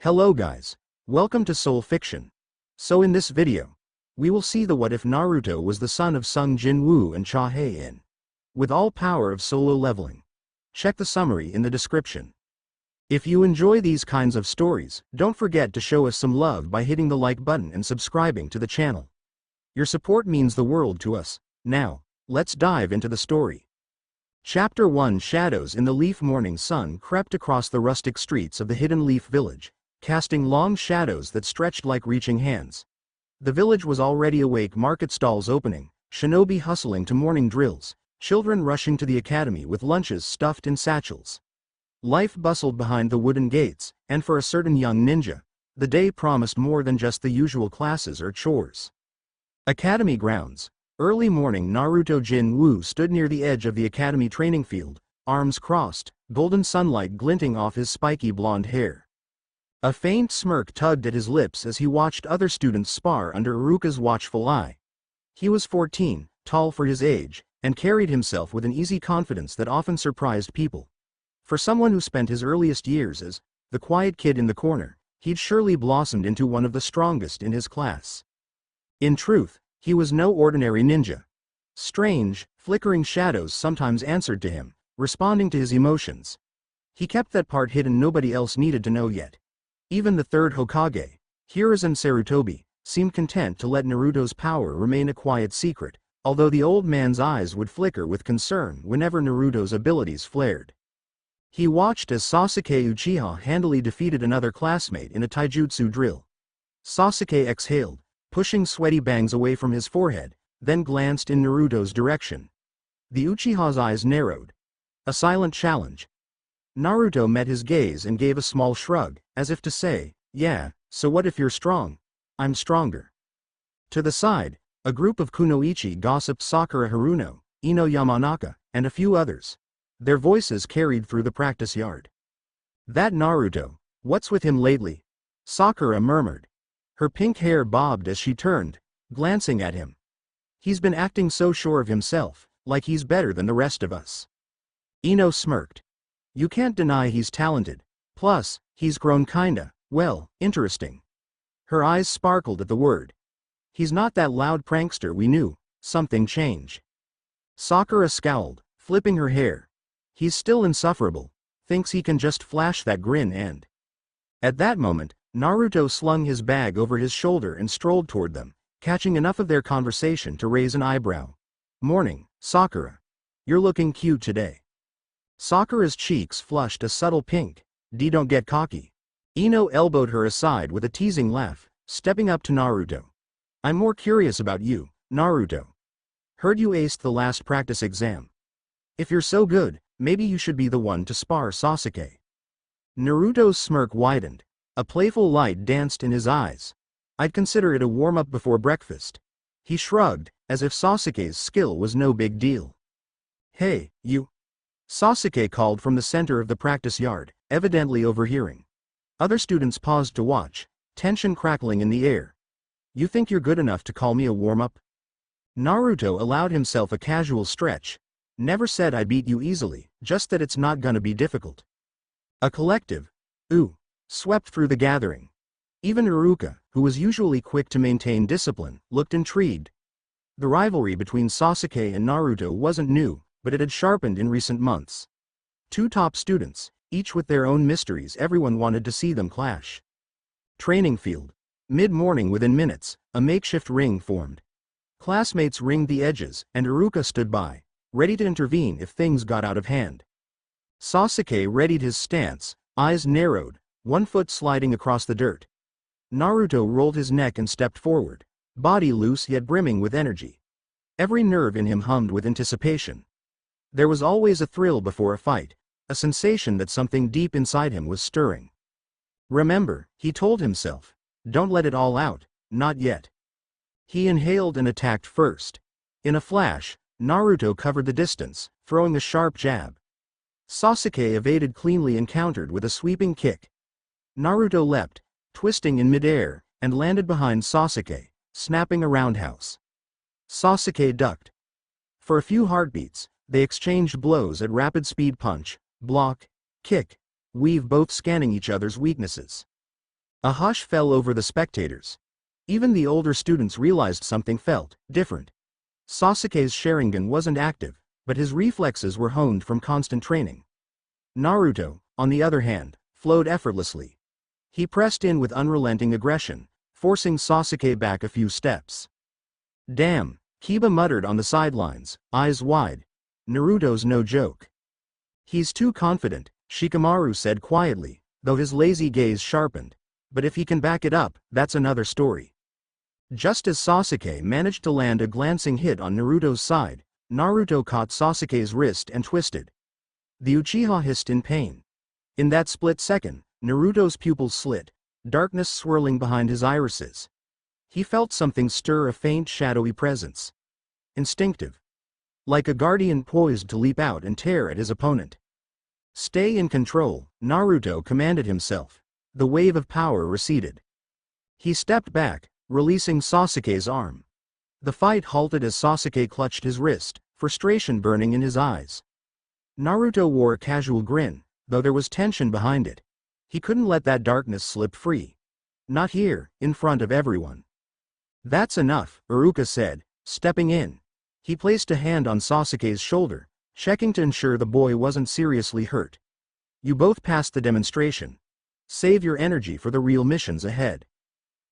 Hello guys. Welcome to Soul Fiction. So in this video, we will see the what if Naruto was the son of Sung Jin-Woo and Cha Hae-In. With all power of solo leveling. Check the summary in the description. If you enjoy these kinds of stories, don't forget to show us some love by hitting the like button and subscribing to the channel. Your support means the world to us. Now, let's dive into the story. Chapter 1. Shadows in the leaf. Morning sun crept across the rustic streets of the hidden leaf village, casting long shadows that stretched like reaching hands. The village was already awake, market stalls opening, shinobi hustling to morning drills, children rushing to the academy with lunches stuffed in satchels. Life bustled behind the wooden gates, and for a certain young ninja, the day promised more than just the usual classes or chores. Academy grounds. Early morning. Naruto Jin-Woo stood near the edge of the academy training field, arms crossed, golden sunlight glinting off his spiky blonde hair. A faint smirk tugged at his lips as he watched other students spar under Iruka's watchful eye. He was 14, tall for his age, and carried himself with an easy confidence that often surprised people. For someone who spent his earliest years as the quiet kid in the corner, he'd surely blossomed into one of the strongest in his class. In truth, he was no ordinary ninja. Strange, flickering shadows sometimes answered to him, responding to his emotions. He kept that part hidden. Nobody else needed to know yet. Even the third Hokage, Hiruzen Sarutobi, seemed content to let Naruto's power remain a quiet secret, although the old man's eyes would flicker with concern whenever Naruto's abilities flared. He watched as Sasuke Uchiha handily defeated another classmate in a taijutsu drill. Sasuke exhaled, pushing sweaty bangs away from his forehead, then glanced in Naruto's direction. The Uchiha's eyes narrowed. A silent challenge. Naruto met his gaze and gave a small shrug, as if to say, "Yeah, so what if you're strong? I'm stronger." To the side, a group of kunoichi gossiped Sakura Haruno, Ino Yamanaka, and a few others. Their voices carried through the practice yard. "That Naruto, what's with him lately?" Sakura murmured. Her pink hair bobbed as she turned, glancing at him. "He's been acting so sure of himself, like he's better than the rest of us." Ino smirked. "You can't deny he's talented. Plus, he's grown kinda, well, interesting." Her eyes sparkled at the word. "He's not that loud prankster we knew. Something changed." Sakura scowled, flipping her hair. "He's still insufferable. Thinks he can just flash that grin and..." At that moment, Naruto slung his bag over his shoulder and strolled toward them, catching enough of their conversation to raise an eyebrow. "Morning, Sakura. You're looking cute today." Sakura's cheeks flushed a subtle pink. "Don't get cocky." Ino elbowed her aside with a teasing laugh, stepping up to Naruto. "I'm more curious about you, Naruto. Heard you aced the last practice exam. If you're so good, maybe you should be the one to spar Sasuke." Naruto's smirk widened. A playful light danced in his eyes. "I'd consider it a warm-up before breakfast." He shrugged, as if Sasuke's skill was no big deal. "Hey, you." Sasuke called from the center of the practice yard, evidently overhearing. Other students paused to watch, tension crackling in the air. "You think you're good enough to call me a warm-up?" Naruto allowed himself a casual stretch. "Never said I beat you easily, just that it's not gonna be difficult." A collective "ooh" swept through the gathering. Even Iruka, who was usually quick to maintain discipline, looked intrigued. The rivalry between Sasuke and Naruto wasn't new, but it had sharpened in recent months. Two top students, each with their own mysteries. Everyone wanted to see them clash. Training field. Mid-morning. Within minutes, a makeshift ring formed. Classmates ringed the edges, and Iruka stood by, ready to intervene if things got out of hand. Sasuke readied his stance, eyes narrowed, one foot sliding across the dirt. Naruto rolled his neck and stepped forward, body loose yet brimming with energy. Every nerve in him hummed with anticipation. There was always a thrill before a fight, a sensation that something deep inside him was stirring. "Remember," he told himself, "don't let it all out, not yet." He inhaled and attacked first. In a flash, Naruto covered the distance, throwing a sharp jab. Sasuke evaded cleanly and countered with a sweeping kick. Naruto leapt, twisting in midair, and landed behind Sasuke, snapping a roundhouse. Sasuke ducked. For a few heartbeats, they exchanged blows at rapid speed. Punch, block, kick, weave, both scanning each other's weaknesses. A hush fell over the spectators. Even the older students realized something felt different. Sasuke's Sharingan wasn't active, but his reflexes were honed from constant training. Naruto, on the other hand, flowed effortlessly. He pressed in with unrelenting aggression, forcing Sasuke back a few steps. Damn, Kiba muttered on the sidelines, eyes wide. Naruto's no joke. He's too confident, Shikamaru said quietly, though his lazy gaze sharpened. But if he can back it up, that's another story. Just as Sasuke managed to land a glancing hit on Naruto's side, Naruto caught Sasuke's wrist and twisted. The Uchiha hissed in pain. In that split second, Naruto's pupils slit, darkness swirling behind his irises. He felt something stir, a faint shadowy presence. Instinctive. Like a guardian poised to leap out and tear at his opponent. Stay in control, Naruto commanded himself. The wave of power receded. He stepped back, releasing Sasuke's arm. The fight halted as Sasuke clutched his wrist, frustration burning in his eyes. Naruto wore a casual grin, though there was tension behind it. He couldn't let that darkness slip free. Not here, in front of everyone. That's enough, Iruka said, stepping in. He placed a hand on Sasuke's shoulder, checking to ensure the boy wasn't seriously hurt. You both passed the demonstration. Save your energy for the real missions ahead.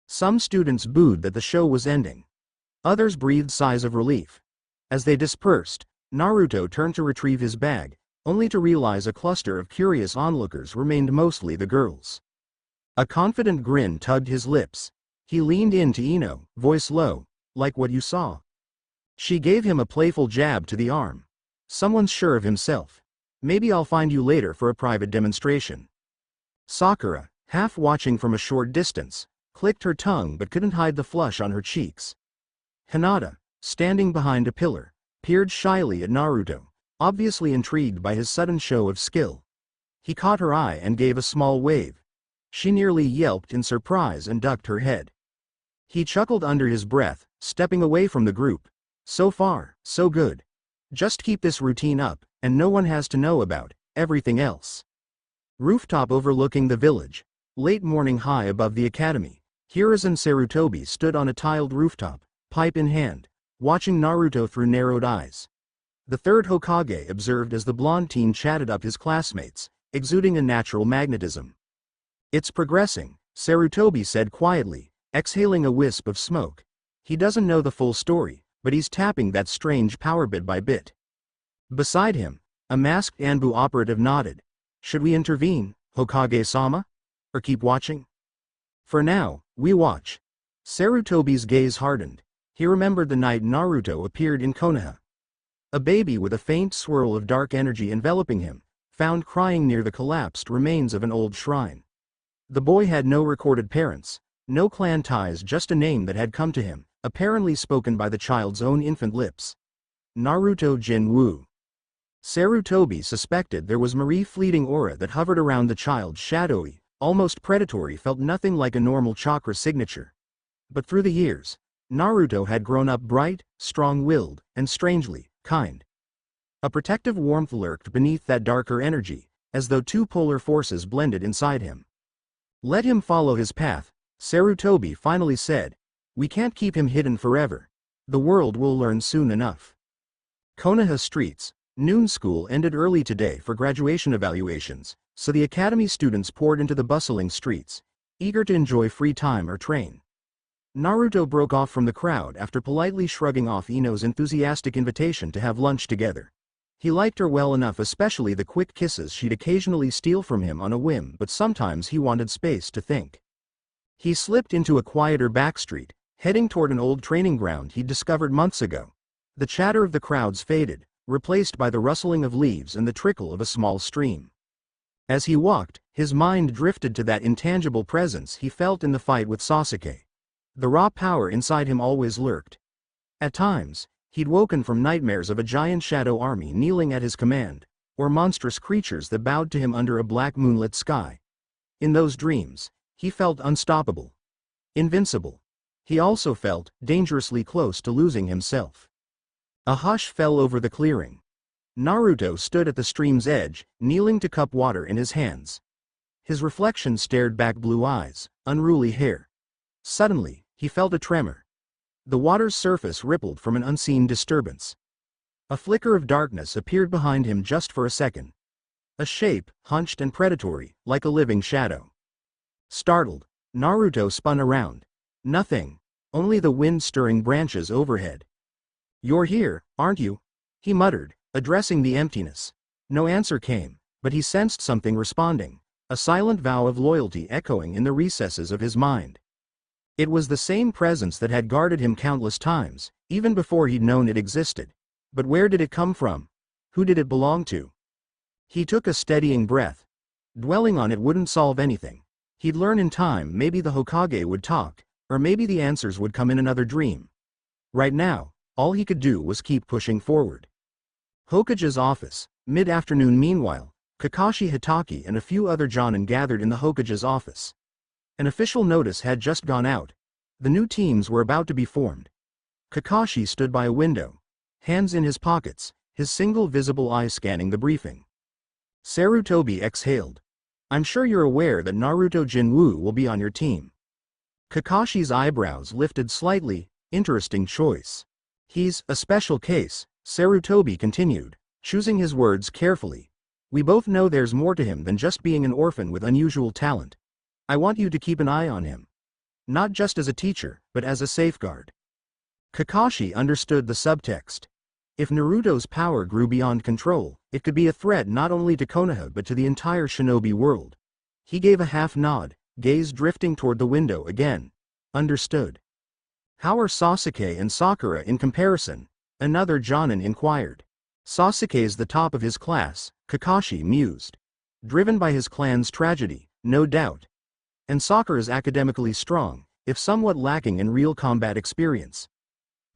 Some students booed that the show was ending. Others breathed sighs of relief. As they dispersed, Naruto turned to retrieve his bag, only to realize a cluster of curious onlookers remained, mostly the girls. A confident grin tugged his lips. He leaned in to Ino, voice low, like what you saw. She gave him a playful jab to the arm. Someone's sure of himself. Maybe I'll find you later for a private demonstration. Sakura, half watching from a short distance, clicked her tongue but couldn't hide the flush on her cheeks. Hinata, standing behind a pillar, peered shyly at Naruto, obviously intrigued by his sudden show of skill. He caught her eye and gave a small wave. She nearly yelped in surprise and ducked her head. He chuckled under his breath, stepping away from the group. So far, so good. Just keep this routine up, and no one has to know about everything else. Rooftop overlooking the village. Late morning high above the academy, Hiruzen Sarutobi stood on a tiled rooftop, pipe in hand, watching Naruto through narrowed eyes. The third Hokage observed as the blonde teen chatted up his classmates, exuding a natural magnetism. It's progressing, Sarutobi said quietly, exhaling a wisp of smoke. He doesn't know the full story, but he's tapping that strange power bit by bit. Beside him, a masked Anbu operative nodded. Should we intervene, Hokage-sama? Or keep watching? For now, we watch. Sarutobi's gaze hardened. He remembered the night Naruto appeared in Konoha. A baby with a faint swirl of dark energy enveloping him, found crying near the collapsed remains of an old shrine. The boy had no recorded parents, no clan ties, just a name that had come to him, apparently spoken by the child's own infant lips. Naruto Jin-Woo. Sarutobi suspected there was Marie fleeting aura that hovered around the child, shadowy, almost predatory, felt nothing like a normal chakra signature. But through the years, Naruto had grown up bright, strong-willed, and strangely kind. A protective warmth lurked beneath that darker energy, as though two polar forces blended inside him. Let him follow his path, Sarutobi finally said. We can't keep him hidden forever. The world will learn soon enough. Konoha streets. Noon school ended early today for graduation evaluations, so the academy students poured into the bustling streets, eager to enjoy free time or train. Naruto broke off from the crowd after politely shrugging off Ino's enthusiastic invitation to have lunch together. He liked her well enough, especially the quick kisses she'd occasionally steal from him on a whim, but sometimes he wanted space to think. He slipped into a quieter backstreet, heading toward an old training ground he'd discovered months ago. The chatter of the crowds faded, replaced by the rustling of leaves and the trickle of a small stream. As he walked, his mind drifted to that intangible presence he felt in the fight with Sasuke. The raw power inside him always lurked. At times, he'd woken from nightmares of a giant shadow army kneeling at his command, or monstrous creatures that bowed to him under a black moonlit sky. In those dreams, he felt unstoppable. Invincible. He also felt dangerously close to losing himself. A hush fell over the clearing. Naruto stood at the stream's edge, kneeling to cup water in his hands. His reflection stared back, blue eyes, unruly hair. Suddenly, he felt a tremor. The water's surface rippled from an unseen disturbance. A flicker of darkness appeared behind him just for a second. A shape, hunched and predatory, like a living shadow. Startled, Naruto spun around. Nothing. Only the wind stirring branches overhead. "You're here, aren't you?" he muttered, addressing the emptiness. No answer came, but he sensed something responding, a silent vow of loyalty echoing in the recesses of his mind. It was the same presence that had guarded him countless times, even before he'd known it existed. But where did it come from? Who did it belong to? He took a steadying breath. Dwelling on it wouldn't solve anything. He'd learn in time. Maybe the Hokage would talk, or maybe the answers would come in another dream. Right now, all he could do was keep pushing forward. Hokage's office, mid-afternoon. Meanwhile, Kakashi Hatake and a few other Jonin gathered in the Hokage's office. An official notice had just gone out. The new teams were about to be formed. Kakashi stood by a window, hands in his pockets, his single visible eye scanning the briefing. Sarutobi exhaled. "I'm sure you're aware that Naruto Jin-Woo will be on your team." Kakashi's eyebrows lifted slightly. Interesting choice. "He's a special case," Sarutobi continued, choosing his words carefully. "We both know there's more to him than just being an orphan with unusual talent. I want you to keep an eye on him. Not just as a teacher, but as a safeguard." Kakashi understood the subtext. If Naruto's power grew beyond control, it could be a threat not only to Konoha but to the entire shinobi world. He gave a half nod, gaze drifting toward the window again. "Understood." "How are Sasuke and Sakura in comparison?" another Jonin inquired. "Sasuke's the top of his class," Kakashi mused. "Driven by his clan's tragedy, no doubt. And Sakura's academically strong, if somewhat lacking in real combat experience.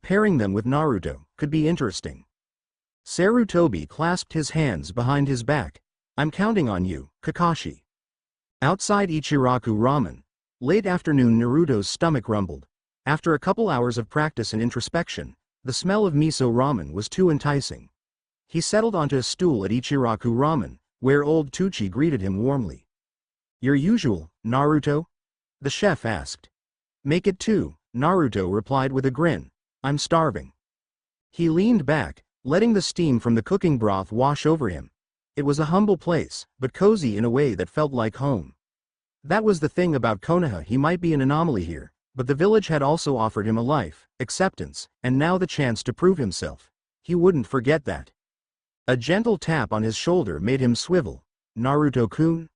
Pairing them with Naruto could be interesting." Sarutobi clasped his hands behind his back. "I'm counting on you, Kakashi." Outside Ichiraku Ramen, late afternoon. Naruto's stomach rumbled. After a couple hours of practice and introspection, the smell of miso ramen was too enticing. He settled onto a stool at Ichiraku Ramen, where old Tucci greeted him warmly. "Your usual, Naruto?" the chef asked. "Make it two," Naruto replied with a grin. "I'm starving." He leaned back, letting the steam from the cooking broth wash over him. It was a humble place, but cozy in a way that felt like home. That was the thing about Konoha. He might be an anomaly here, but the village had also offered him a life, acceptance, and now the chance to prove himself. He wouldn't forget that. A gentle tap on his shoulder made him swivel. "Naruto-kun?"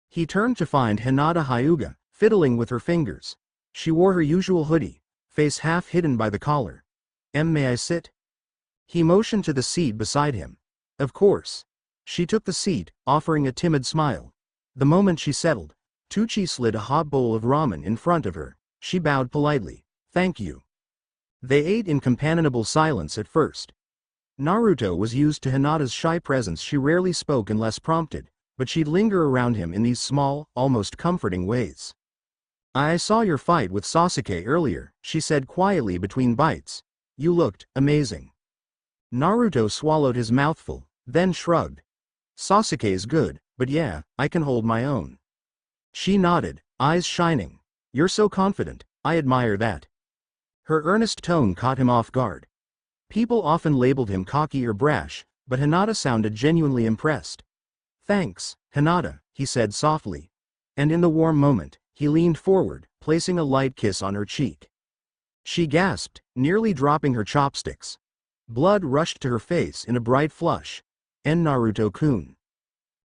He turned to find Hinata Hyuga, fiddling with her fingers. She wore her usual hoodie, face half hidden by the collar. May I sit?" He motioned to the seat beside him. "Of course." She took the seat, offering a timid smile. The moment she settled, Tucci slid a hot bowl of ramen in front of her. She bowed politely. "Thank you." They ate in companionable silence at first. Naruto was used to Hinata's shy presence. She rarely spoke unless prompted, but she'd linger around him in these small, almost comforting ways. "I saw your fight with Sasuke earlier," she said quietly between bites. "You looked amazing." Naruto swallowed his mouthful, then shrugged. "Sasuke's good, but yeah, I can hold my own." She nodded, eyes shining. "You're so confident, I admire that." Her earnest tone caught him off guard. People often labeled him cocky or brash, but Hinata sounded genuinely impressed. "Thanks, Hinata," he said softly. And in the warm moment, he leaned forward, placing a light kiss on her cheek. She gasped, nearly dropping her chopsticks. Blood rushed to her face in a bright flush. "Naruto-kun."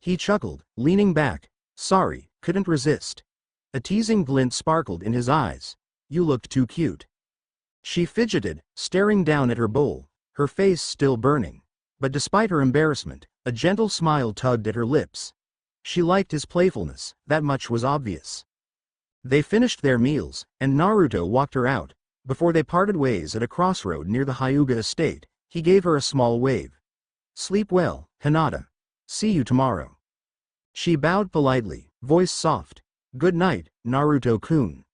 He chuckled, leaning back. "Sorry, couldn't resist." A teasing glint sparkled in his eyes. "You looked too cute." She fidgeted, staring down at her bowl, her face still burning. But despite her embarrassment, a gentle smile tugged at her lips. She liked his playfulness, that much was obvious. They finished their meals, and Naruto walked her out. Before they parted ways at a crossroad near the Hyuga estate, he gave her a small wave. "Sleep well, Hinata. See you tomorrow." She bowed politely, voice soft. "Good night, Naruto-kun."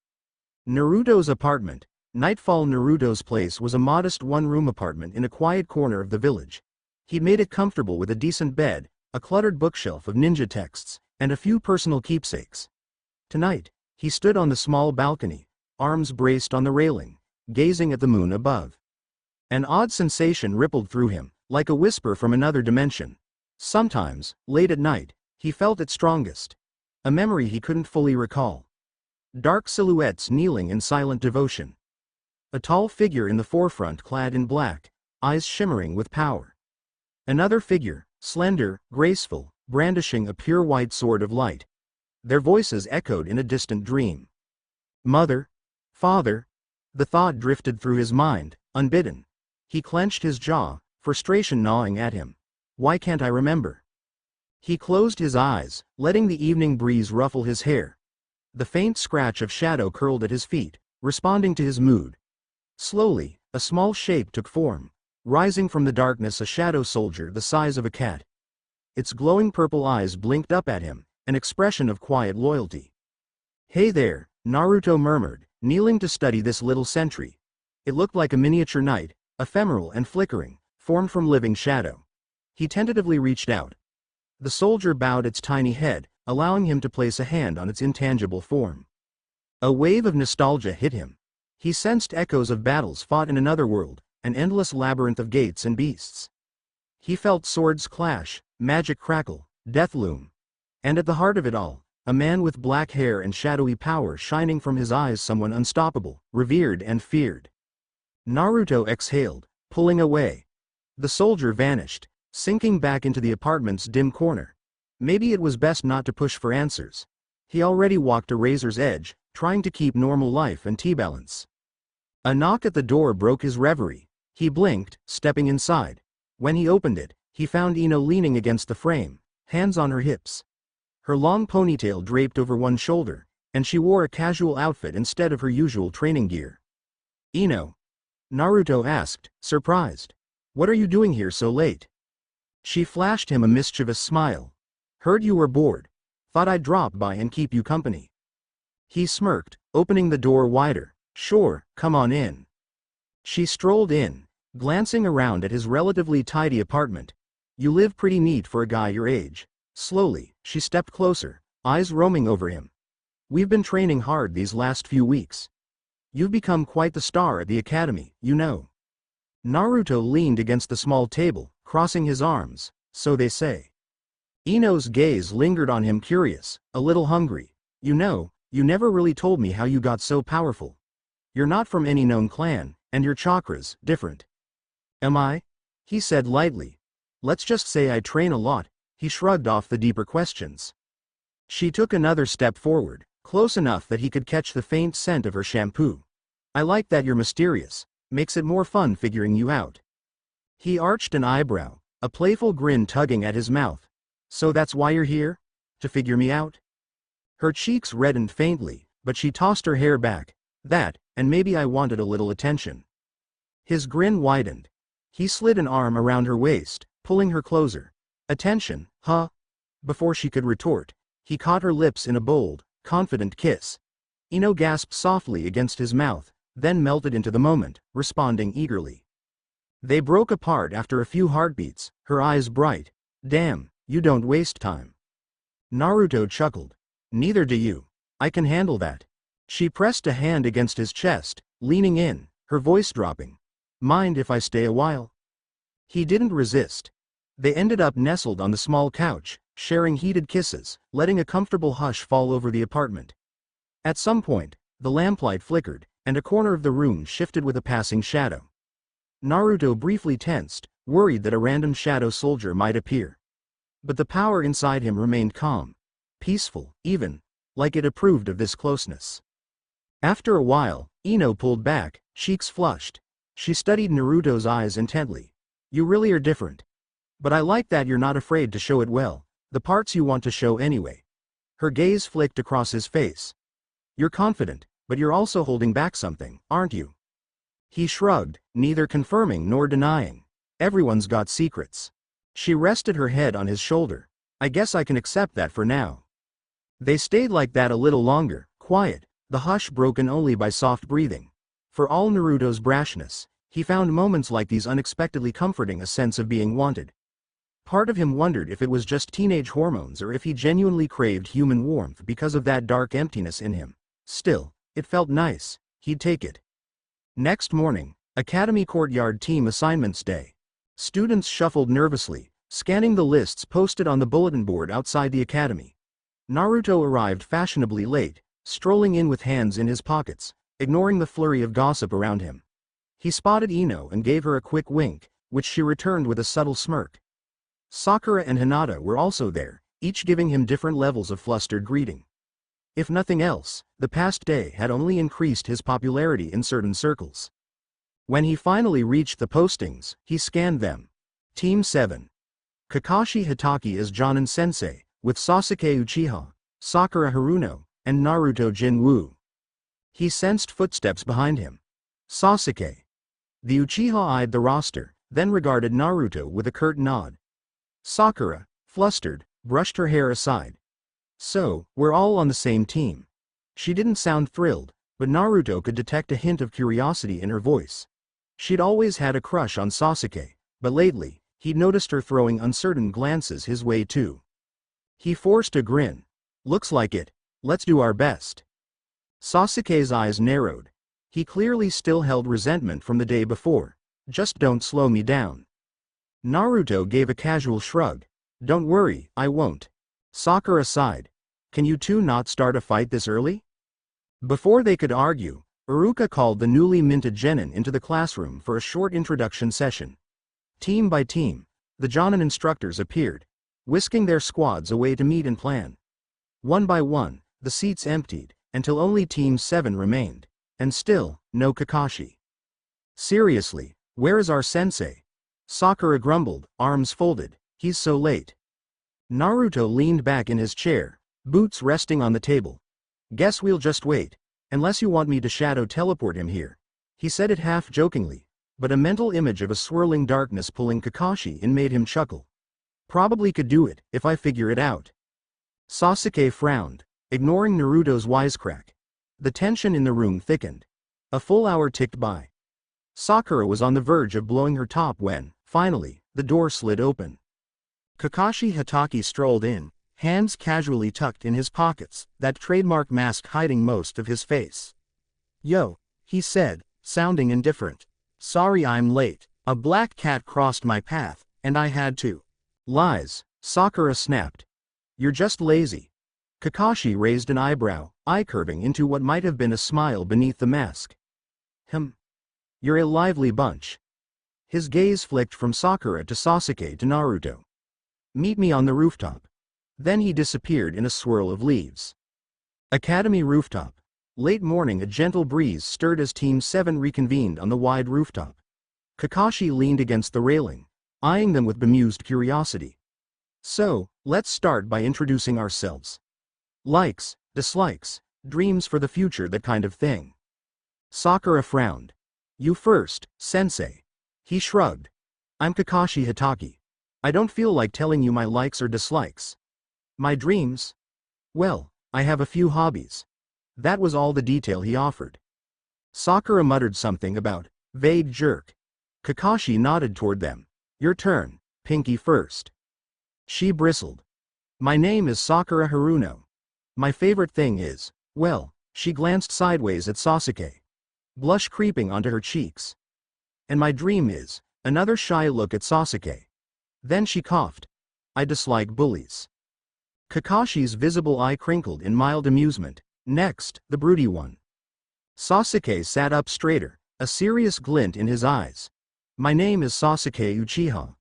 Naruto's apartment. Nightfall. Naruto's place was a modest one-room apartment in a quiet corner of the village. He'd made it comfortable with a decent bed, a cluttered bookshelf of ninja texts, and a few personal keepsakes. Tonight, he stood on the small balcony, arms braced on the railing, gazing at the moon above. An odd sensation rippled through him, like a whisper from another dimension. Sometimes, late at night, he felt it strongest. A memory he couldn't fully recall. Dark silhouettes kneeling in silent devotion. A tall figure in the forefront clad in black, eyes shimmering with power. Another figure, slender, graceful, brandishing a pure white sword of light. Their voices echoed in a distant dream. Mother? Father? The thought drifted through his mind, unbidden. He clenched his jaw, frustration gnawing at him. Why can't I remember? He closed his eyes, letting the evening breeze ruffle his hair. The faint scratch of shadow curled at his feet, responding to his mood. Slowly, a small shape took form, rising from the darkness, a shadow soldier the size of a cat. Its glowing purple eyes blinked up at him, an expression of quiet loyalty. Hey there, Naruto murmured, kneeling to study this little sentry. It looked like a miniature knight, ephemeral and flickering, formed from living shadow. He tentatively reached out. The soldier bowed its tiny head, allowing him to place a hand on its intangible form. A wave of nostalgia hit him. He sensed echoes of battles fought in another world, an endless labyrinth of gates and beasts. He felt swords clash, magic crackle, death loom. And at the heart of it all, a man with black hair and shadowy power shining from his eyes, someone unstoppable, revered and feared. Naruto exhaled, pulling away. The soldier vanished, sinking back into the apartment's dim corner. Maybe it was best not to push for answers. He already walked a razor's edge, trying to keep normal life and T-balance. A knock at the door broke his reverie. He blinked, stepping inside. When he opened it, he found Ino leaning against the frame, hands on her hips. Her long ponytail draped over one shoulder, and she wore a casual outfit instead of her usual training gear. Ino? Naruto asked, surprised. What are you doing here so late? She flashed him a mischievous smile. Heard you were bored. Thought I'd drop by and keep you company. He smirked, opening the door wider. Sure, come on in. She strolled in, glancing around at his relatively tidy apartment. You live pretty neat for a guy your age. Slowly, she stepped closer, eyes roaming over him. We've been training hard these last few weeks. You've become quite the star at the academy, you know. Naruto leaned against the small table, crossing his arms, so they say. Ino's gaze lingered on him, curious, a little hungry. You know, you never really told me how you got so powerful. You're not from any known clan, and your chakras, different. Am I? He said lightly. Let's just say I train a lot. He shrugged off the deeper questions. She took another step forward, close enough that he could catch the faint scent of her shampoo. I like that you're mysterious. Makes it more fun figuring you out. He arched an eyebrow, a playful grin tugging at his mouth. So that's why you're here? To figure me out? Her cheeks reddened faintly, but she tossed her hair back. That, and maybe I wanted a little attention. His grin widened. He slid an arm around her waist, pulling her closer. Attention, huh? Before she could retort, he caught her lips in a bold, confident kiss. Ino gasped softly against his mouth, then melted into the moment, responding eagerly. They broke apart after a few heartbeats, her eyes bright. Damn, you don't waste time. Naruto chuckled. Neither do you. I can handle that. She pressed a hand against his chest, leaning in, her voice dropping. Mind if I stay a while? He didn't resist. They ended up nestled on the small couch, sharing heated kisses, letting a comfortable hush fall over the apartment. At some point, the lamplight flickered, and a corner of the room shifted with a passing shadow. Naruto briefly tensed, worried that a random shadow soldier might appear. But the power inside him remained calm, peaceful, even, like it approved of this closeness. After a while, Ino pulled back, cheeks flushed. She studied Naruto's eyes intently. You really are different. But I like that you're not afraid to show it well, the parts you want to show anyway. Her gaze flicked across his face. You're confident, but you're also holding back something, aren't you? He shrugged, neither confirming nor denying. Everyone's got secrets. She rested her head on his shoulder. I guess I can accept that for now. They stayed like that a little longer, quiet, the hush broken only by soft breathing. For all Naruto's brashness, he found moments like these unexpectedly comforting, a sense of being wanted. Part of him wondered if it was just teenage hormones or if he genuinely craved human warmth because of that dark emptiness in him. Still, it felt nice, he'd take it. Next morning, Academy Courtyard Team Assignments Day. Students shuffled nervously, scanning the lists posted on the bulletin board outside the academy. Naruto arrived fashionably late, strolling in with hands in his pockets, ignoring the flurry of gossip around him. He spotted Ino and gave her a quick wink, which she returned with a subtle smirk. Sakura and Hinata were also there, each giving him different levels of flustered greeting. If nothing else, the past day had only increased his popularity in certain circles. When he finally reached the postings, he scanned them. Team 7. Kakashi Hatake as Jonin-sensei, with Sasuke Uchiha, Sakura Haruno, and Naruto Jin-Woo. He sensed footsteps behind him. Sasuke. The Uchiha eyed the roster, then regarded Naruto with a curt nod. Sakura, flustered, brushed her hair aside. So, we're all on the same team. She didn't sound thrilled, but Naruto could detect a hint of curiosity in her voice. She'd always had a crush on Sasuke, but lately, he'd noticed her throwing uncertain glances his way too. He forced a grin. Looks like it, let's do our best. Sasuke's eyes narrowed. He clearly still held resentment from the day before. Just don't slow me down. Naruto gave a casual shrug. Don't worry, I won't. Sakura sighed. Can you two not start a fight this early? Before they could argue, Iruka called the newly minted genin into the classroom for a short introduction session. Team by team, the Jonin instructors appeared, whisking their squads away to meet and plan. One by one, the seats emptied, until only Team 7 remained. And still, no Kakashi. Seriously, where is our sensei? Sakura grumbled, arms folded. He's so late. Naruto leaned back in his chair, boots resting on the table. Guess we'll just wait, unless you want me to shadow teleport him here. He said it half jokingly, but a mental image of a swirling darkness pulling Kakashi in made him chuckle. Probably could do it, if I figure it out. Sasuke frowned, ignoring Naruto's wisecrack. The tension in the room thickened. A full hour ticked by. Sakura was on the verge of blowing her top when, finally, the door slid open. Kakashi Hatake strolled in, hands casually tucked in his pockets, that trademark mask hiding most of his face. Yo, he said, sounding indifferent. Sorry I'm late. A black cat crossed my path, and I had to. Lies, Sakura snapped. You're just lazy. Kakashi raised an eyebrow, eye curving into what might have been a smile beneath the mask. You're a lively bunch. His gaze flicked from Sakura to Sasuke to Naruto. Meet me on the rooftop. Then he disappeared in a swirl of leaves. Academy rooftop. Late morning, a gentle breeze stirred as Team 7 reconvened on the wide rooftop. Kakashi leaned against the railing, eyeing them with bemused curiosity. So, let's start by introducing ourselves. Likes, dislikes, dreams for the future, that kind of thing. Sakura frowned. You first, sensei. He shrugged. I'm Kakashi Hatake. I don't feel like telling you my likes or dislikes. My dreams? Well, I have a few hobbies. That was all the detail he offered. Sakura muttered something about vague jerk. Kakashi nodded toward them. Your turn, pinky first. She bristled. My name is Sakura Haruno. My favorite thing is, well, she glanced sideways at Sasuke. Blush creeping onto her cheeks. And my dream is, another shy look at Sasuke. Then she coughed. I dislike bullies. Kakashi's visible eye crinkled in mild amusement. Next, the broody one. Sasuke sat up straighter, a serious glint in his eyes. My name is Sasuke Uchiha.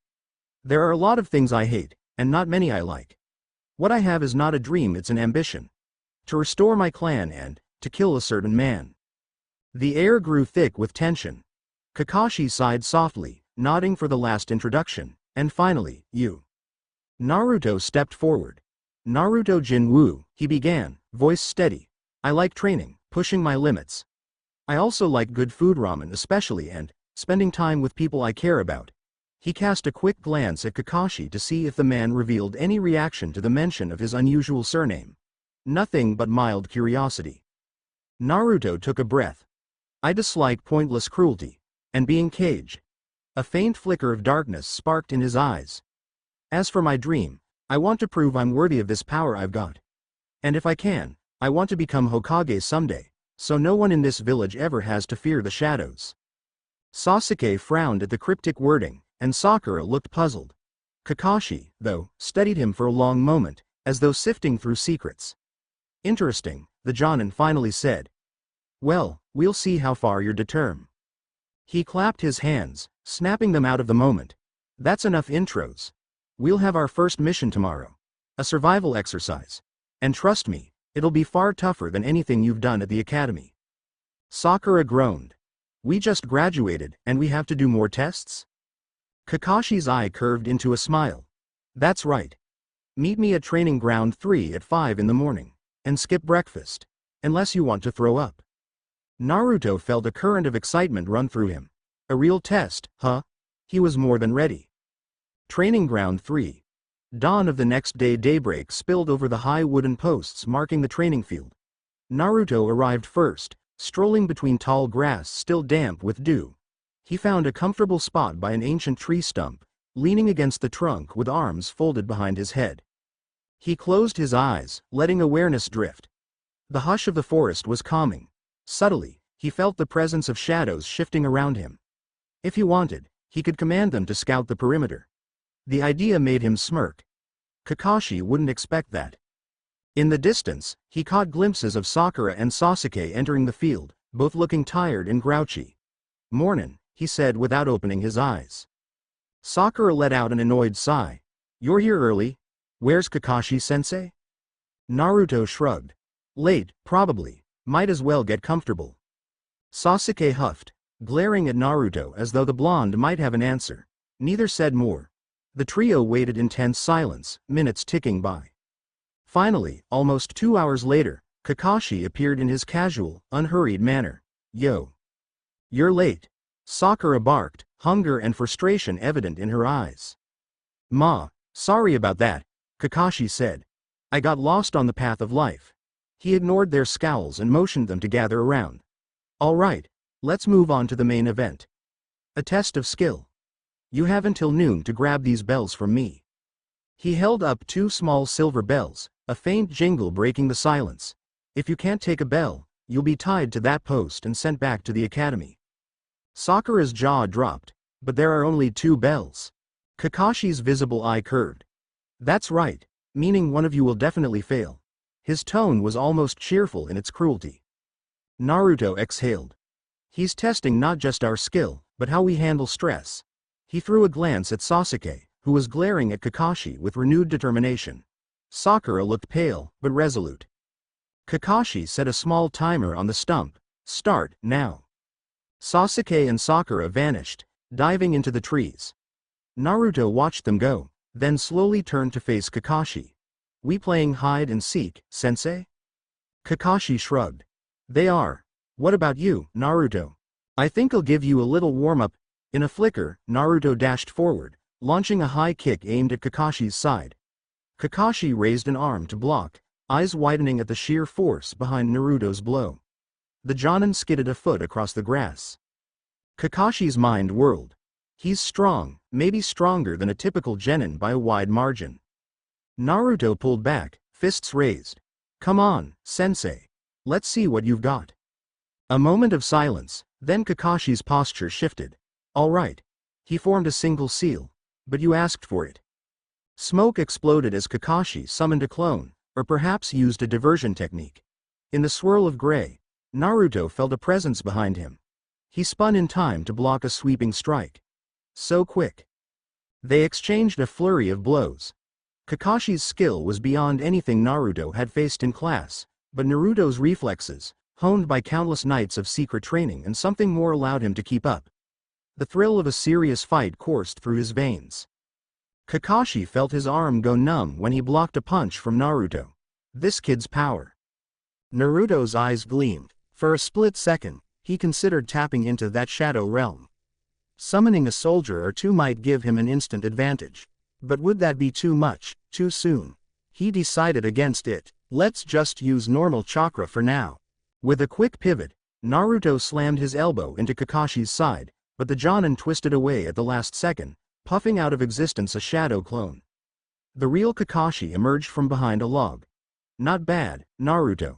There are a lot of things I hate, and not many I like. What I have is not a dream, it's an ambition. To restore my clan and, to kill a certain man. The air grew thick with tension. Kakashi sighed softly, nodding for the last introduction, and finally, you. Naruto stepped forward. Naruto Jin-Woo, he began, voice steady. I like training, pushing my limits. I also like good food, ramen especially, and spending time with people I care about. He cast a quick glance at Kakashi to see if the man revealed any reaction to the mention of his unusual surname. Nothing but mild curiosity. Naruto took a breath. I dislike pointless cruelty, and being caged. A faint flicker of darkness sparked in his eyes. As for my dream, I want to prove I'm worthy of this power I've got. And if I can, I want to become Hokage someday, so no one in this village ever has to fear the shadows." Sasuke frowned at the cryptic wording, and Sakura looked puzzled. Kakashi, though, studied him for a long moment, as though sifting through secrets. "Interesting," the Jonin finally said. "Well, we'll see how far you're determined." He clapped his hands, snapping them out of the moment. "That's enough intros. We'll have our first mission tomorrow. A survival exercise. And trust me, it'll be far tougher than anything you've done at the academy." Sakura groaned. "We just graduated, and we have to do more tests?" Kakashi's eye curved into a smile. "That's right. Meet me at training ground 3 at 5 in the morning. And skip breakfast. Unless you want to throw up." Naruto felt a current of excitement run through him. A real test, huh? He was more than ready. Training ground 3. Dawn of the next day. Daybreak spilled over the high wooden posts marking the training field. Naruto arrived first, strolling between tall grass still damp with dew. He found a comfortable spot by an ancient tree stump, leaning against the trunk with arms folded behind his head. He closed his eyes, letting awareness drift. The hush of the forest was calming. Subtly, he felt the presence of shadows shifting around him. If he wanted, he could command them to scout the perimeter. The idea made him smirk. Kakashi wouldn't expect that. In the distance, he caught glimpses of Sakura and Sasuke entering the field, both looking tired and grouchy. "Mornin'," he said without opening his eyes. Sakura let out an annoyed sigh. "You're here early? Where's Kakashi-sensei?" Naruto shrugged. "Late, probably. Might as well get comfortable." Sasuke huffed, glaring at Naruto as though the blonde might have an answer. Neither said more. The trio waited in tense silence, minutes ticking by. Finally, almost 2 hours later, Kakashi appeared in his casual, unhurried manner. "Yo. You're late." Sakura barked, hunger and frustration evident in her eyes. "Ma, sorry about that," Kakashi said. "I got lost on the path of life." He ignored their scowls and motioned them to gather around. "All right, let's move on to the main event. A test of skill. You have until noon to grab these bells from me." He held up 2 small silver bells, a faint jingle breaking the silence. "If you can't take a bell, you'll be tied to that post and sent back to the academy." Sakura's jaw dropped, "But there are only 2 bells." Kakashi's visible eye curved. "That's right, meaning one of you will definitely fail." His tone was almost cheerful in its cruelty. Naruto exhaled. "He's testing not just our skill, but how we handle stress." He threw a glance at Sasuke, who was glaring at Kakashi with renewed determination. Sakura looked pale, but resolute. Kakashi set a small timer on the stump. "Start, now." Sasuke and Sakura vanished, diving into the trees. Naruto watched them go, then slowly turned to face Kakashi. "We playing hide and seek, sensei?" Kakashi shrugged. "They are. What about you, Naruto?" "I think I'll give you a little warm-up." In a flicker, Naruto dashed forward, launching a high kick aimed at Kakashi's side. Kakashi raised an arm to block, eyes widening at the sheer force behind Naruto's blow. The Jonin skidded a foot across the grass. Kakashi's mind whirled. He's strong, maybe stronger than a typical genin by a wide margin. Naruto pulled back, fists raised. "Come on, sensei. Let's see what you've got." A moment of silence, then Kakashi's posture shifted. "All right." He formed a single seal. "But you asked for it." Smoke exploded as Kakashi summoned a clone, or perhaps used a diversion technique. In the swirl of gray, Naruto felt a presence behind him. He spun in time to block a sweeping strike. So quick. They exchanged a flurry of blows. Kakashi's skill was beyond anything Naruto had faced in class, but Naruto's reflexes, honed by countless nights of secret training and something more allowed him to keep up. The thrill of a serious fight coursed through his veins. Kakashi felt his arm go numb when he blocked a punch from Naruto. This kid's power. Naruto's eyes gleamed. For a split second, he considered tapping into that shadow realm. Summoning a soldier or 2 might give him an instant advantage. But would that be too much, too soon? He decided against it. Let's just use normal chakra for now. With a quick pivot, Naruto slammed his elbow into Kakashi's side, but the Jonin twisted away at the last second, puffing out of existence a shadow clone. The real Kakashi emerged from behind a log. Not bad, Naruto.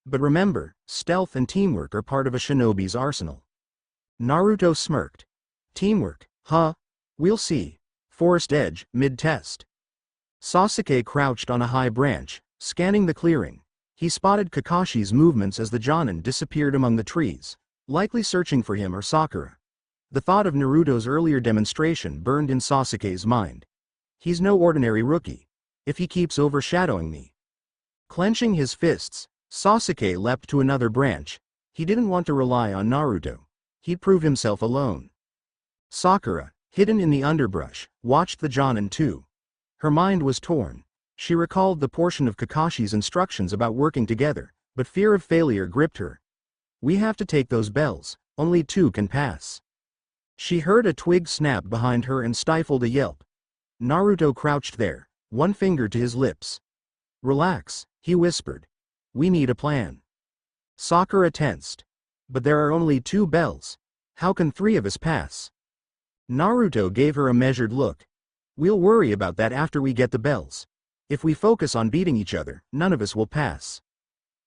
But remember, stealth and teamwork are part of a shinobi's arsenal. Naruto smirked. Teamwork, huh? We'll see. Forest edge, mid-test. Sasuke crouched on a high branch, scanning the clearing. He spotted Kakashi's movements as the Jonin disappeared among the trees, likely searching for him or Sakura. The thought of Naruto's earlier demonstration burned in Sasuke's mind. He's no ordinary rookie. If he keeps overshadowing me. Clenching his fists, Sasuke leapt to another branch. He didn't want to rely on Naruto. He'd prove himself alone. Sakura, hidden in the underbrush, watched the Jonin too. Her mind was torn. She recalled the portion of Kakashi's instructions about working together, but fear of failure gripped her. We have to take those bells, only two can pass. She heard a twig snap behind her and stifled a yelp. Naruto crouched there, one finger to his lips. Relax, he whispered. We need a plan. Sakura tensed. But there are only two bells. How can three of us pass? Naruto gave her a measured look. We'll worry about that after we get the bells. If we focus on beating each other, none of us will pass.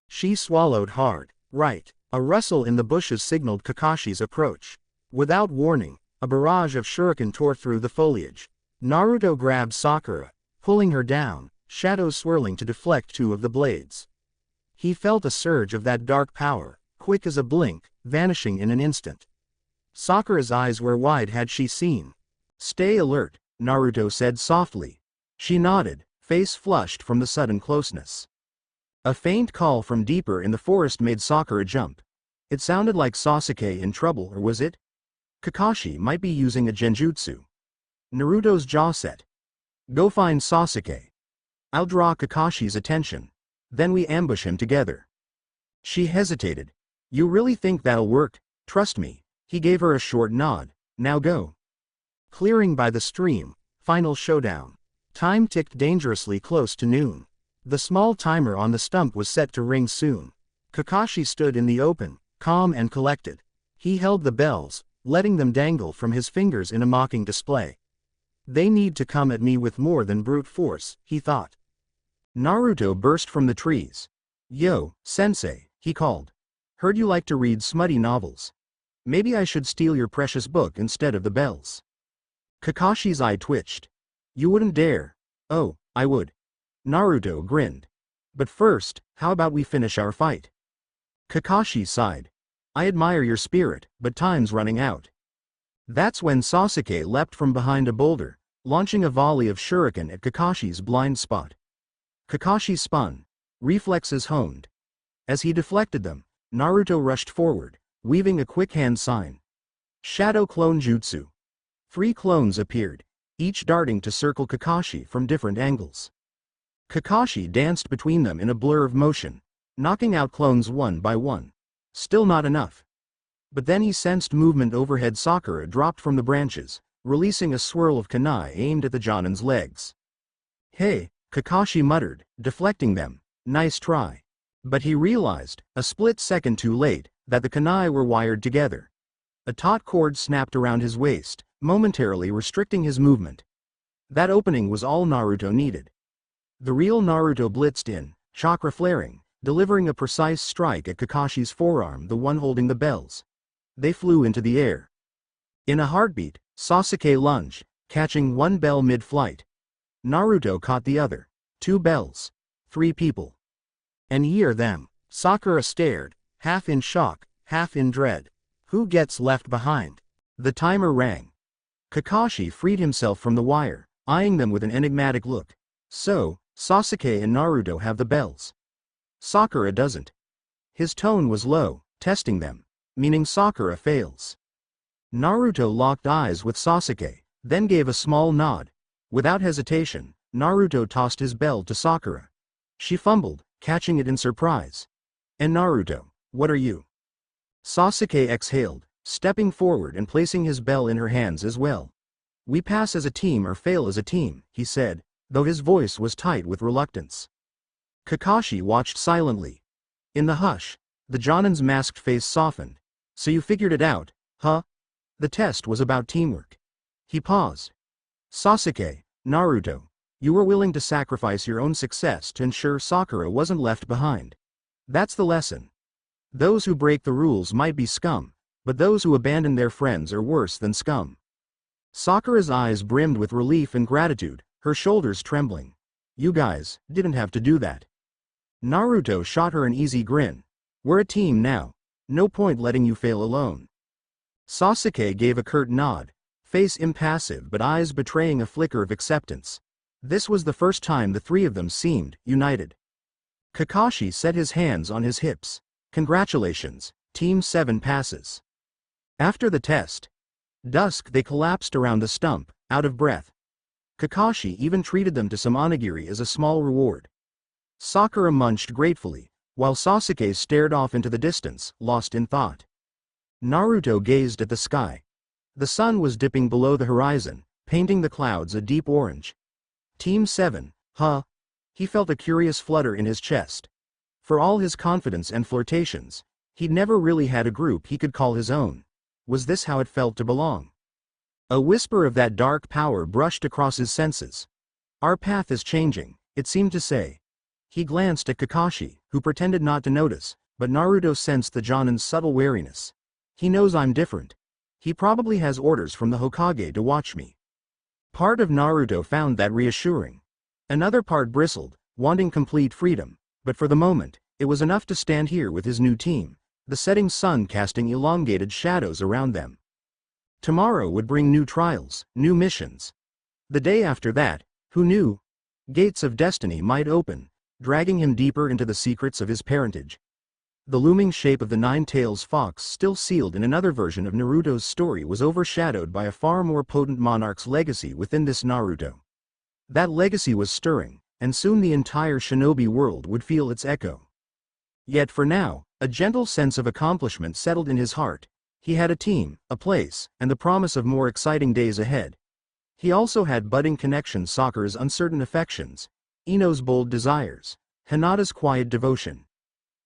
She swallowed hard. Right. A rustle in the bushes signaled Kakashi's approach. Without warning, a barrage of shuriken tore through the foliage. Naruto grabbed Sakura, pulling her down, shadows swirling to deflect two of the blades. He felt a surge of that dark power, quick as a blink, vanishing in an instant. Sakura's eyes were wide had she seen. Stay alert, Naruto said softly. She nodded, face flushed from the sudden closeness. A faint call from deeper in the forest made Sakura jump. It sounded like Sasuke in trouble, or was it? Kakashi might be using a genjutsu. Naruto's jaw set. Go find Sasuke. I'll draw Kakashi's attention. Then we ambush him together. She hesitated. You really think that'll work? Trust me. He gave her a short nod. Now go. Clearing by the stream. Final showdown. Time ticked dangerously close to noon. The small timer on the stump was set to ring soon. Kakashi stood in the open, calm and collected. He held the bells, letting them dangle from his fingers in a mocking display. They need to come at me with more than brute force, he thought. Naruto burst from the trees. Yo, sensei, he called. Heard you like to read smutty novels. Maybe I should steal your precious book instead of the bells. Kakashi's eye twitched. You wouldn't dare. Oh, I would. Naruto grinned. But first, how about we finish our fight? Kakashi sighed. I admire your spirit, but time's running out. That's when Sasuke leapt from behind a boulder, launching a volley of shuriken at Kakashi's blind spot. Kakashi spun, reflexes honed. As he deflected them, Naruto rushed forward, weaving a quick hand sign. Shadow Clone Jutsu. 3 clones appeared, each darting to circle Kakashi from different angles. Kakashi danced between them in a blur of motion, knocking out clones one by one. Still not enough. But then he sensed movement overhead. Sakura dropped from the branches, releasing a swirl of kunai aimed at the Jonin's legs. Hey, Kakashi muttered, deflecting them. Nice try. But he realized, a split second too late, that the kunai were wired together. A taut cord snapped around his waist, momentarily restricting his movement. That opening was all Naruto needed. The real Naruto blitzed in, chakra flaring, delivering a precise strike at Kakashi's forearm, the one holding the bells. They flew into the air. In a heartbeat, Sasuke lunged, catching one bell mid-flight. Naruto caught the other. 2 bells. 3 people. And hear them. Sakura stared, half in shock, half in dread. Who gets left behind? The timer rang. Kakashi freed himself from the wire, eyeing them with an enigmatic look. So, Sasuke and Naruto have the bells. Sakura doesn't. His tone was low, testing them, meaning Sakura fails. Naruto locked eyes with Sasuke, then gave a small nod. Without hesitation, Naruto tossed his bell to Sakura. She fumbled, catching it in surprise. And Naruto, what are you? Sasuke exhaled, stepping forward and placing his bell in her hands as well. We pass as a team or fail as a team, he said, though his voice was tight with reluctance. Kakashi watched silently. In the hush, the Jonin's masked face softened. So you figured it out, huh? The test was about teamwork. He paused. Sasuke, Naruto, You were willing to sacrifice your own success to ensure Sakura wasn't left behind. That's the lesson. Those who break the rules might be scum, but those who abandon their friends are worse than scum. Sakura's eyes brimmed with relief and gratitude, her shoulders trembling. You guys didn't have to do that. Naruto shot her an easy grin. We're a team now. No point letting you fail alone. Sasuke gave a curt nod, face impassive but eyes betraying a flicker of acceptance. This was the first time the three of them seemed united. Kakashi set his hands on his hips. Congratulations, Team 7 passes. After the test, dusk they collapsed around the stump, out of breath. Kakashi even treated them to some onigiri as a small reward. Sakura munched gratefully, while Sasuke stared off into the distance, lost in thought. Naruto gazed at the sky. The sun was dipping below the horizon, painting the clouds a deep orange. Team 7, huh? He felt a curious flutter in his chest. For all his confidence and flirtations, he'd never really had a group he could call his own. Was this how it felt to belong? A whisper of that dark power brushed across his senses. Our path is changing, it seemed to say. He glanced at Kakashi, who pretended not to notice, but Naruto sensed the Jonin's subtle wariness. He knows I'm different. He probably has orders from the Hokage to watch me. Part of Naruto found that reassuring. Another part bristled, wanting complete freedom, but for the moment, it was enough to stand here with his new team, the setting sun casting elongated shadows around them. Tomorrow would bring new trials, new missions. The day after that, who knew? Gates of destiny might open, dragging him deeper into the secrets of his parentage. The looming shape of the Nine-Tails fox still sealed in another version of Naruto's story was overshadowed by a far more potent monarch's legacy within this Naruto. That legacy was stirring, and soon the entire shinobi world would feel its echo. Yet for now, a gentle sense of accomplishment settled in his heart. He had a team, a place, and the promise of more exciting days ahead. He also had budding connections, Sakura's uncertain affections, Ino's bold desires, Hinata's quiet devotion.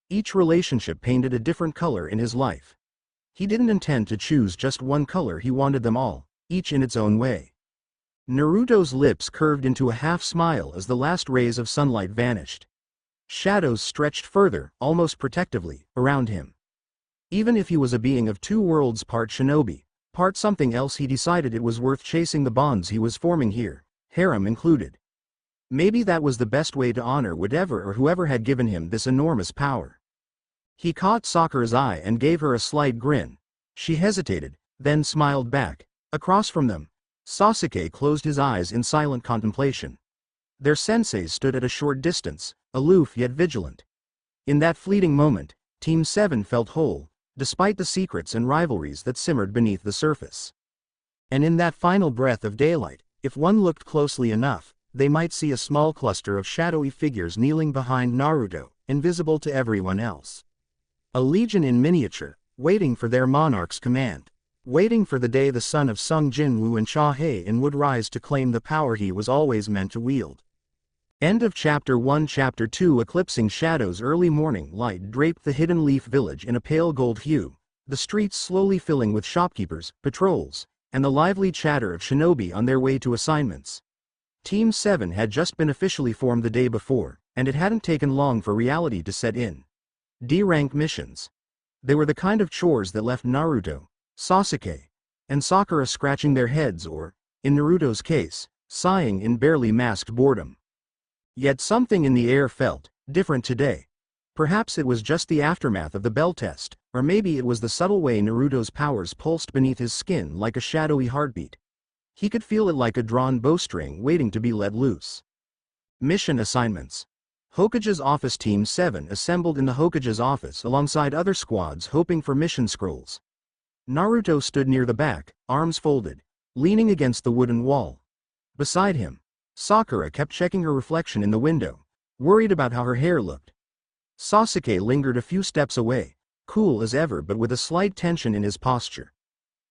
Each relationship painted a different color in his life. He didn't intend to choose just one color, he wanted them all, each in its own way. Naruto's lips curved into a half-smile as the last rays of sunlight vanished. Shadows stretched further, almost protectively, around him. Even if he was a being of two worlds, part shinobi, part something else, he decided it was worth chasing the bonds he was forming here, harem included. Maybe that was the best way to honor whatever or whoever had given him this enormous power. He caught Sakura's eye and gave her a slight grin. She hesitated, then smiled back. Across from them, Sasuke closed his eyes in silent contemplation. Their senseis stood at a short distance, aloof yet vigilant. In that fleeting moment, Team 7 felt whole, despite the secrets and rivalries that simmered beneath the surface. And in that final breath of daylight, if one looked closely enough, they might see a small cluster of shadowy figures kneeling behind Naruto, invisible to everyone else. A legion in miniature, waiting for their monarch's command. Waiting for the day the son of Sung Jin-Woo and Hae-In would rise to claim the power he was always meant to wield. End of Chapter 1. Chapter 2. Eclipsing shadows. Early morning light draped the Hidden Leaf village in a pale gold hue, the streets slowly filling with shopkeepers, patrols, and the lively chatter of shinobi on their way to assignments. Team 7 had just been officially formed the day before, and it hadn't taken long for reality to set in. D-rank missions. They were the kind of chores that left Naruto, Sasuke, and Sakura scratching their heads or, in Naruto's case, sighing in barely masked boredom. Yet something in the air felt different today. Perhaps it was just the aftermath of the bell test, or maybe it was the subtle way Naruto's powers pulsed beneath his skin like a shadowy heartbeat. He could feel it like a drawn bowstring waiting to be let loose. Mission assignments. Hokage's office. Team 7 assembled in the Hokage's office alongside other squads hoping for mission scrolls. Naruto stood near the back, arms folded, leaning against the wooden wall. Beside him, Sakura kept checking her reflection in the window, worried about how her hair looked. Sasuke lingered a few steps away, cool as ever but with a slight tension in his posture.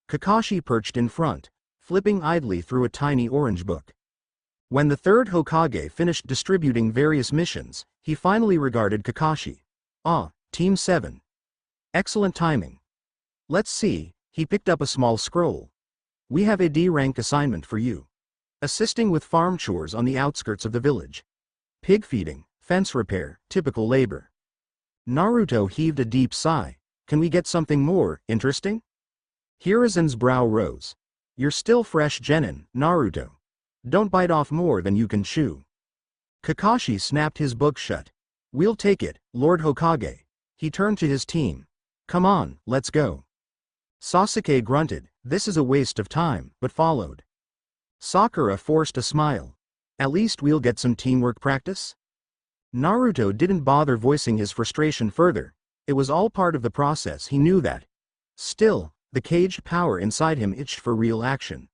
Kakashi perched in front, flipping idly through a tiny orange book. When the third Hokage finished distributing various missions, he finally regarded Kakashi. "Ah, Team 7. Excellent timing. Let's see." He picked up a small scroll. "We have a D-rank assignment for you. assisting with farm chores on the outskirts of the village. Pig feeding, fence repair, typical labor. Naruto heaved a deep sigh. Can we get something more interesting? Hirazen's brow rose. You're still fresh genin, Naruto. Don't bite off more than you can chew. Kakashi snapped his book shut. We'll take it, Lord Hokage. He turned to his team. Come on, let's go. Sasuke grunted, this is a waste of time, but followed. Sakura forced a smile. At least we'll get some teamwork practice? Naruto didn't bother voicing his frustration further. It was all part of the process, he knew that. Still, the caged power inside him itched for real action.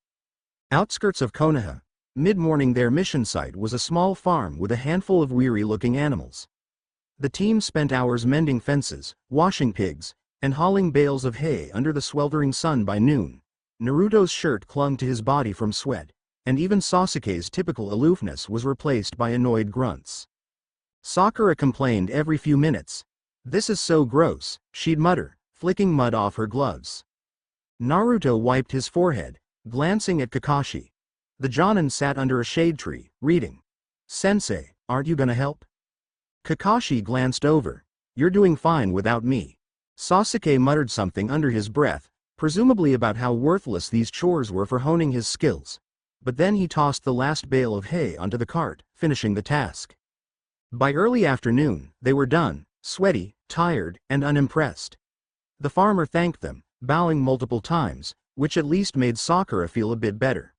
Outskirts of Konoha, mid-morning their mission site was a small farm with a handful of weary-looking animals. The team spent hours mending fences, washing pigs, and hauling bales of hay under the sweltering sun by noon. Naruto's shirt clung to his body from sweat, and even Sasuke's typical aloofness was replaced by annoyed grunts. Sakura complained every few minutes. This is so gross, she'd mutter, flicking mud off her gloves. Naruto wiped his forehead, glancing at Kakashi. The Jonin sat under a shade tree, reading. Sensei, aren't you gonna help? Kakashi glanced over. You're doing fine without me. Sasuke muttered something under his breath, presumably about how worthless these chores were for honing his skills. But then he tossed the last bale of hay onto the cart, finishing the task. By early afternoon, they were done, sweaty, tired, and unimpressed. The farmer thanked them, bowing multiple times, which at least made Sakura feel a bit better.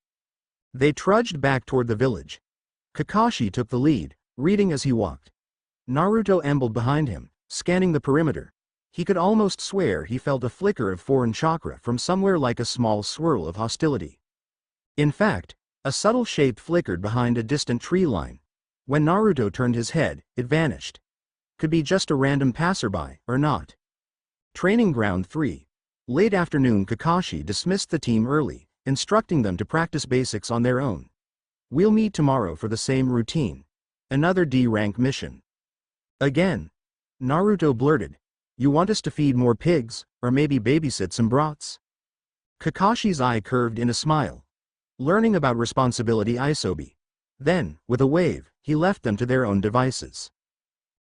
They trudged back toward the village. Kakashi took the lead, reading as he walked. Naruto ambled behind him, scanning the perimeter. He could almost swear he felt a flicker of foreign chakra from somewhere, like a small swirl of hostility. In fact, a subtle shape flickered behind a distant tree line. When Naruto turned his head, it vanished. Could be just a random passerby, or not. Training Ground 3. Late afternoon. Kakashi dismissed the team early, instructing them to practice basics on their own. We'll meet tomorrow for the same routine. Another D-rank mission. Again. Naruto blurted. You want us to feed more pigs, or maybe babysit some brats? Kakashi's eye curved in a smile. Learning about responsibility, Isobi. Then, with a wave, he left them to their own devices.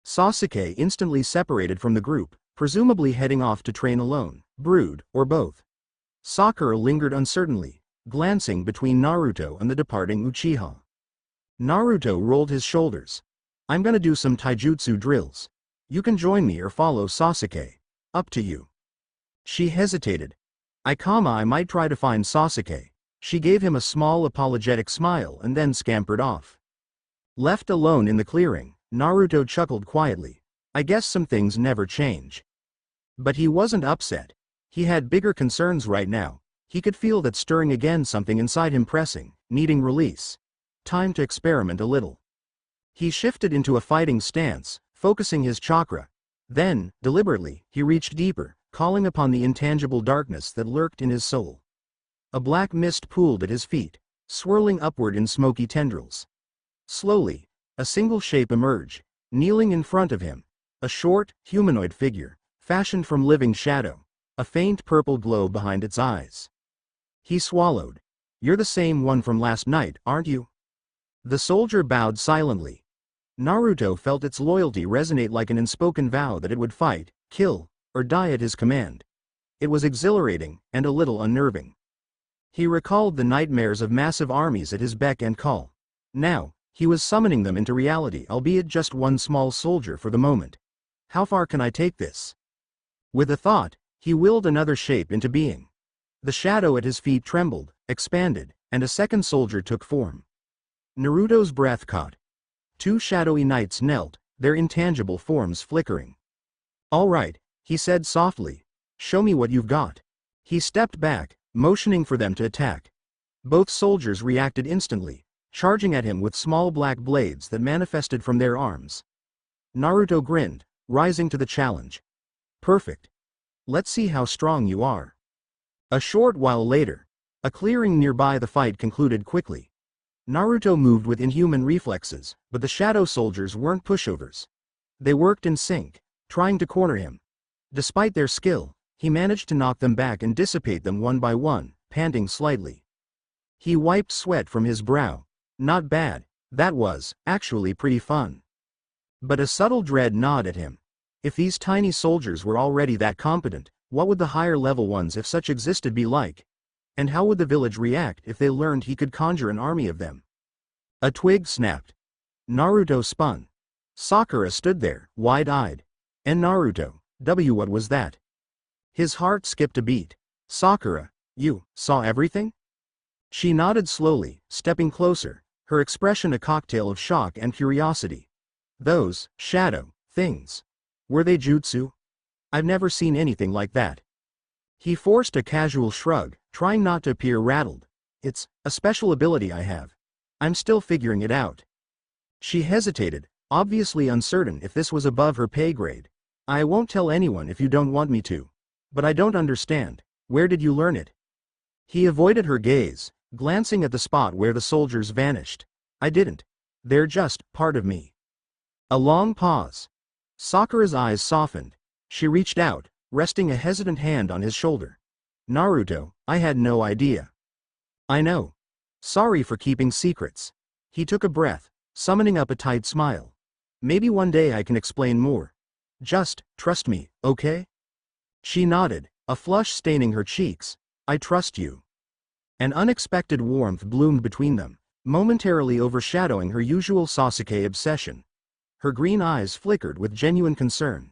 Sasuke instantly separated from the group, presumably heading off to train alone, brood, or both. Sakura lingered uncertainly, glancing between Naruto and the departing Uchiha. Naruto rolled his shoulders. I'm gonna do some taijutsu drills. You can join me or follow Sasuke. Up to you. She hesitated. I might try to find Sasuke. She gave him a small apologetic smile and then scampered off. Left alone in the clearing, Naruto chuckled quietly. I guess some things never change. But he wasn't upset. He had bigger concerns right now. He could feel that stirring again, something inside him pressing, needing release. Time to experiment a little. He shifted into a fighting stance, focusing his chakra. Then, deliberately, he reached deeper, calling upon the intangible darkness that lurked in his soul. A black mist pooled at his feet, swirling upward in smoky tendrils. Slowly, a single shape emerged, kneeling in front of him. A short, humanoid figure, fashioned from living shadow, a faint purple glow behind its eyes. He swallowed. You're the same one from last night, aren't you? The soldier bowed silently. Naruto felt its loyalty resonate like an unspoken vow that it would fight, kill, or die at his command. It was exhilarating, and a little unnerving. He recalled the nightmares of massive armies at his beck and call. Now, he was summoning them into reality, albeit just one small soldier for the moment. How far can I take this? With a thought, he willed another shape into being. The shadow at his feet trembled, expanded, and a second soldier took form. Naruto's breath caught. Two shadowy knights knelt, their intangible forms flickering. All right, he said softly. Show me what you've got. He stepped back, motioning for them to attack. Both soldiers reacted instantly, charging at him with small black blades that manifested from their arms. Naruto grinned, rising to the challenge. Perfect. Let's see how strong you are. A short while later, a clearing nearby, the fight concluded quickly. Naruto moved with inhuman reflexes, but the shadow soldiers weren't pushovers. They worked in sync, trying to corner him. Despite their skill, he managed to knock them back and dissipate them one by one, panting slightly. He wiped sweat from his brow. Not bad, that was, actually pretty fun. But a subtle dread gnawed at him. If these tiny soldiers were already that competent, what would the higher level ones, if such existed, be like? And how would the village react if they learned he could conjure an army of them? A twig snapped. Naruto spun. Sakura stood there, wide-eyed. And Naruto, what was that? His heart skipped a beat. Sakura, you saw everything? She nodded slowly, stepping closer, her expression a cocktail of shock and curiosity. Those shadow things. Were they jutsu? I've never seen anything like that. He forced a casual shrug, trying not to appear rattled. It's a special ability I have. I'm still figuring it out. She hesitated, obviously uncertain if this was above her pay grade. I won't tell anyone if you don't want me to. But I don't understand. Where did you learn it? He avoided her gaze, glancing at the spot where the soldiers vanished. I didn't. They're just part of me. A long pause. Sakura's eyes softened. She reached out, resting a hesitant hand on his shoulder. Naruto, I had no idea. I know. Sorry for keeping secrets. He took a breath, summoning up a tight smile. Maybe one day I can explain more. Just trust me, okay? She nodded, a flush staining her cheeks. I trust you. An unexpected warmth bloomed between them, momentarily overshadowing her usual Sasuke obsession. Her green eyes flickered with genuine concern.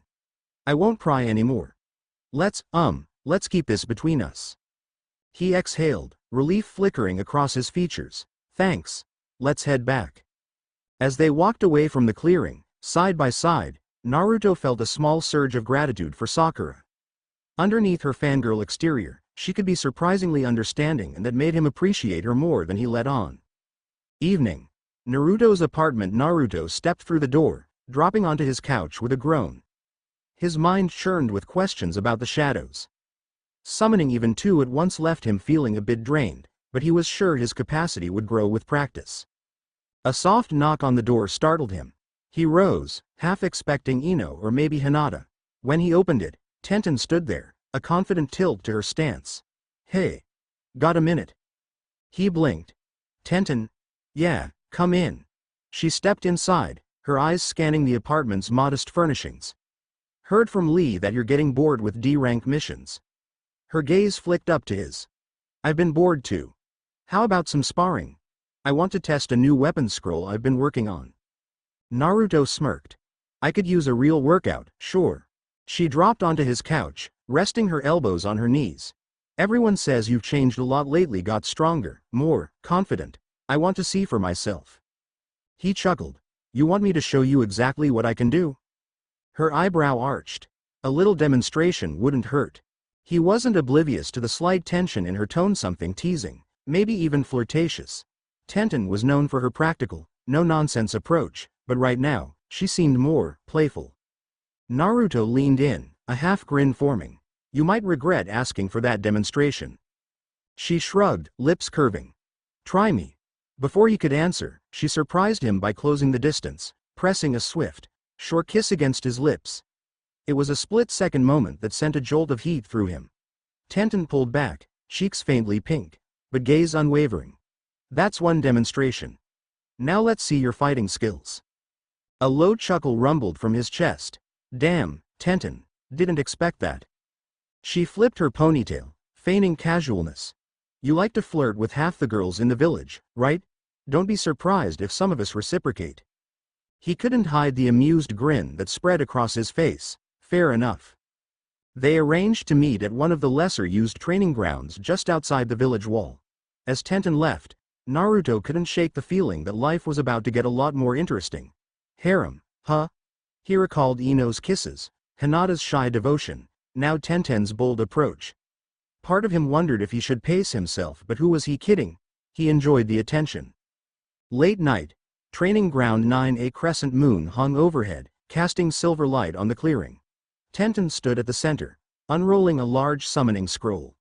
I won't pry anymore. Let's keep this between us. He exhaled, relief flickering across his features. Thanks. Let's head back. As they walked away from the clearing, side by side, Naruto felt a small surge of gratitude for Sakura. Underneath her fangirl exterior, she could be surprisingly understanding, and that made him appreciate her more than he let on. Evening. Naruto's apartment. Naruto stepped through the door, dropping onto his couch with a groan. His mind churned with questions about the shadows. Summoning even two at once left him feeling a bit drained, but he was sure his capacity would grow with practice. A soft knock on the door startled him. He rose, half expecting Ino or maybe Hinata. When he opened it, Tenten stood there, a confident tilt to her stance. Hey. Got a minute? He blinked. Tenten? Yeah, come in. She stepped inside, her eyes scanning the apartment's modest furnishings. Heard from Lee that you're getting bored with D-rank missions. Her gaze flicked up to his. I've been bored too. How about some sparring? I want to test a new weapon scroll I've been working on. Naruto smirked. I could use a real workout, sure. She dropped onto his couch, resting her elbows on her knees. Everyone says you've changed a lot lately, got stronger, more confident. I want to see for myself. He chuckled. You want me to show you exactly what I can do? Her eyebrow arched. A little demonstration wouldn't hurt. He wasn't oblivious to the slight tension in her tone, something teasing, maybe even flirtatious. Tenten was known for her practical, no-nonsense approach, but right now, she seemed more playful. Naruto leaned in, a half-grin forming. You might regret asking for that demonstration. She shrugged, lips curving. Try me. Before he could answer, she surprised him by closing the distance, pressing a swift, short kiss against his lips. It was a split-second moment that sent a jolt of heat through him. Tenten pulled back, cheeks faintly pink, but gaze unwavering. That's one demonstration. Now let's see your fighting skills. A low chuckle rumbled from his chest. Damn, Tenten, didn't expect that. She flipped her ponytail, feigning casualness. You like to flirt with half the girls in the village, right? Don't be surprised if some of us reciprocate. He couldn't hide the amused grin that spread across his face. Fair enough. They arranged to meet at one of the lesser-used training grounds just outside the village wall. As Tenten left, Naruto couldn't shake the feeling that life was about to get a lot more interesting. Harem, huh? He recalled Ino's kisses, Hinata's shy devotion, now Tenten's bold approach. Part of him wondered if he should pace himself, but who was he kidding? He enjoyed the attention. Late night, training ground 9. A crescent moon hung overhead, casting silver light on the clearing. Tenten stood at the center, unrolling a large summoning scroll.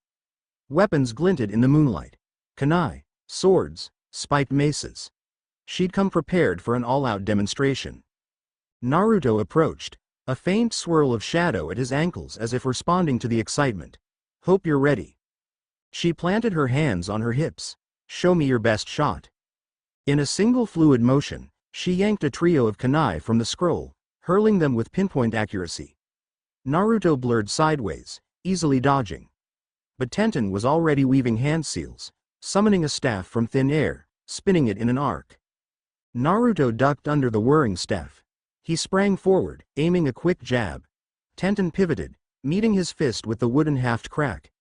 Weapons glinted in the moonlight. Kunai, swords, spiked maces. She'd come prepared for an all-out demonstration. Naruto approached, a faint swirl of shadow at his ankles as if responding to the excitement. Hope you're ready. She planted her hands on her hips. Show me your best shot. In a single fluid motion, she yanked a trio of kunai from the scroll, hurling them with pinpoint accuracy. Naruto blurred sideways, easily dodging. But Tenten was already weaving hand seals, summoning a staff from thin air, spinning it in an arc. Naruto ducked under the whirring staff. He sprang forward, aiming a quick jab. Tenten pivoted, meeting his fist with the wooden haft crack.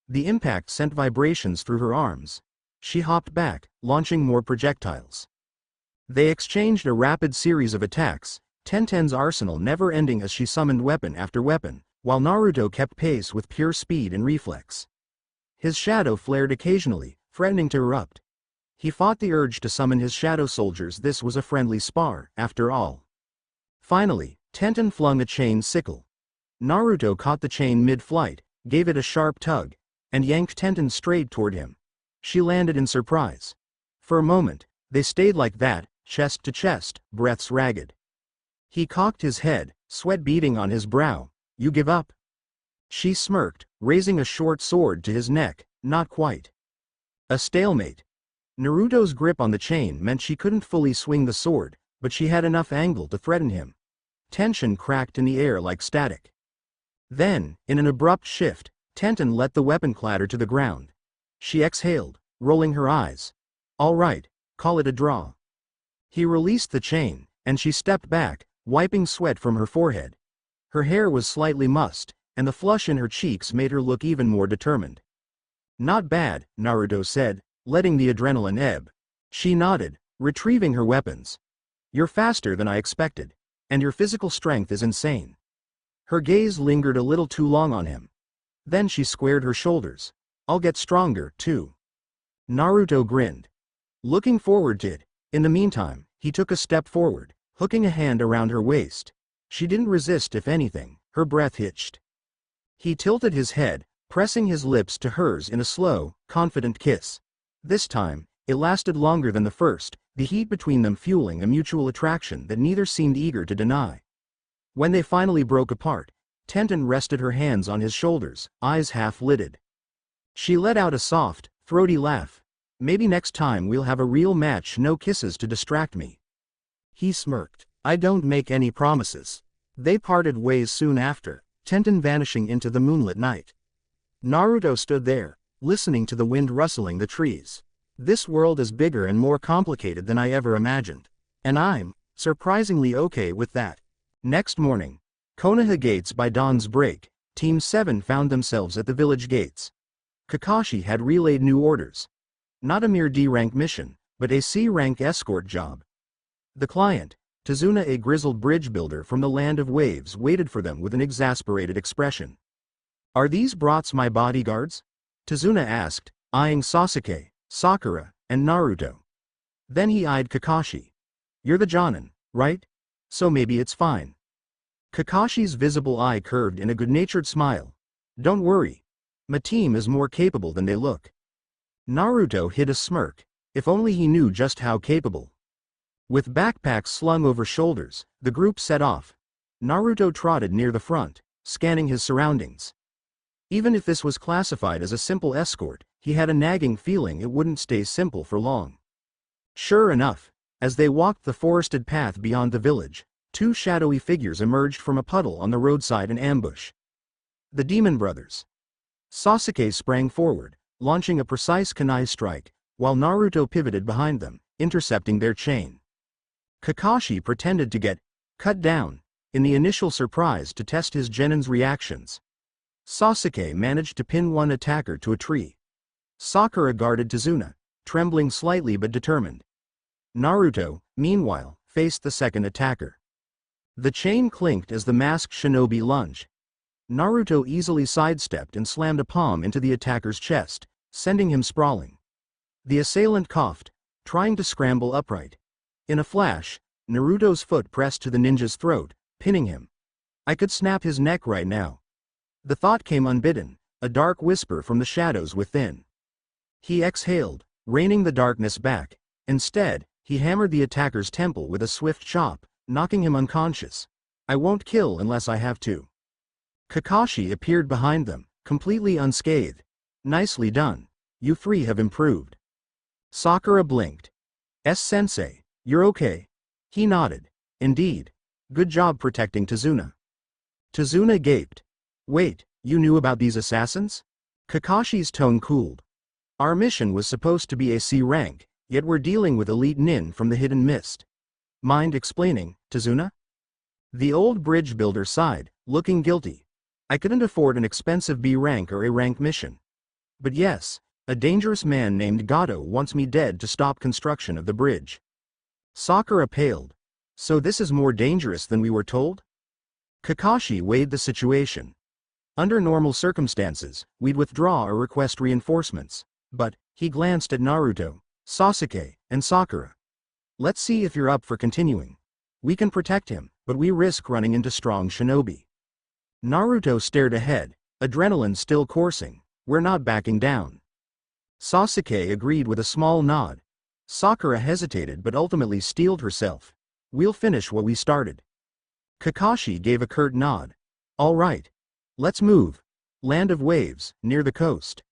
The impact sent vibrations through her arms. She hopped back, launching more projectiles. They exchanged a rapid series of attacks, Tenten's arsenal never ending as she summoned weapon after weapon, while Naruto kept pace with pure speed and reflex. His shadow flared occasionally, threatening to erupt. He fought the urge to summon his shadow soldiers. This was a friendly spar, after all. Finally, Tenten flung a chain sickle. Naruto caught the chain mid-flight, gave it a sharp tug, and yanked Tenten straight toward him. She landed in surprise. For a moment, they stayed like that, chest to chest, breaths ragged. He cocked his head, sweat beading on his brow. You give up? She smirked, raising a short sword to his neck. Not quite. A stalemate. Naruto's grip on the chain meant she couldn't fully swing the sword, but she had enough angle to threaten him. Tension cracked in the air like static. Then, in an abrupt shift, Tenten let the weapon clatter to the ground. She exhaled, rolling her eyes. All right, call it a draw. He released the chain, and she stepped back, wiping sweat from her forehead. Her hair was slightly mussed, and the flush in her cheeks made her look even more determined. Not bad, Naruto said, letting the adrenaline ebb. She nodded, retrieving her weapons. You're faster than I expected, and your physical strength is insane. Her gaze lingered a little too long on him. Then she squared her shoulders. I'll get stronger, too. Naruto grinned. Looking forward to it. In the meantime, he took a step forward, hooking a hand around her waist. She didn't resist. If anything, her breath hitched. He tilted his head, pressing his lips to hers in a slow, confident kiss. This time, it lasted longer than the first, the heat between them fueling a mutual attraction that neither seemed eager to deny. When they finally broke apart, Tenten rested her hands on his shoulders, eyes half-lidded. She let out a soft, throaty laugh. Maybe next time we'll have a real match. No kisses to distract me. He smirked. I don't make any promises. They parted ways soon after, Tenten vanishing into the moonlit night. Naruto stood there, listening to the wind rustling the trees. This world is bigger and more complicated than I ever imagined. And I'm surprisingly okay with that. Next morning, Konoha Gates. By dawn's break, Team 7 found themselves at the village gates. Kakashi had relayed new orders. Not a mere D-rank mission, but a C-rank escort job. The client, Tazuna, a grizzled bridge builder from the land of waves, waited for them with an exasperated expression. Are these brats my bodyguards? Tazuna asked, eyeing Sasuke, Sakura, and Naruto. Then he eyed Kakashi. You're the Jonin, right? So maybe it's fine. Kakashi's visible eye curved in a good-natured smile. Don't worry. My team is more capable than they look. Naruto hid a smirk. If only he knew just how capable. With backpacks slung over shoulders, the group set off. Naruto trotted near the front, scanning his surroundings. Even if this was classified as a simple escort, he had a nagging feeling it wouldn't stay simple for long. Sure enough, as they walked the forested path beyond the village, two shadowy figures emerged from a puddle on the roadside in ambush. The Demon Brothers. Sasuke sprang forward, launching a precise kunai strike, while Naruto pivoted behind them, intercepting their chain. Kakashi pretended to get cut down, in the initial surprise to test his genin's reactions. Sasuke managed to pin one attacker to a tree. Sakura guarded Tazuna, trembling slightly but determined. Naruto, meanwhile, faced the second attacker. The chain clinked as the masked shinobi lunged. Naruto easily sidestepped and slammed a palm into the attacker's chest, sending him sprawling. The assailant coughed, trying to scramble upright. In a flash, Naruto's foot pressed to the ninja's throat, pinning him. I could snap his neck right now. The thought came unbidden, a dark whisper from the shadows within. He exhaled, reining the darkness back. Instead, he hammered the attacker's temple with a swift chop, knocking him unconscious. I won't kill unless I have to. Kakashi appeared behind them, completely unscathed. Nicely done. You three have improved. Sakura blinked. Sensei, you're okay? He nodded. Indeed. Good job protecting Tazuna. Tazuna gaped. Wait, you knew about these assassins? Kakashi's tone cooled. Our mission was supposed to be a C rank, yet we're dealing with elite nin from the hidden mist. Mind explaining, Tazuna? The old bridge builder sighed, looking guilty. I couldn't afford an expensive B rank or A rank mission. But yes, a dangerous man named Gato wants me dead to stop construction of the bridge. Sakura paled. So this is more dangerous than we were told? Kakashi weighed the situation. Under normal circumstances, we'd withdraw or request reinforcements, but, he glanced at Naruto, Sasuke, and Sakura. Let's see if you're up for continuing. We can protect him, but we risk running into strong shinobi. Naruto stared ahead, adrenaline still coursing. We're not backing down. Sasuke agreed with a small nod. Sakura hesitated but ultimately steeled herself. We'll finish what we started. Kakashi gave a curt nod. All right. Let's move. Land of Waves, near the coast.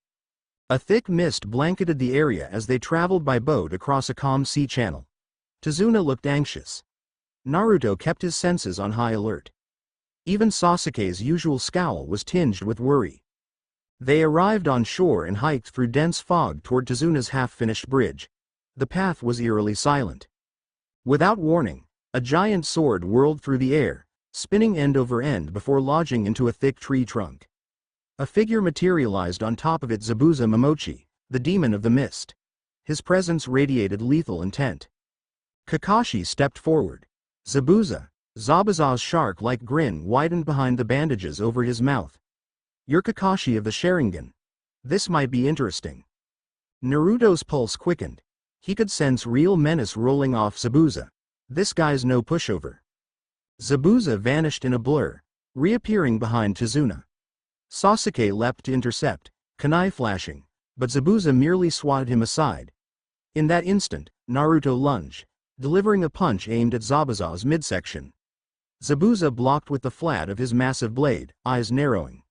A thick mist blanketed the area as they traveled by boat across a calm sea channel. Tazuna looked anxious. Naruto kept his senses on high alert. Even Sasuke's usual scowl was tinged with worry. They arrived on shore and hiked through dense fog toward Tazuna's half-finished bridge. The path was eerily silent. Without warning, a giant sword whirled through the air, spinning end over end before lodging into a thick tree trunk. A figure materialized on top of it, Zabuza Momochi, the demon of the mist. His presence radiated lethal intent. Kakashi stepped forward. Zabuza's shark-like grin widened behind the bandages over his mouth. You're Kakashi of the Sharingan. This might be interesting. Naruto's pulse quickened. He could sense real menace rolling off Zabuza. This guy's no pushover. Zabuza vanished in a blur, reappearing behind Tazuna. Sasuke leapt to intercept, kunai flashing, but Zabuza merely swatted him aside. In that instant, Naruto lunged, delivering a punch aimed at Zabuza's midsection. Zabuza blocked with the flat of his massive blade, eyes narrowing.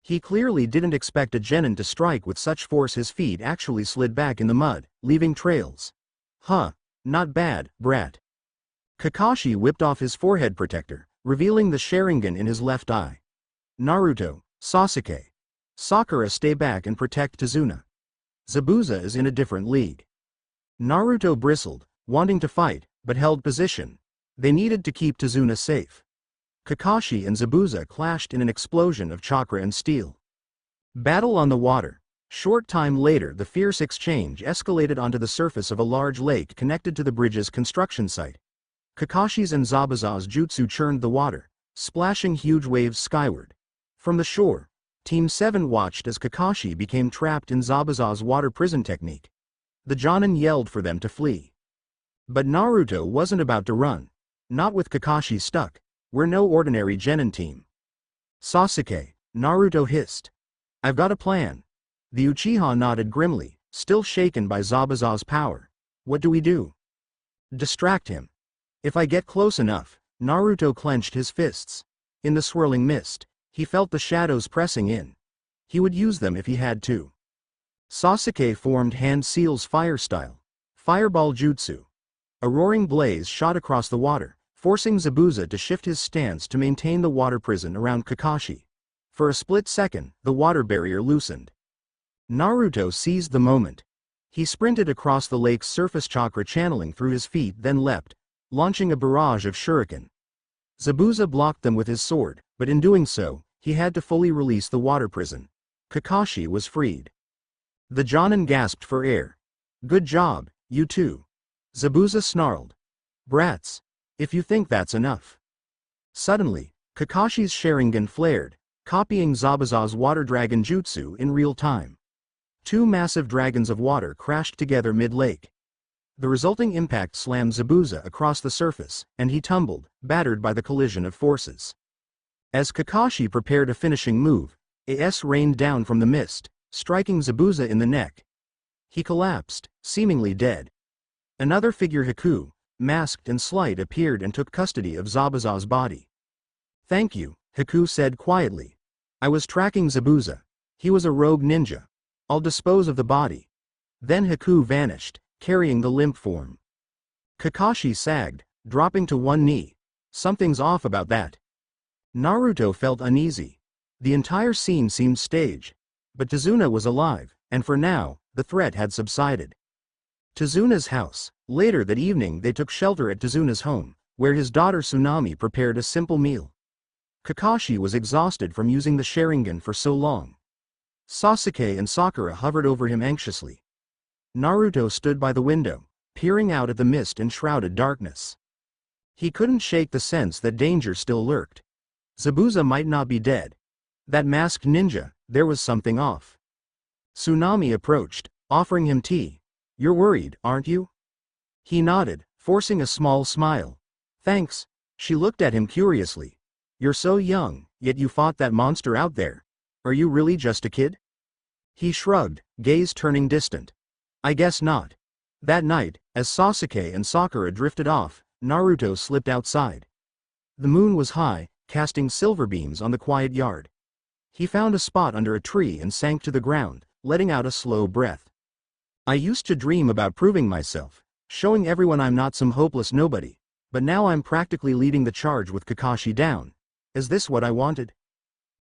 He clearly didn't expect a genin to strike with such force. His feet actually slid back in the mud, leaving trails. Huh, not bad, brat. Kakashi whipped off his forehead protector, revealing the Sharingan in his left eye. Naruto, Sasuke. Sakura, stay back and protect Tazuna. Zabuza is in a different league. Naruto bristled, wanting to fight, but held position. They needed to keep Tazuna safe. Kakashi and Zabuza clashed in an explosion of chakra and steel. Battle on the water. Short time later, the fierce exchange escalated onto the surface of a large lake connected to the bridge's construction site. Kakashi's and Zabuza's jutsu churned the water, splashing huge waves skyward. From the shore, Team 7 watched as Kakashi became trapped in Zabuza's water prison technique. The Jonin yelled for them to flee. But Naruto wasn't about to run. Not with Kakashi stuck. We're no ordinary genin team. Sasuke, Naruto hissed. I've got a plan. The Uchiha nodded grimly, still shaken by Zabuza's power. What do we do? Distract him. If I get close enough, Naruto clenched his fists. In the swirling mist, he felt the shadows pressing in. He would use them if he had to. Sasuke formed Hand Seal's fire style. Fireball jutsu. A roaring blaze shot across the water, forcing Zabuza to shift his stance to maintain the water prison around Kakashi. For a split second, the water barrier loosened. Naruto seized the moment. He sprinted across the lake's surface, chakra channeling through his feet, then leapt, launching a barrage of shuriken. Zabuza blocked them with his sword, but in doing so, he had to fully release the water prison. Kakashi was freed. The Jonin gasped for air. Good job, you two. Zabuza snarled. Brats. If you think that's enough. Suddenly, Kakashi's Sharingan flared, copying Zabuza's water dragon jutsu in real time. Two massive dragons of water crashed together mid-lake. The resulting impact slammed Zabuza across the surface, and he tumbled, battered by the collision of forces. As Kakashi prepared a finishing move, AS rained down from the mist, striking Zabuza in the neck. He collapsed, seemingly dead. Another figure, Haku, masked and slight, appeared and took custody of Zabuza's body. Thank you, Haku said quietly. I was tracking Zabuza. He was a rogue ninja. I'll dispose of the body. Then Haku vanished, carrying the limp form. Kakashi sagged, dropping to one knee. Something's off about that. Naruto felt uneasy. The entire scene seemed staged. But Tazuna was alive, and for now, the threat had subsided. Tazuna's house. Later that evening they took shelter at Tazuna's home, where his daughter Tsunami prepared a simple meal. Kakashi was exhausted from using the Sharingan for so long. Sasuke and Sakura hovered over him anxiously. Naruto stood by the window, peering out at the mist and shrouded darkness. He couldn't shake the sense that danger still lurked. Zabuza might not be dead. That masked ninja, there was something off. Tsunami approached, offering him tea. "You're worried, aren't you?" He nodded, forcing a small smile. "Thanks." She looked at him curiously. "You're so young, yet you fought that monster out there. Are you really just a kid?" He shrugged, gaze turning distant. "I guess not." That night, as Sasuke and Sakura drifted off, Naruto slipped outside. The moon was high, casting silver beams on the quiet yard. He found a spot under a tree and sank to the ground, letting out a slow breath. "I used to dream about proving myself, showing everyone I'm not some hopeless nobody, but now I'm practically leading the charge with Kakashi down. Is this what I wanted?"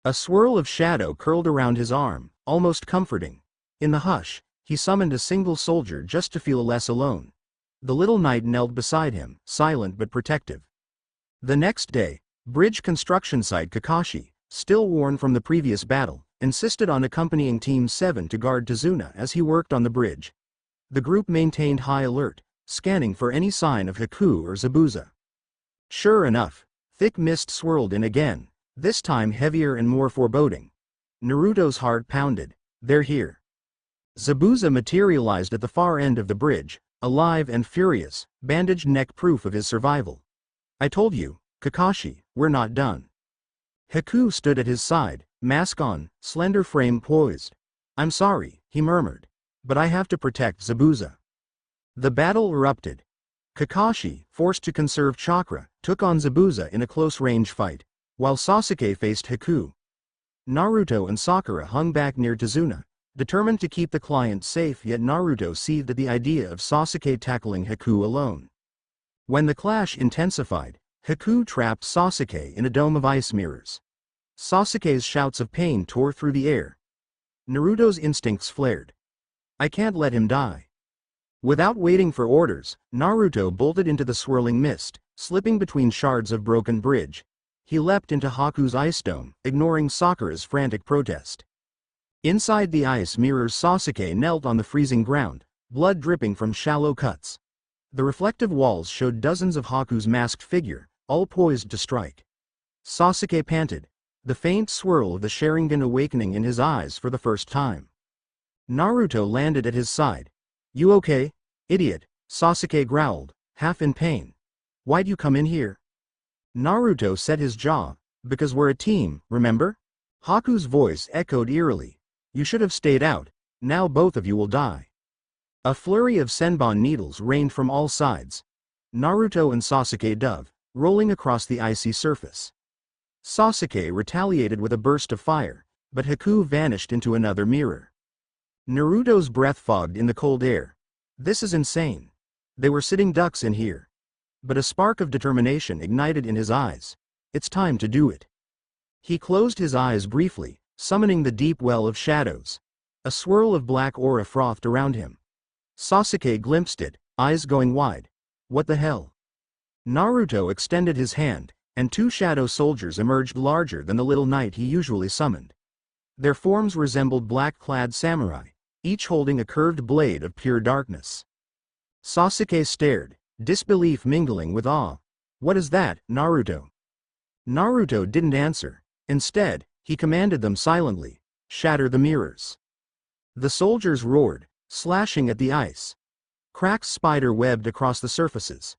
A swirl of shadow curled around his arm, almost comforting. In the hush, he summoned a single soldier just to feel less alone. The little knight knelt beside him, silent but protective. The next day, bridge construction site Kakashi, still worn from the previous battle, insisted on accompanying Team 7 to guard Tazuna as he worked on the bridge. The group maintained high alert, scanning for any sign of Haku or Zabuza. Sure enough, thick mist swirled in again, this time heavier and more foreboding. Naruto's heart pounded. They're here. Zabuza materialized at the far end of the bridge, alive and furious, bandaged neck proof of his survival. "I told you, Kakashi, we're not done." Haku stood at his side, mask on, slender frame poised. "I'm sorry," he murmured, "but I have to protect Zabuza." The battle erupted. Kakashi, forced to conserve chakra, took on Zabuza in a close-range fight, while Sasuke faced Haku. Naruto and Sakura hung back near Tazuna, determined to keep the client safe, yet Naruto seethed at the idea of Sasuke tackling Haku alone. When the clash intensified, Haku trapped Sasuke in a dome of ice mirrors. Sasuke's shouts of pain tore through the air. Naruto's instincts flared. "I can't let him die." Without waiting for orders, Naruto bolted into the swirling mist, slipping between shards of broken bridge. He leapt into Haku's ice dome, ignoring Sakura's frantic protest. Inside the ice mirrors, Sasuke knelt on the freezing ground, blood dripping from shallow cuts. The reflective walls showed dozens of Haku's masked figure, all poised to strike. Sasuke panted, the faint swirl of the Sharingan awakening in his eyes for the first time. Naruto landed at his side. "You okay, idiot?" Sasuke growled, half in pain. "Why'd you come in here?" Naruto set his jaw. "Because we're a team, remember?" Haku's voice echoed eerily. "You should have stayed out. Now both of you will die." A flurry of senbon needles rained from all sides. Naruto and Sasuke dove, rolling across the icy surface. Sasuke retaliated with a burst of fire, but Haku vanished into another mirror. Naruto's breath fogged in the cold air. "This is insane. They were sitting ducks in here." But a spark of determination ignited in his eyes. "It's time to do it." He closed his eyes briefly, summoning the deep well of shadows. A swirl of black aura frothed around him. Sasuke glimpsed it, eyes going wide. "What the hell?" Naruto extended his hand, and two shadow soldiers emerged larger than the little knight he usually summoned. Their forms resembled black-clad samurai, each holding a curved blade of pure darkness. Sasuke stared, disbelief mingling with awe. "What is that, Naruto?" Naruto didn't answer. Instead, he commanded them silently, "Shatter the mirrors." The soldiers roared, slashing at the ice. Cracks spider-webbed across the surfaces.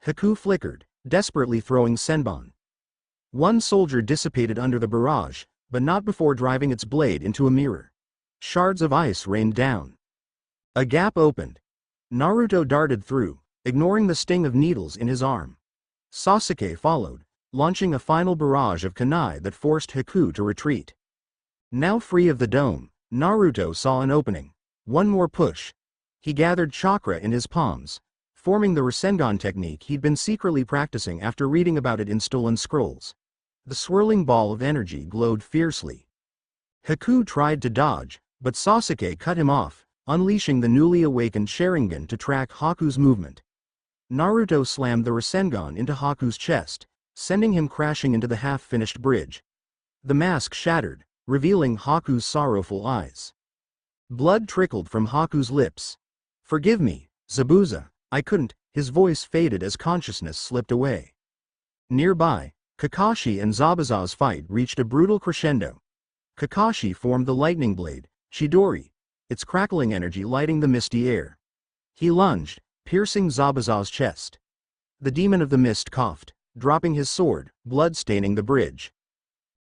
Haku flickered, desperately throwing senbon. One soldier dissipated under the barrage, but not before driving its blade into a mirror. Shards of ice rained down. A gap opened. Naruto darted through, ignoring the sting of needles in his arm. Sasuke followed, launching a final barrage of kunai that forced Haku to retreat. Now free of the dome, Naruto saw an opening. One more push. He gathered chakra in his palms, forming the Rasengan technique he'd been secretly practicing after reading about it in stolen scrolls. The swirling ball of energy glowed fiercely. Haku tried to dodge, but Sasuke cut him off, unleashing the newly awakened Sharingan to track Haku's movement. Naruto slammed the Rasengan into Haku's chest, sending him crashing into the half-finished bridge. The mask shattered, revealing Haku's sorrowful eyes. Blood trickled from Haku's lips. "Forgive me, Zabuza, I couldn't." His voice faded as consciousness slipped away. Nearby, Kakashi and Zabuza's fight reached a brutal crescendo. Kakashi formed the lightning blade, Chidori, its crackling energy lighting the misty air. He lunged, piercing Zabuza's chest. The demon of the mist coughed, dropping his sword, blood staining the bridge.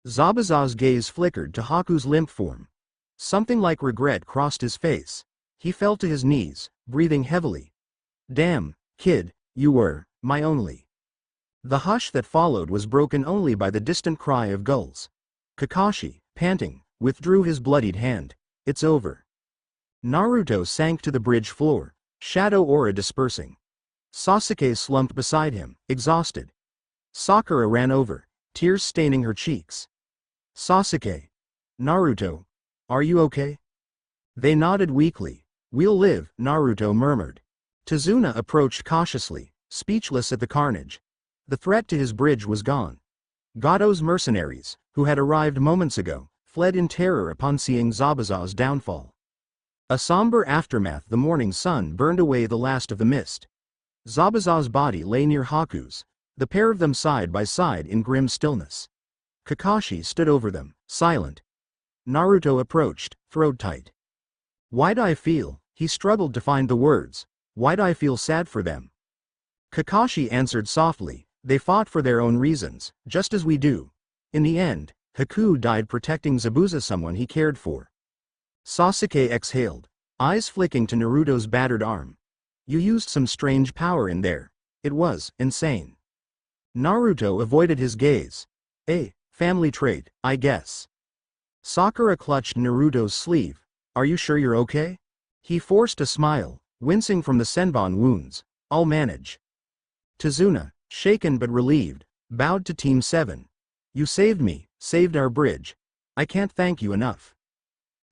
Zabuza's gaze flickered to Haku's limp form. Something like regret crossed his face. He fell to his knees, breathing heavily. "Damn, kid, you were my only." The hush that followed was broken only by the distant cry of gulls. Kakashi, panting, withdrew his bloodied hand. "It's over." Naruto sank to the bridge floor, shadow aura dispersing. Sasuke slumped beside him, exhausted. Sakura ran over, tears staining her cheeks. "Sasuke. Naruto. Are you okay?" They nodded weakly. "We'll live," Naruto murmured. Tazuna approached cautiously, speechless at the carnage. The threat to his bridge was gone. Gato's mercenaries, who had arrived moments ago, fled in terror upon seeing Zabuza's downfall. A somber aftermath. The morning sun burned away the last of the mist. Zabuza's body lay near Haku's, the pair of them side by side in grim stillness. Kakashi stood over them, silent. Naruto approached, throat tight. "Why'd I feel," he struggled to find the words, "why'd I feel sad for them?" Kakashi answered softly, "They fought for their own reasons, just as we do. In the end, Haku died protecting Zabuza, someone he cared for." Sasuke exhaled, eyes flicking to Naruto's battered arm. "You used some strange power in there. It was insane." Naruto avoided his gaze. Family trait, I guess." Sakura clutched Naruto's sleeve. "Are you sure you're okay?" He forced a smile, wincing from the senbon wounds. "I'll manage." Tazuna, shaken but relieved, bowed to Team 7. "You saved me, saved our bridge. I can't thank you enough."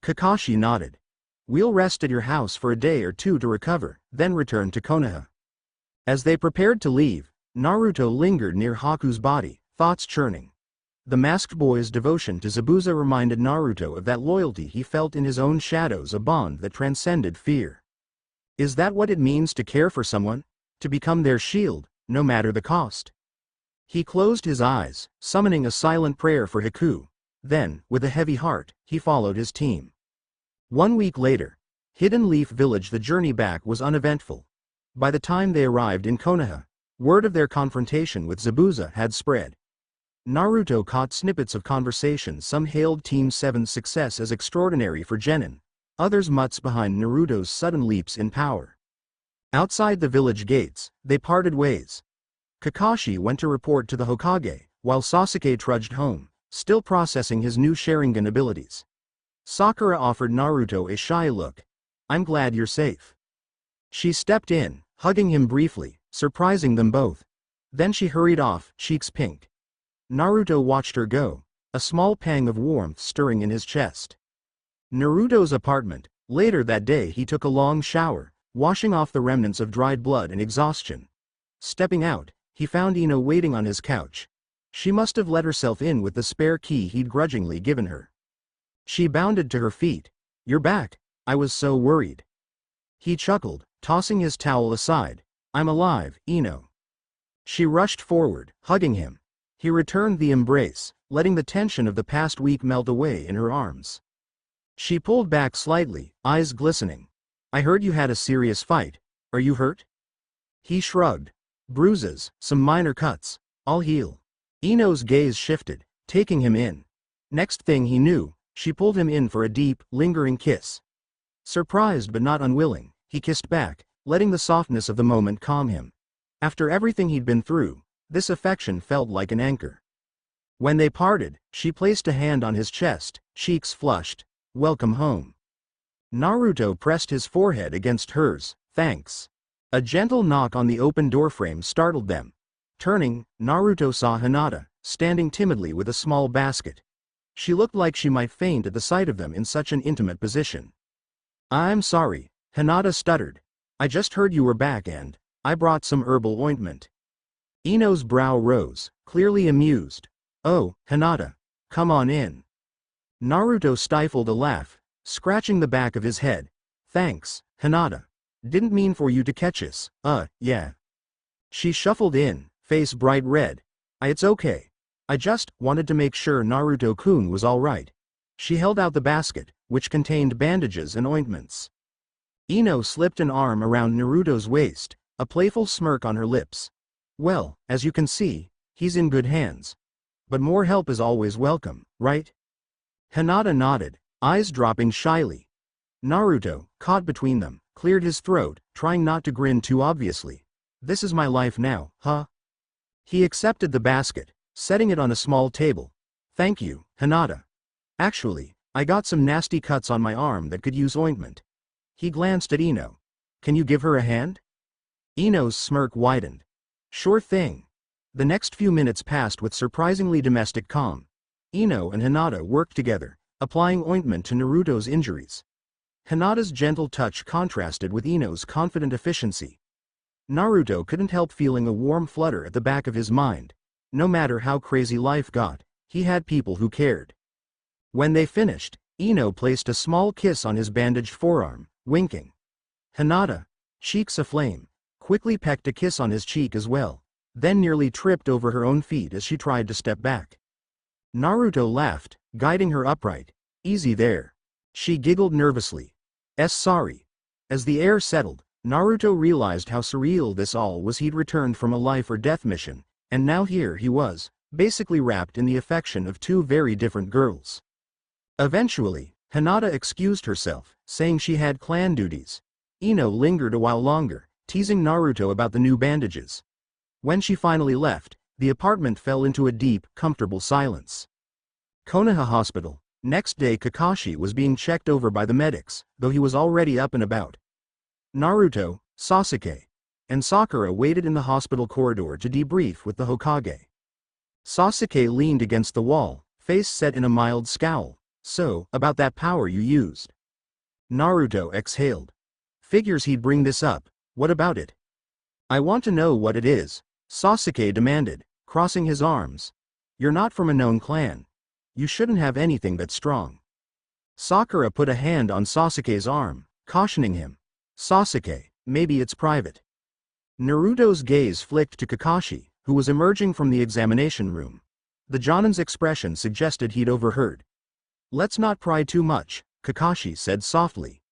Kakashi nodded. "We'll rest at your house for a day or two to recover, then return to Konoha." As they prepared to leave, Naruto lingered near Haku's body, thoughts churning. The masked boy's devotion to Zabuza reminded Naruto of that loyalty he felt in his own shadows, a bond that transcended fear. Is that what it means to care for someone? To become their shield, no matter the cost? He closed his eyes, summoning a silent prayer for Haku. Then, with a heavy heart, he followed his team. 1 week later, Hidden Leaf Village. The journey back was uneventful. By the time they arrived in Konoha, word of their confrontation with Zabuza had spread. Naruto caught snippets of conversation. Some hailed Team 7's success as extraordinary for Genin, others mutts behind Naruto's sudden leaps in power. Outside the village gates, they parted ways. Kakashi went to report to the Hokage, while Sasuke trudged home, still processing his new Sharingan abilities. Sakura offered Naruto a shy look. "I'm glad you're safe." She stepped in, hugging him briefly, surprising them both. Then she hurried off, cheeks pink. Naruto watched her go, a small pang of warmth stirring in his chest. Naruto's apartment. Later that day he took a long shower, washing off the remnants of dried blood and exhaustion. Stepping out, he found Ino waiting on his couch. She must have let herself in with the spare key he'd grudgingly given her. She bounded to her feet. "You're back. I was so worried." He chuckled, tossing his towel aside. "I'm alive, Ino." She rushed forward, hugging him. He returned the embrace, letting the tension of the past week melt away in her arms. She pulled back slightly, eyes glistening. "I heard you had a serious fight. Are you hurt?" He shrugged. "Bruises, some minor cuts. I'll heal." Ino's gaze shifted, taking him in. Next thing he knew, she pulled him in for a deep, lingering kiss. Surprised but not unwilling, he kissed back, letting the softness of the moment calm him. After everything he'd been through, this affection felt like an anchor. When they parted, she placed a hand on his chest, cheeks flushed. "Welcome home." Naruto pressed his forehead against hers. Thanks. A gentle knock on the open doorframe startled them. Turning, Naruto saw Hinata, standing timidly with a small basket. She looked like she might faint at the sight of them in such an intimate position. I'm sorry, Hinata stuttered. I just heard you were back and I brought some herbal ointment. Ino's brow rose, clearly amused. Oh, Hinata. Come on in. Naruto stifled a laugh, scratching the back of his head. Thanks, Hinata. Didn't mean for you to catch us, yeah. She shuffled in, face bright red. It's okay. I just wanted to make sure Naruto-kun was alright. She held out the basket, which contained bandages and ointments. Ino slipped an arm around Naruto's waist, a playful smirk on her lips. Well, as you can see, he's in good hands. But more help is always welcome, right? Hinata nodded, eyes dropping shyly. Naruto, caught between them, cleared his throat, trying not to grin too obviously. This is my life now, huh? He accepted the basket, setting it on a small table. Thank you, Hinata. Actually, I got some nasty cuts on my arm that could use ointment. He glanced at Ino. Can you give her a hand? Ino's smirk widened. Sure thing. The next few minutes passed with surprisingly domestic calm. Ino and Hinata worked together, applying ointment to Naruto's injuries. Hinata's gentle touch contrasted with Ino's confident efficiency. Naruto couldn't help feeling a warm flutter at the back of his mind. No matter how crazy life got, he had people who cared. When they finished, Ino placed a small kiss on his bandaged forearm, winking. Hinata, cheeks aflame, quickly pecked a kiss on his cheek as well, then nearly tripped over her own feet as she tried to step back. Naruto laughed, guiding her upright. Easy there. She giggled nervously. Sorry. As the air settled, Naruto realized how surreal this all was. He'd returned from a life or death mission, and now here he was, basically wrapped in the affection of two very different girls. Eventually, Hinata excused herself, saying she had clan duties. Ino lingered a while longer, teasing Naruto about the new bandages. When she finally left, the apartment fell into a deep, comfortable silence. Konoha Hospital. Next day Kakashi was being checked over by the medics, though he was already up and about. Naruto, Sasuke, and Sakura waited in the hospital corridor to debrief with the Hokage. Sasuke leaned against the wall, face set in a mild scowl. So, about that power you used. Naruto exhaled. Figures he'd bring this up. What about it? I want to know what it is, Sasuke demanded, crossing his arms. You're not from a known clan. You shouldn't have anything that's strong. Sakura put a hand on Sasuke's arm, cautioning him. Sasuke, maybe it's private. Naruto's gaze flicked to Kakashi, who was emerging from the examination room. The Jonin's expression suggested he'd overheard. Let's not pry too much, Kakashi said softly.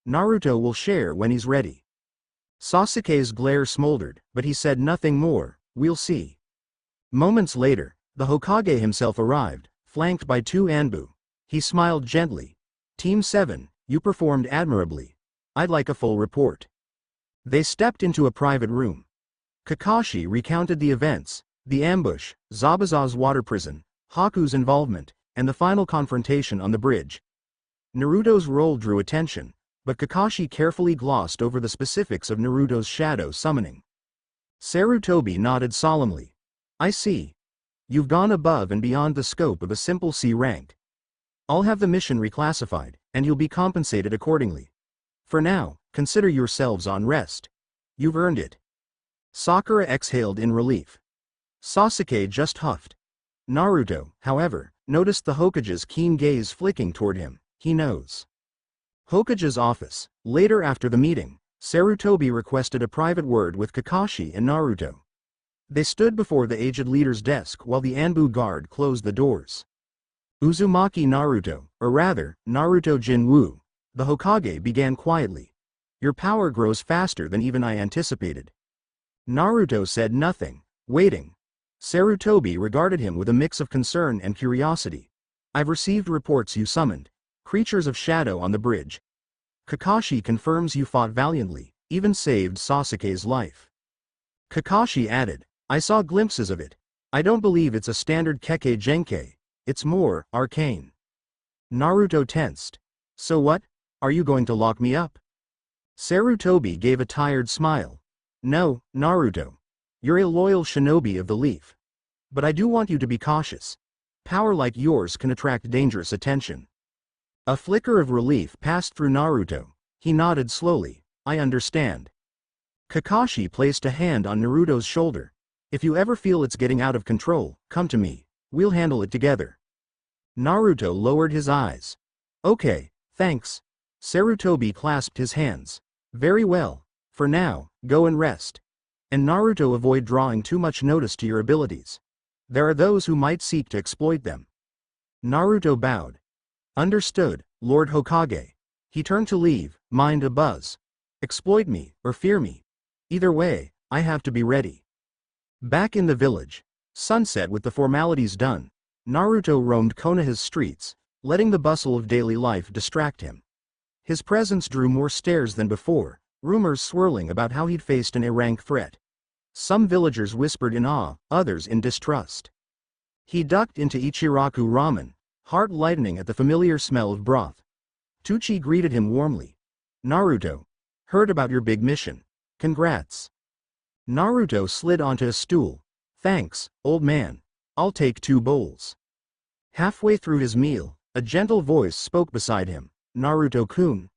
Naruto will share when he's ready. Sasuke's glare smoldered, but he said nothing more. We'll see. Moments later, the Hokage himself arrived, flanked by two Anbu. He smiled gently. Team 7, you performed admirably. I'd like a full report. They stepped into a private room. Kakashi recounted the events, the ambush, Zabuza's water prison, Haku's involvement, and the final confrontation on the bridge. Naruto's role drew attention, but Kakashi carefully glossed over the specifics of Naruto's shadow summoning. Sarutobi nodded solemnly. I see. You've gone above and beyond the scope of a simple C rank. I'll have the mission reclassified, and you'll be compensated accordingly. For now, consider yourselves on rest. You've earned it. Sakura exhaled in relief. Sasuke just huffed. Naruto, however, noticed the Hokage's keen gaze flicking toward him. He knows. Hokage's office. Later after the meeting, Sarutobi requested a private word with Kakashi and Naruto. They stood before the aged leader's desk while the Anbu guard closed the doors. Uzumaki Naruto, or rather, Naruto Jin-Woo, the Hokage began quietly. Your power grows faster than even I anticipated. Naruto said nothing, waiting. Sarutobi regarded him with a mix of concern and curiosity. I've received reports you summoned creatures of shadow on the bridge. Kakashi confirms you fought valiantly, even saved Sasuke's life. Kakashi added, I saw glimpses of it. I don't believe it's a standard Kekkei Genkei. It's more arcane. Naruto tensed. So what? Are you going to lock me up? Sarutobi gave a tired smile. No, Naruto. You're a loyal shinobi of the leaf. But I do want you to be cautious. Power like yours can attract dangerous attention. A flicker of relief passed through Naruto. He nodded slowly. I understand. Kakashi placed a hand on Naruto's shoulder. If you ever feel it's getting out of control, come to me. We'll handle it together. Naruto lowered his eyes. Okay, thanks. Sarutobi clasped his hands. Very well. For now, go and rest. And Naruto, avoid drawing too much notice to your abilities. There are those who might seek to exploit them. Naruto bowed. Understood, Lord Hokage. He turned to leave. Mind a buzz. Exploit me, or fear me. Either way, I have to be ready. Back in the village. Sunset with the formalities done. Naruto roamed Konoha's streets, letting the bustle of daily life distract him. His presence drew more stares than before, rumors swirling about how he'd faced an A-rank threat. Some villagers whispered in awe, others in distrust. He ducked into Ichiraku ramen, heart lightening at the familiar smell of broth. Tucci greeted him warmly. Naruto. Heard about your big mission. Congrats. Naruto slid onto a stool. Thanks, old man. I'll take 2 bowls. Halfway through his meal, a gentle voice spoke beside him. Naruto-kun.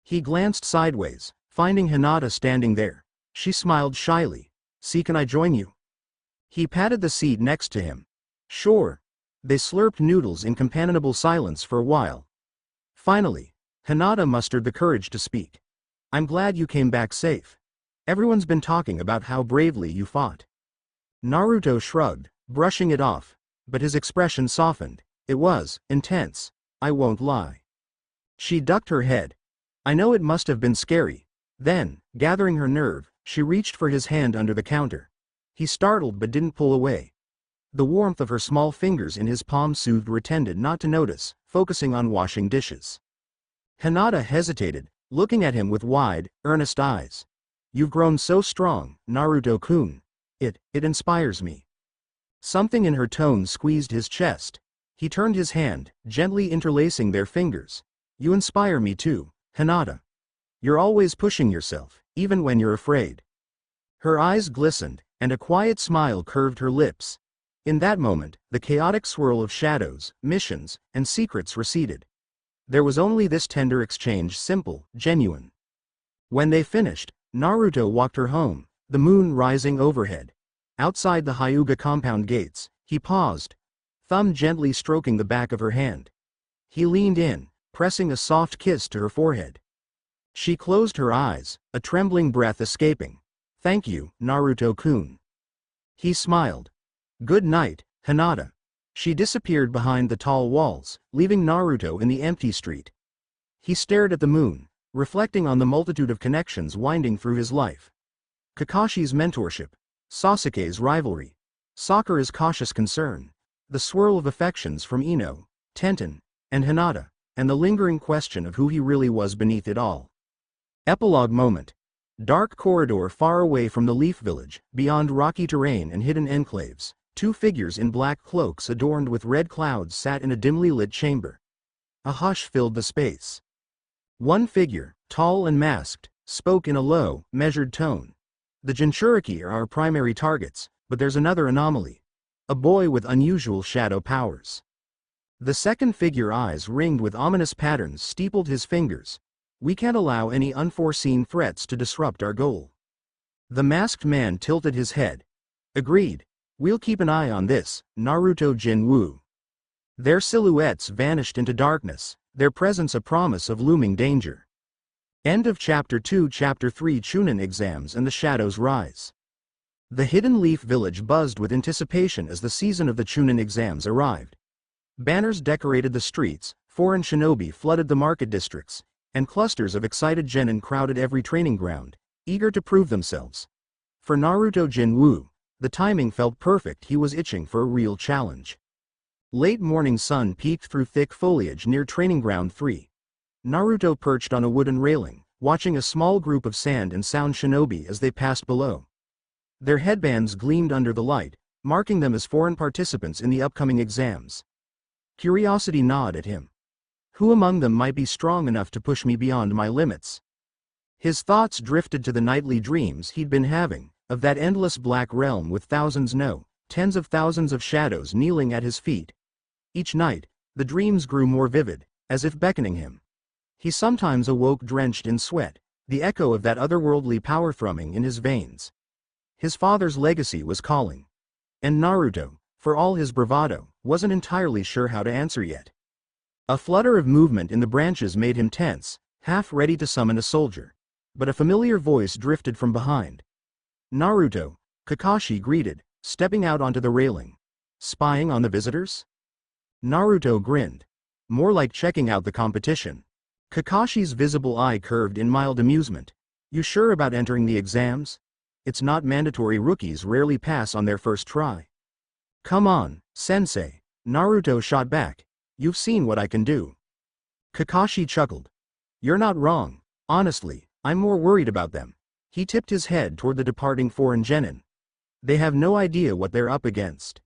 He glanced sideways, finding Hinata standing there. She smiled shyly. See, can I join you? He patted the seat next to him. Sure. They slurped noodles in companionable silence for a while. Finally, Hinata mustered the courage to speak. I'm glad you came back safe. Everyone's been talking about how bravely you fought. Naruto shrugged, brushing it off, but his expression softened. It was intense, I won't lie. She ducked her head. I know it must have been scary. Then, gathering her nerve, she reached for his hand under the counter. He startled but didn't pull away. The warmth of her small fingers in his palm soothed or tended not to notice, focusing on washing dishes. Hinata hesitated, looking at him with wide, earnest eyes. You've grown so strong, Naruto-kun. It inspires me. Something in her tone squeezed his chest. He turned his hand, gently interlacing their fingers. You inspire me too, Hinata. You're always pushing yourself, even when you're afraid. Her eyes glistened, and a quiet smile curved her lips. In that moment, the chaotic swirl of shadows, missions, and secrets receded. There was only this tender exchange, simple, genuine. When they finished, Naruto walked her home, the moon rising overhead. Outside the Hyuga compound gates, he paused, thumb gently stroking the back of her hand. He leaned in, pressing a soft kiss to her forehead. She closed her eyes, a trembling breath escaping. Thank you, Naruto-kun. He smiled. Good night, Hinata. She disappeared behind the tall walls, leaving Naruto in the empty street. He stared at the moon, reflecting on the multitude of connections winding through his life. Kakashi's mentorship, Sasuke's rivalry, Sakura's cautious concern, the swirl of affections from Ino, Tenten, and Hinata, and the lingering question of who he really was beneath it all. Epilogue moment. Dark corridor far away from the Leaf Village, beyond rocky terrain and hidden enclaves, 2 figures in black cloaks adorned with red clouds sat in a dimly lit chamber. A hush filled the space. One figure, tall and masked, spoke in a low, measured tone. The Jinchuriki are our primary targets, but there's another anomaly. A boy with unusual shadow powers. The second figure, eyes ringed with ominous patterns, steepled his fingers. We can't allow any unforeseen threats to disrupt our goal. The masked man tilted his head. Agreed. We'll keep an eye on this, Naruto Jin-Woo. Their silhouettes vanished into darkness, their presence a promise of looming danger. End of Chapter 2. Chapter 3. Chunin exams and the shadows rise. The Hidden Leaf Village buzzed with anticipation as the season of the Chunin exams arrived. Banners decorated the streets, foreign shinobi flooded the market districts, and clusters of excited genin crowded every training ground, eager to prove themselves. For Naruto Jin-Woo, the timing felt perfect. He was itching for a real challenge. Late morning sun peeked through thick foliage near Training Ground 3. Naruto perched on a wooden railing, watching a small group of sand and sound shinobi as they passed below. Their headbands gleamed under the light, marking them as foreign participants in the upcoming exams. Curiosity gnawed at him. Who among them might be strong enough to push me beyond my limits? His thoughts drifted to the nightly dreams he'd been having, of that endless black realm with tens of thousands of shadows kneeling at his feet. Each night, the dreams grew more vivid, as if beckoning him. He sometimes awoke drenched in sweat, the echo of that otherworldly power thrumming in his veins. His father's legacy was calling. And Naruto, for all his bravado, wasn't entirely sure how to answer yet. A flutter of movement in the branches made him tense, half ready to summon a soldier. But a familiar voice drifted from behind. "Naruto," Kakashi greeted, stepping out onto the railing. "Spying on the visitors?" Naruto grinned. "More like checking out the competition." Kakashi's visible eye curved in mild amusement. "You sure about entering the exams? It's not mandatory. Rookies rarely pass on their first try." "Come on, sensei," Naruto shot back. "You've seen what I can do." Kakashi chuckled. "You're not wrong. Honestly, I'm more worried about them." He tipped his head toward the departing foreign genin. "They have no idea what they're up against."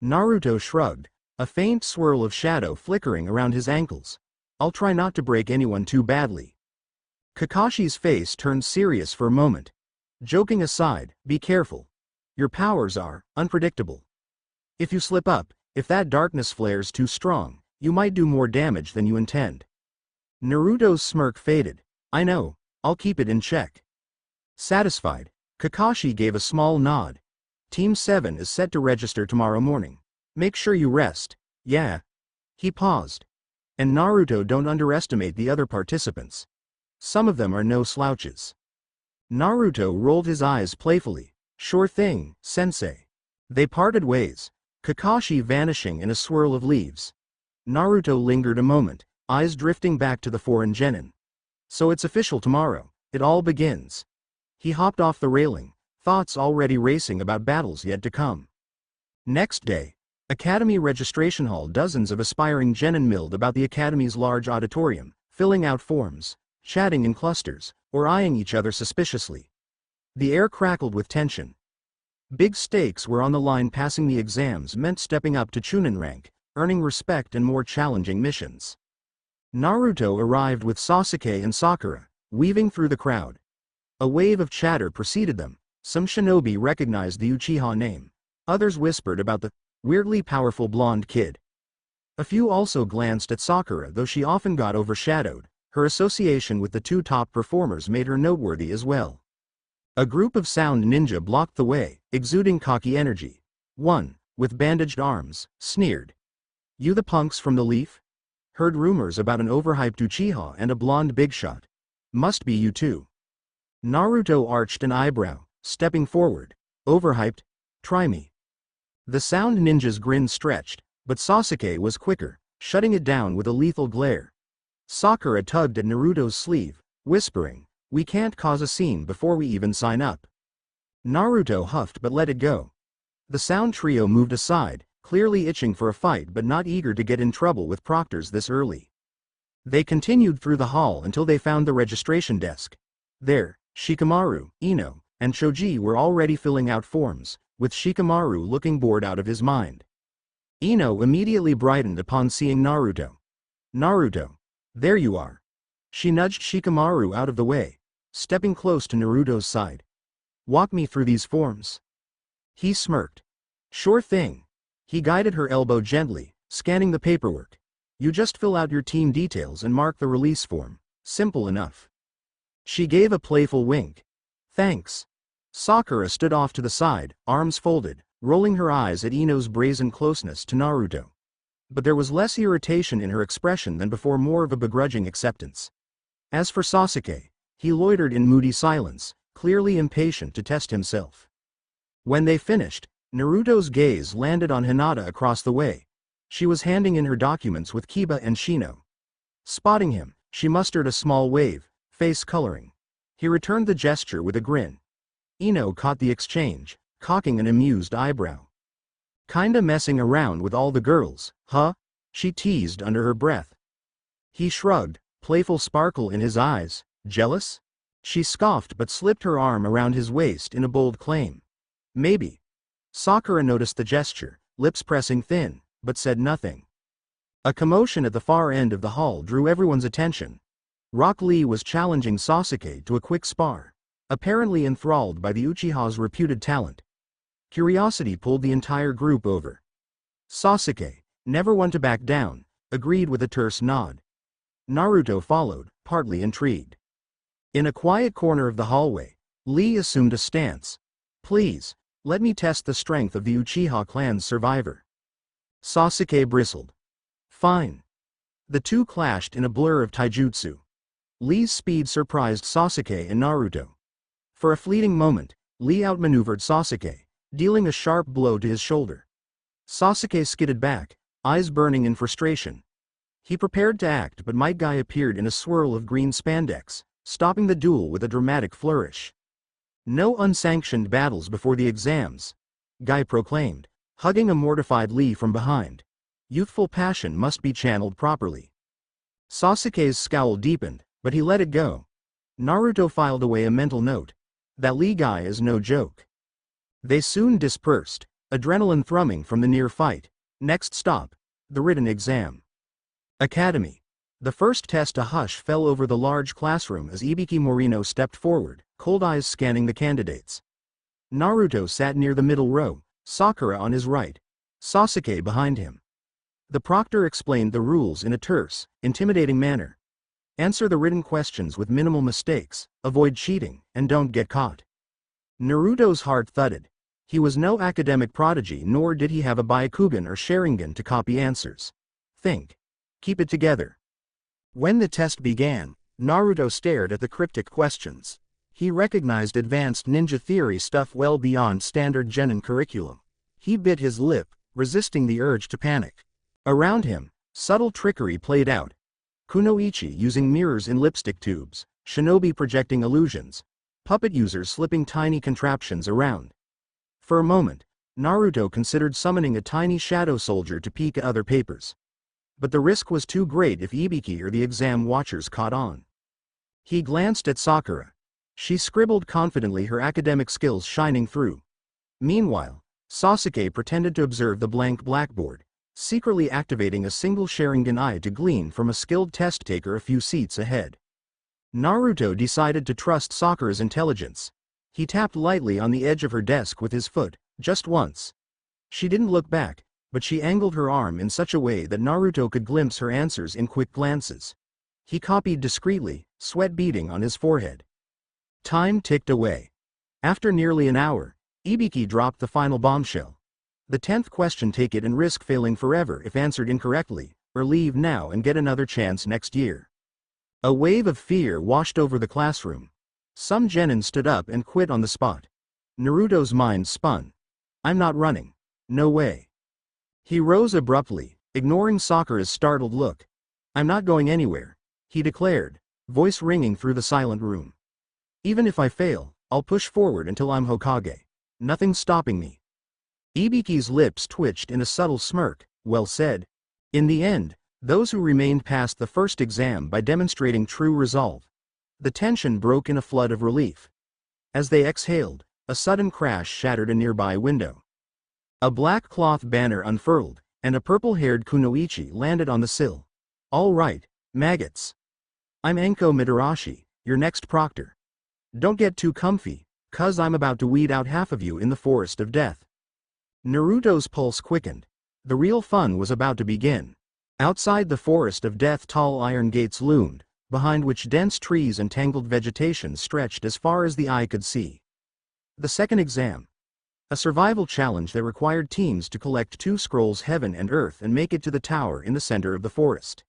Naruto shrugged, a faint swirl of shadow flickering around his ankles. "I'll try not to break anyone too badly." Kakashi's face turned serious for a moment. "Joking aside, be careful. Your powers are unpredictable. If you slip up, if that darkness flares too strong, you might do more damage than you intend." Naruto's smirk faded. "I know, I'll keep it in check." Satisfied, Kakashi gave a small nod. "Team 7 is set to register tomorrow morning. Make sure you rest." "Yeah." He paused. "And Naruto, don't underestimate the other participants. Some of them are no slouches." Naruto rolled his eyes playfully. "Sure thing, sensei." They parted ways, Kakashi vanishing in a swirl of leaves. Naruto lingered a moment, eyes drifting back to the foreign genin. "So it's official tomorrow, it all begins." He hopped off the railing, thoughts already racing about battles yet to come. Next day, Academy Registration Hall. Dozens of aspiring genin milled about the Academy's large auditorium, filling out forms, chatting in clusters, or eyeing each other suspiciously. The air crackled with tension. Big stakes were on the line. Passing the exams meant stepping up to Chunin rank, earning respect and more challenging missions. Naruto arrived with Sasuke and Sakura, weaving through the crowd. A wave of chatter preceded them. Some shinobi recognized the Uchiha name. Others whispered about the weirdly powerful blonde kid. A few also glanced at Sakura, though she often got overshadowed. Her association with the two top performers made her noteworthy as well. A group of sound ninja blocked the way, exuding cocky energy. One, with bandaged arms, sneered. "You the punks from the Leaf? Heard rumors about an overhyped Uchiha and a blonde bigshot. Must be you too." Naruto arched an eyebrow, stepping forward. "Overhyped? Try me." The sound ninja's grin stretched, but Sasuke was quicker, shutting it down with a lethal glare. Sakura tugged at Naruto's sleeve, whispering, "We can't cause a scene before we even sign up." Naruto huffed but let it go. The sound trio moved aside, clearly itching for a fight but not eager to get in trouble with proctors this early. They continued through the hall until they found the registration desk. There, Shikamaru, Ino, and Choji were already filling out forms, with Shikamaru looking bored out of his mind. Ino immediately brightened upon seeing Naruto. "Naruto, there you are." She nudged Shikamaru out of the way, stepping close to Naruto's side. "Walk me through these forms." He smirked. "Sure thing." He guided her elbow gently, scanning the paperwork. "You just fill out your team details and mark the release form. Simple enough." She gave a playful wink. "Thanks." Sakura stood off to the side, arms folded, rolling her eyes at Ino's brazen closeness to Naruto. But there was less irritation in her expression than before, more of a begrudging acceptance. As for Sasuke, he loitered in moody silence, clearly impatient to test himself. When they finished, Naruto's gaze landed on Hinata across the way. She was handing in her documents with Kiba and Shino. Spotting him, she mustered a small wave, face coloring. He returned the gesture with a grin. Ino caught the exchange, cocking an amused eyebrow. "Kinda messing around with all the girls, huh?" she teased under her breath. He shrugged, playful sparkle in his eyes. "Jealous?" She scoffed but slipped her arm around his waist in a bold claim. "Maybe." Sakura noticed the gesture, lips pressing thin, but said nothing. A commotion at the far end of the hall drew everyone's attention. Rock Lee was challenging Sasuke to a quick spar, apparently enthralled by the Uchiha's reputed talent. Curiosity pulled the entire group over. Sasuke, never one to back down, agreed with a terse nod. Naruto followed, partly intrigued. In a quiet corner of the hallway, Lee assumed a stance. "Please, let me test the strength of the Uchiha clan's survivor." Sasuke bristled. "Fine." The two clashed in a blur of taijutsu. Lee's speed surprised Sasuke and Naruto. For a fleeting moment, Lee outmaneuvered Sasuke, dealing a sharp blow to his shoulder. Sasuke skidded back, eyes burning in frustration. He prepared to act, but Might Guy appeared in a swirl of green spandex, stopping the duel with a dramatic flourish. "No unsanctioned battles before the exams," Guy proclaimed, hugging a mortified Lee from behind. Youthful passion must be channeled properly. Sasuke's scowl deepened, but he let it go. Naruto filed away a mental note. That Lee guy is no joke. They soon dispersed, adrenaline thrumming from the near fight. Next stop, the written exam. Academy. The first test. A hush fell over the large classroom as Ibiki Morino stepped forward, cold eyes scanning the candidates. Naruto sat near the middle row, Sakura on his right, Sasuke behind him. The proctor explained the rules in a terse, intimidating manner. Answer the written questions with minimal mistakes, avoid cheating, and don't get caught. Naruto's heart thudded. He was no academic prodigy, nor did he have a Byakugan or Sharingan to copy answers. Think. Keep it together. When the test began, Naruto stared at the cryptic questions. He recognized advanced ninja theory stuff well beyond standard genin curriculum. He bit his lip, resisting the urge to panic. Around him, subtle trickery played out. Kunoichi using mirrors in lipstick tubes, shinobi projecting illusions, puppet users slipping tiny contraptions around. For a moment, Naruto considered summoning a tiny shadow soldier to peek at other papers. But the risk was too great if Ibiki or the exam watchers caught on. He glanced at Sakura. She scribbled confidently, her academic skills shining through. Meanwhile, Sasuke pretended to observe the blank blackboard, secretly activating a single Sharingan eye to glean from a skilled test-taker a few seats ahead. Naruto decided to trust Sakura's intelligence. He tapped lightly on the edge of her desk with his foot, just once. She didn't look back, but she angled her arm in such a way that Naruto could glimpse her answers in quick glances. He copied discreetly, sweat beading on his forehead. Time ticked away. After nearly an hour, Ibiki dropped the final bombshell. The 10th question: take it and risk failing forever if answered incorrectly, or leave now and get another chance next year. A wave of fear washed over the classroom. Some genin stood up and quit on the spot. Naruto's mind spun. I'm not running. No way. He rose abruptly, ignoring Sakura's startled look. I'm not going anywhere, he declared, voice ringing through the silent room. Even if I fail, I'll push forward until I'm Hokage. Nothing's stopping me. Ibiki's lips twitched in a subtle smirk. Well said. In the end, those who remained passed the first exam by demonstrating true resolve. The tension broke in a flood of relief. As they exhaled, a sudden crash shattered a nearby window. A black cloth banner unfurled, and a purple-haired Kunoichi landed on the sill. All right, maggots. I'm Enko Mitarashi, your next proctor. Don't get too comfy, cuz I'm about to weed out half of you in the forest of death. Naruto's pulse quickened. The real fun was about to begin. Outside the forest of death, tall iron gates loomed, behind which dense trees and tangled vegetation stretched as far as the eye could see. The second exam. A survival challenge that required teams to collect 2 scrolls, Heaven and Earth, and make it to the tower in the center of the forest.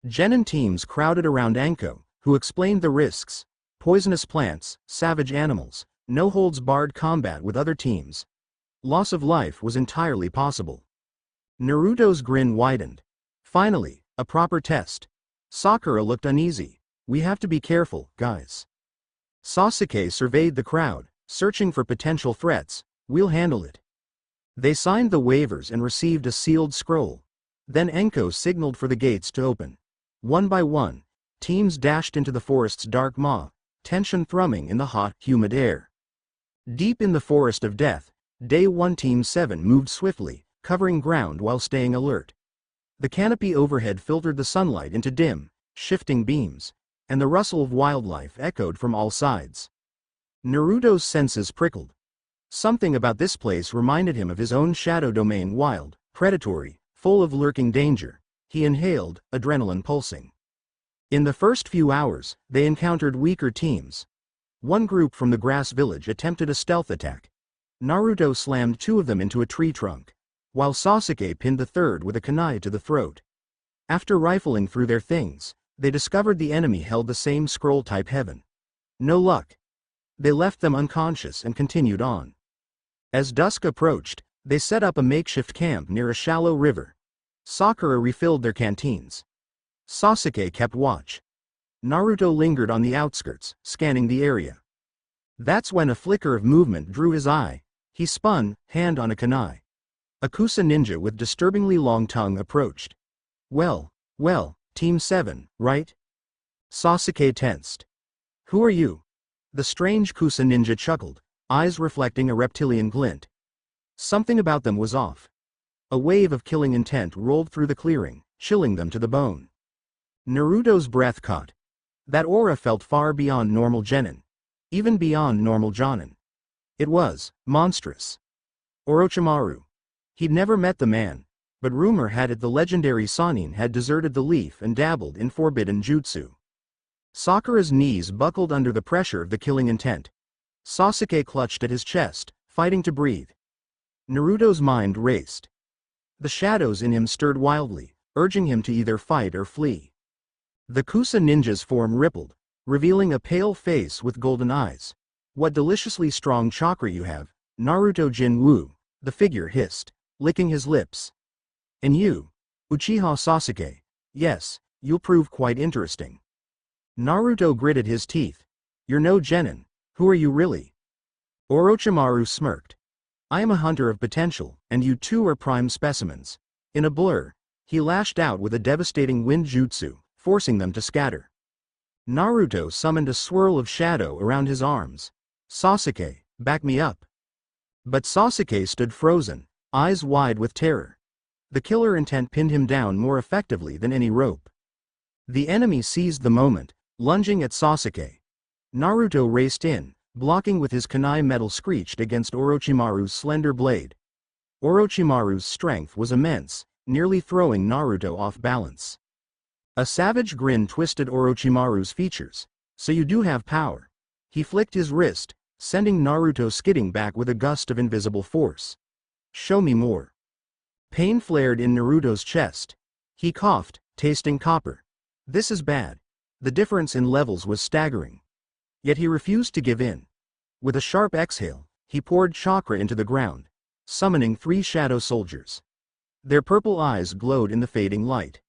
Genin teams crowded around Enko, who explained the risks: poisonous plants, savage animals, no-holds-barred combat with other teams. Loss of life was entirely possible. Naruto's grin widened. Finally, a proper test. Sakura looked uneasy. We have to be careful, guys. Sasuke surveyed the crowd, searching for potential threats. We'll handle it. They signed the waivers and received a sealed scroll. Then Enko signaled for the gates to open. One by one, teams dashed into the forest's dark maw, tension thrumming in the hot, humid air. Deep in the forest of death, Day 1 Team 7 moved swiftly, covering ground while staying alert. The canopy overhead filtered the sunlight into dim, shifting beams, and the rustle of wildlife echoed from all sides. Naruto's senses prickled. Something about this place reminded him of his own shadow domain, wild, predatory, full of lurking danger. He inhaled, adrenaline pulsing. In the first few hours, they encountered weaker teams. One group from the grass village attempted a stealth attack. Naruto slammed two of them into a tree trunk, while Sasuke pinned the third with a kunai to the throat. After rifling through their things, they discovered the enemy held the same scroll-type heaven. No luck. They left them unconscious and continued on. As dusk approached, they set up a makeshift camp near a shallow river. Sakura refilled their canteens. Sasuke kept watch. Naruto lingered on the outskirts, scanning the area. That's when a flicker of movement drew his eye. He spun, hand on a kunai. A Kusa ninja with disturbingly long tongue approached. Well, Team 7, right? Sasuke tensed. Who are you? The strange Kusa ninja chuckled, eyes reflecting a reptilian glint. Something about them was off. A wave of killing intent rolled through the clearing, chilling them to the bone. Naruto's breath caught. That aura felt far beyond normal genin. Even beyond normal jonin. It was monstrous. Orochimaru. He'd never met the man, but rumor had it the legendary Sannin had deserted the leaf and dabbled in forbidden jutsu. Sakura's knees buckled under the pressure of the killing intent. Sasuke clutched at his chest, fighting to breathe. Naruto's mind raced. The shadows in him stirred wildly, urging him to either fight or flee. The Kusa ninja's form rippled, revealing a pale face with golden eyes. What deliciously strong chakra you have, Naruto Jin-Woo, the figure hissed, licking his lips. And you, Uchiha Sasuke, yes, you'll prove quite interesting. Naruto gritted his teeth. You're no genin, who are you really? Orochimaru smirked. I am a hunter of potential, and you two are prime specimens. In a blur, he lashed out with a devastating wind jutsu, forcing them to scatter. Naruto summoned a swirl of shadow around his arms. Sasuke, back me up. But Sasuke stood frozen, eyes wide with terror. The killer intent pinned him down more effectively than any rope. The enemy seized the moment, lunging at Sasuke. Naruto raced in, blocking with his kunai. Metal screeched against Orochimaru's slender blade. Orochimaru's strength was immense, nearly throwing Naruto off balance. A savage grin twisted Orochimaru's features. So you do have power. He flicked his wrist, sending Naruto skidding back with a gust of invisible force. Show me more. Pain flared in Naruto's chest. He coughed, tasting copper. This is bad. The difference in levels was staggering. Yet he refused to give in. With a sharp exhale, he poured chakra into the ground, summoning 3 shadow soldiers. Their purple eyes glowed in the fading light.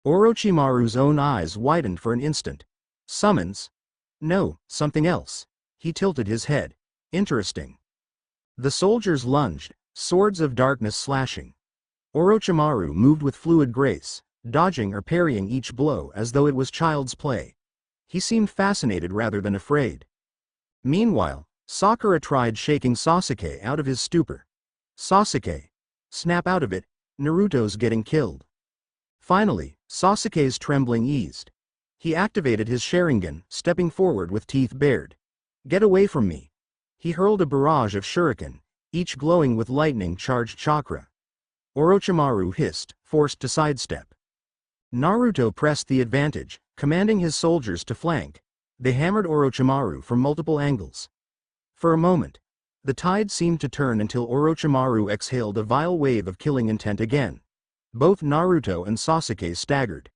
Orochimaru's own eyes widened for an instant. Summons? No, something else. He tilted his head. Interesting. The soldiers lunged, swords of darkness slashing. Orochimaru moved with fluid grace, dodging or parrying each blow as though it was child's play. He seemed fascinated rather than afraid. Meanwhile, Sakura tried shaking Sasuke out of his stupor. Sasuke. Snap out of it, Naruto's getting killed. Finally, Sasuke's trembling eased. He activated his Sharingan, stepping forward with teeth bared. Get away from me. He hurled a barrage of shuriken, each glowing with lightning-charged chakra. Orochimaru hissed, forced to sidestep. Naruto pressed the advantage, commanding his soldiers to flank. They hammered Orochimaru from multiple angles. For a moment, the tide seemed to turn until Orochimaru exhaled a vile wave of killing intent again. Both Naruto and Sasuke staggered.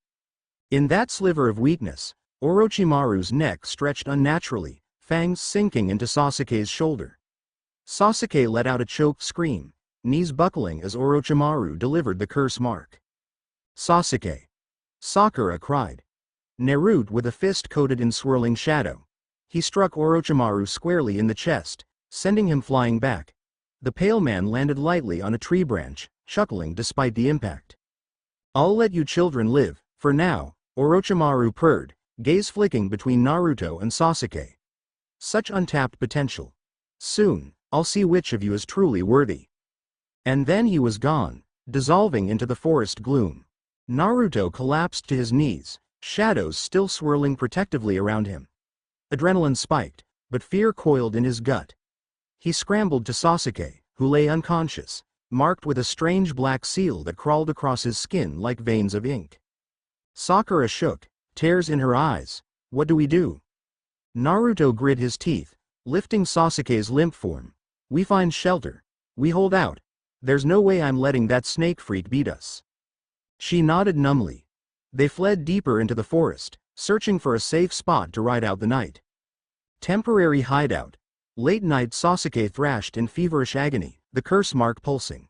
In that sliver of weakness, Orochimaru's neck stretched unnaturally, fangs sinking into Sasuke's shoulder. Sasuke let out a choked scream, knees buckling as Orochimaru delivered the curse mark. Sasuke. Sakura cried. Naruto with a fist coated in swirling shadow. He struck Orochimaru squarely in the chest, sending him flying back. The pale man landed lightly on a tree branch, chuckling despite the impact. I'll let you children live, for now, Orochimaru purred, gaze flicking between Naruto and Sasuke. Such untapped potential. Soon, I'll see which of you is truly worthy. And then he was gone, dissolving into the forest gloom. Naruto collapsed to his knees, shadows still swirling protectively around him. Adrenaline spiked, but fear coiled in his gut. He scrambled to Sasuke, who lay unconscious, marked with a strange black seal that crawled across his skin like veins of ink. Sakura shook, tears in her eyes. What do we do? Naruto grit his teeth, lifting Sasuke's limp form. We find shelter. We hold out. There's no way I'm letting that snake freak beat us. She nodded numbly. They fled deeper into the forest, searching for a safe spot to ride out the night. Temporary hideout. Late night Sasuke thrashed in feverish agony, the curse mark pulsing.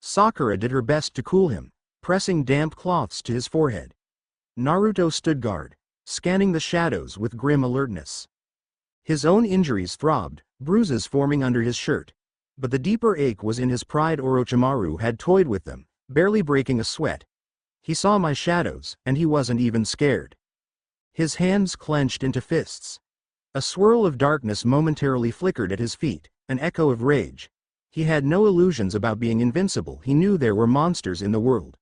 Sakura did her best to cool him, pressing damp cloths to his forehead. Naruto stood guard, scanning the shadows with grim alertness. His own injuries throbbed, bruises forming under his shirt. But the deeper ache was in his pride. Orochimaru had toyed with them, barely breaking a sweat. He saw my shadows, and he wasn't even scared. His hands clenched into fists. A swirl of darkness momentarily flickered at his feet, an echo of rage. He had no illusions about being invincible. He knew there were monsters in the world.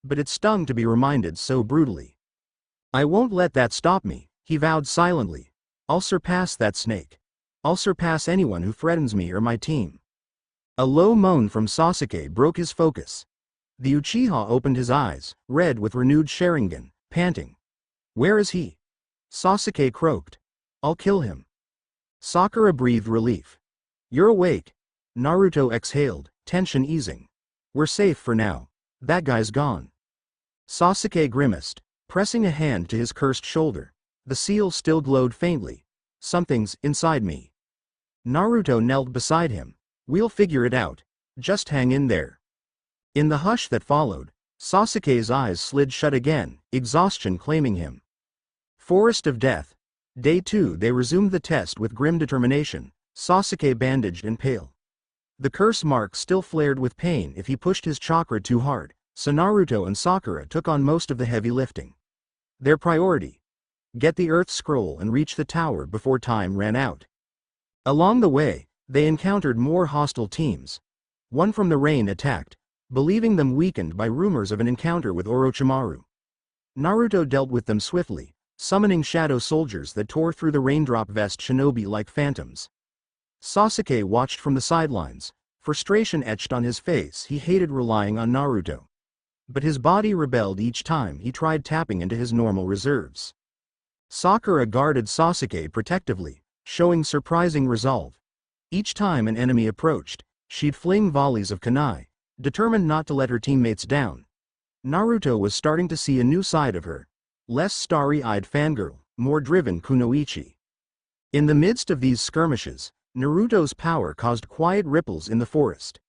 But it stung to be reminded so brutally. I won't let that stop me, he vowed silently. I'll surpass that snake. I'll surpass anyone who threatens me or my team. A low moan from Sasuke broke his focus. The Uchiha opened his eyes, red with renewed Sharingan, panting. Where is he? Sasuke croaked. I'll kill him. Sakura breathed relief. You're awake. Naruto exhaled, tension easing. We're safe for now. That guy's gone. Sasuke grimaced, pressing a hand to his cursed shoulder. The seal still glowed faintly. Something's inside me. Naruto knelt beside him. We'll figure it out. Just hang in there. In the hush that followed, Sasuke's eyes slid shut again, exhaustion claiming him. Forest of Death. Day 2. They resumed the test with grim determination, Sasuke bandaged and pale. The curse mark still flared with pain if he pushed his chakra too hard, so Naruto and Sakura took on most of the heavy lifting. Their priority: get the Earth Scroll and reach the tower before time ran out. Along the way, they encountered more hostile teams. One from the rain attacked, believing them weakened by rumors of an encounter with Orochimaru. Naruto dealt with them swiftly, summoning shadow soldiers that tore through the raindrop vest shinobi like phantoms. Sasuke watched from the sidelines, frustration etched on his face. He hated relying on Naruto. But his body rebelled each time he tried tapping into his normal reserves. Sakura guarded Sasuke protectively, showing surprising resolve. Each time an enemy approached, she'd fling volleys of kunai, determined not to let her teammates down. Naruto was starting to see a new side of her. Less starry-eyed fangirl, more driven kunoichi. In the midst of these skirmishes, Naruto's power caused quiet ripples in the forest.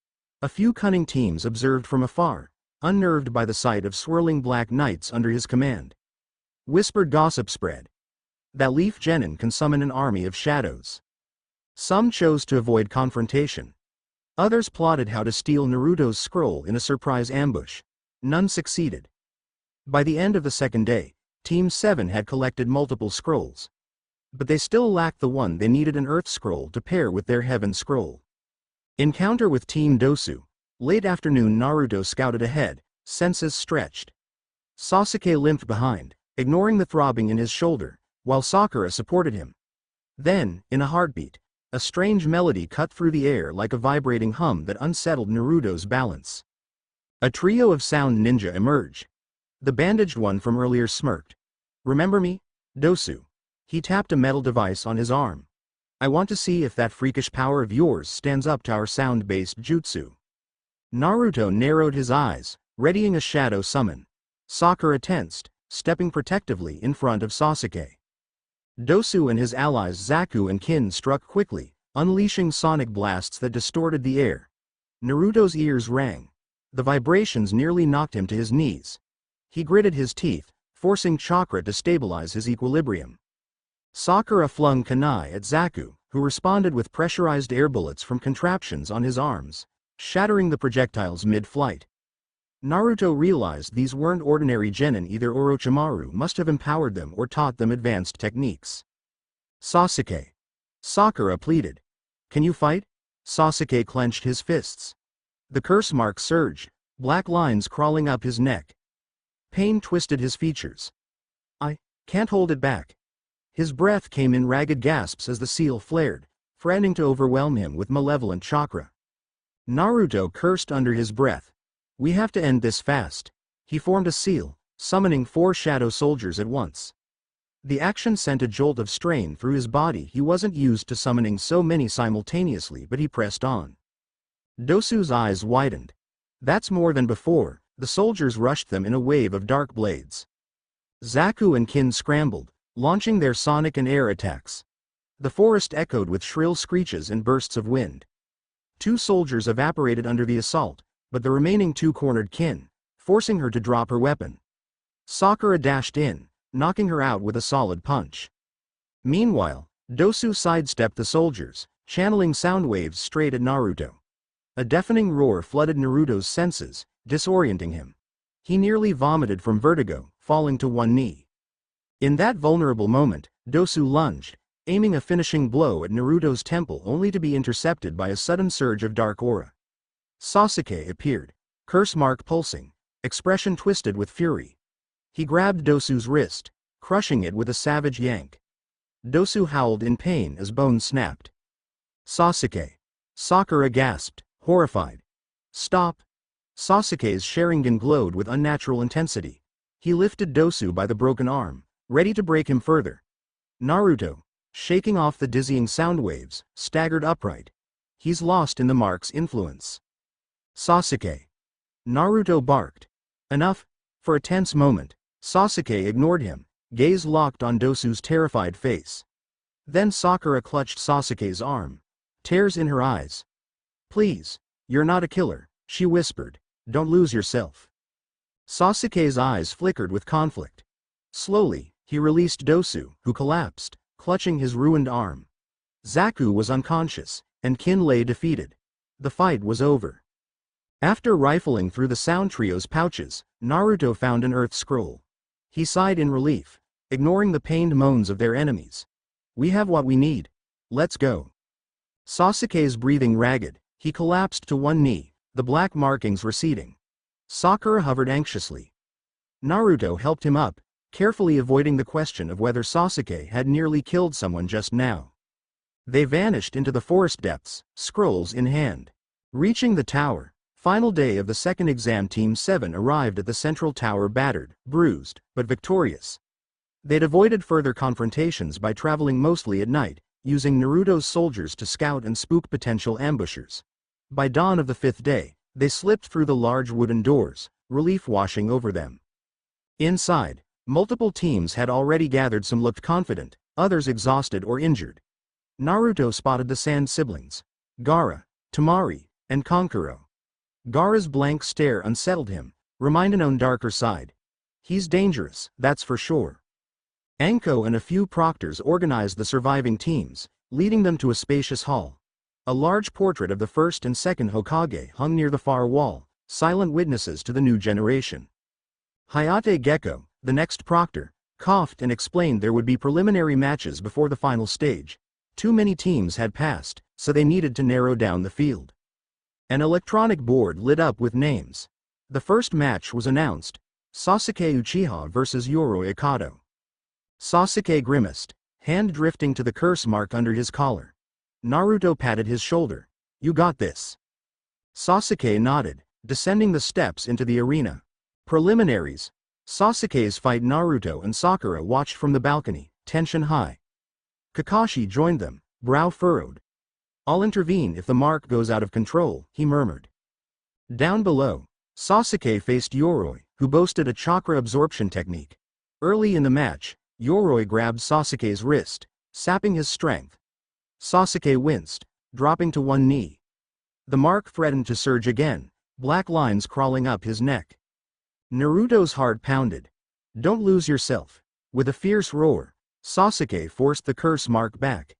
A few cunning teams observed from afar, unnerved by the sight of swirling black knights under his command. Whispered gossip spread. That Leaf Genin can summon an army of shadows. Some chose to avoid confrontation. Others plotted how to steal Naruto's scroll in a surprise ambush. None succeeded. By the end of the second day, Team 7 had collected multiple scrolls. But they still lacked the one they needed: an Earth Scroll to pair with their Heaven Scroll. Encounter with Team Dosu. Late afternoon. Naruto scouted ahead, senses stretched. Sasuke limped behind, ignoring the throbbing in his shoulder, while Sakura supported him. Then, in a heartbeat, a strange melody cut through the air like a vibrating hum that unsettled Naruto's balance. A trio of sound ninja emerged. The bandaged one from earlier smirked. Remember me, Dosu? He tapped a metal device on his arm. I want to see if that freakish power of yours stands up to our sound-based jutsu. Naruto narrowed his eyes, readying a shadow summon. Sakura tensed, stepping protectively in front of Sasuke. Dosu and his allies Zaku and Kin struck quickly, unleashing sonic blasts that distorted the air. Naruto's ears rang. The vibrations nearly knocked him to his knees. He gritted his teeth, forcing chakra to stabilize his equilibrium. Sakura flung kunai at Zaku, who responded with pressurized air bullets from contraptions on his arms, shattering the projectiles mid-flight. Naruto realized these weren't ordinary genin. Either Orochimaru must have empowered them or taught them advanced techniques. Sasuke. Sakura pleaded. Can you fight? Sasuke clenched his fists. The curse mark surged, black lines crawling up his neck. Pain twisted his features. I can't hold it back. His breath came in ragged gasps as the seal flared, threatening to overwhelm him with malevolent chakra. Naruto cursed under his breath. We have to end this fast. He formed a seal, summoning 4 shadow soldiers at once. The action sent a jolt of strain through his body. He wasn't used to summoning so many simultaneously, but he pressed on. Dosu's eyes widened. That's more than before. The soldiers rushed them in a wave of dark blades. Zaku and Kin scrambled, launching their sonic and air attacks. The forest echoed with shrill screeches and bursts of wind. 2 soldiers evaporated under the assault, but the remaining 2 cornered Kin, forcing her to drop her weapon. Sakura dashed in, knocking her out with a solid punch. Meanwhile, Dosu sidestepped the soldiers, channeling sound waves straight at Naruto. A deafening roar flooded Naruto's senses, disorienting him. He nearly vomited from vertigo, falling to one knee. In that vulnerable moment, Dosu lunged, aiming a finishing blow at Naruto's temple only to be intercepted by a sudden surge of dark aura. Sasuke appeared, curse mark pulsing, expression twisted with fury. He grabbed Dosu's wrist, crushing it with a savage yank. Dosu howled in pain as bones snapped. Sasuke. Sakura gasped, horrified. Stop. Sasuke's Sharingan glowed with unnatural intensity. He lifted Dosu by the broken arm, ready to break him further. Naruto, shaking off the dizzying sound waves, staggered upright. He's lost in the mark's influence. Sasuke. Naruto barked. Enough. For a tense moment, Sasuke ignored him, gaze locked on Dosu's terrified face. Then Sakura clutched Sasuke's arm. Tears in her eyes. Please. You're not a killer, she whispered. Don't lose yourself. Sasuke's eyes flickered with conflict. Slowly, he released Dosu, who collapsed, clutching his ruined arm. Zaku was unconscious, and Kin lay defeated. The fight was over. After rifling through the sound trio's pouches, Naruto found an earth scroll. He sighed in relief, ignoring the pained moans of their enemies. We have what we need. Let's go. Sasuke's breathing ragged, he collapsed to one knee, the black markings receding. Sakura hovered anxiously. Naruto helped him up, carefully avoiding the question of whether Sasuke had nearly killed someone just now. They vanished into the forest depths, scrolls in hand. Reaching the tower, final day of the second exam, Team 7 arrived at the central tower battered, bruised, but victorious. They'd avoided further confrontations by traveling mostly at night, using Naruto's soldiers to scout and spook potential ambushers. By dawn of the 5th day, they slipped through the large wooden doors, relief washing over them. Inside, multiple teams had already gathered. Some looked confident, others exhausted or injured. Naruto spotted the Sand siblings, Gaara, Temari, and Kankuro. Gaara's blank stare unsettled him, reminding him of his own darker side. He's dangerous, that's for sure. Anko and a few proctors organized the surviving teams, leading them to a spacious hall. A large portrait of the first and second Hokage hung near the far wall, silent witnesses to the new generation. Hayate Gecko, the next proctor, coughed and explained there would be preliminary matches before the final stage. Too many teams had passed, so they needed to narrow down the field. An electronic board lit up with names. The first match was announced: Sasuke Uchiha vs Yoroi Ikado. Sasuke grimaced, hand drifting to the curse mark under his collar. Naruto patted his shoulder. You got this. Sasuke nodded, descending the steps into the arena. Preliminaries. Sasuke's fight. Naruto and Sakura watched from the balcony, tension high. Kakashi joined them, brow furrowed. I'll intervene if the mark goes out of control, he murmured. Down below, Sasuke faced Yoroi, who boasted a chakra absorption technique. Early in the match, Yoroi grabbed Sasuke's wrist, sapping his strength. Sasuke winced, dropping to one knee. The mark threatened to surge again, black lines crawling up his neck. Naruto's heart pounded. Don't lose yourself. With a fierce roar, Sasuke forced the curse mark back.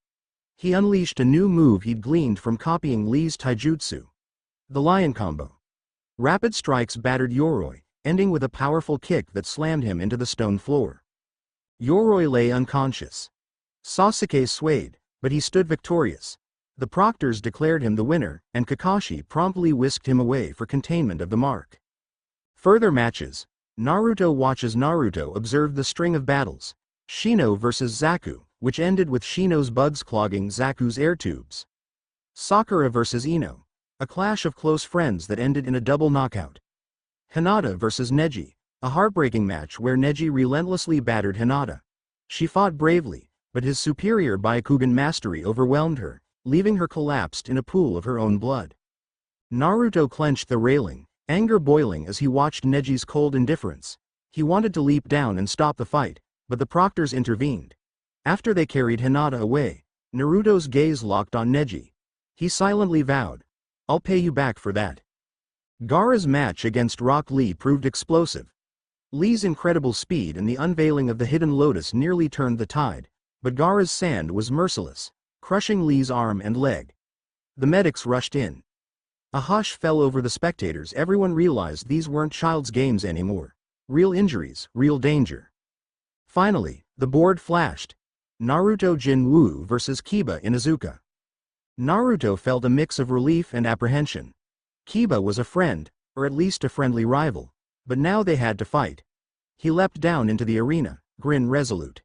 He unleashed a new move he'd gleaned from copying Lee's taijutsu. The lion combo. Rapid strikes battered Yoroi, ending with a powerful kick that slammed him into the stone floor. Yoroi lay unconscious. Sasuke swayed, but he stood victorious. The proctors declared him the winner, and Kakashi promptly whisked him away for containment of the mark. Further matches. Naruto watches. Naruto observed the string of battles. Shino vs Zaku, which ended with Shino's bugs clogging Zaku's air tubes. Sakura vs Ino, a clash of close friends that ended in a double knockout. Hinata vs Neji, a heartbreaking match where Neji relentlessly battered Hinata. She fought bravely, but his superior Byakugan mastery overwhelmed her, leaving her collapsed in a pool of her own blood. Naruto clenched the railing, anger boiling as he watched Neji's cold indifference. He wanted to leap down and stop the fight, but the proctors intervened. After they carried Hinata away, Naruto's gaze locked on Neji. He silently vowed, "I'll pay you back for that." Gaara's match against Rock Lee proved explosive. Lee's incredible speed and the unveiling of the hidden lotus nearly turned the tide, but Gaara's sand was merciless, crushing Lee's arm and leg. The medics rushed in. A hush fell over the spectators. Everyone realized these weren't child's games anymore. Real injuries, real danger. Finally, the board flashed. Naruto Jin-Woo vs Kiba Inuzuka. Naruto felt a mix of relief and apprehension. Kiba was a friend, or at least a friendly rival, but now they had to fight. He leapt down into the arena, grin resolute.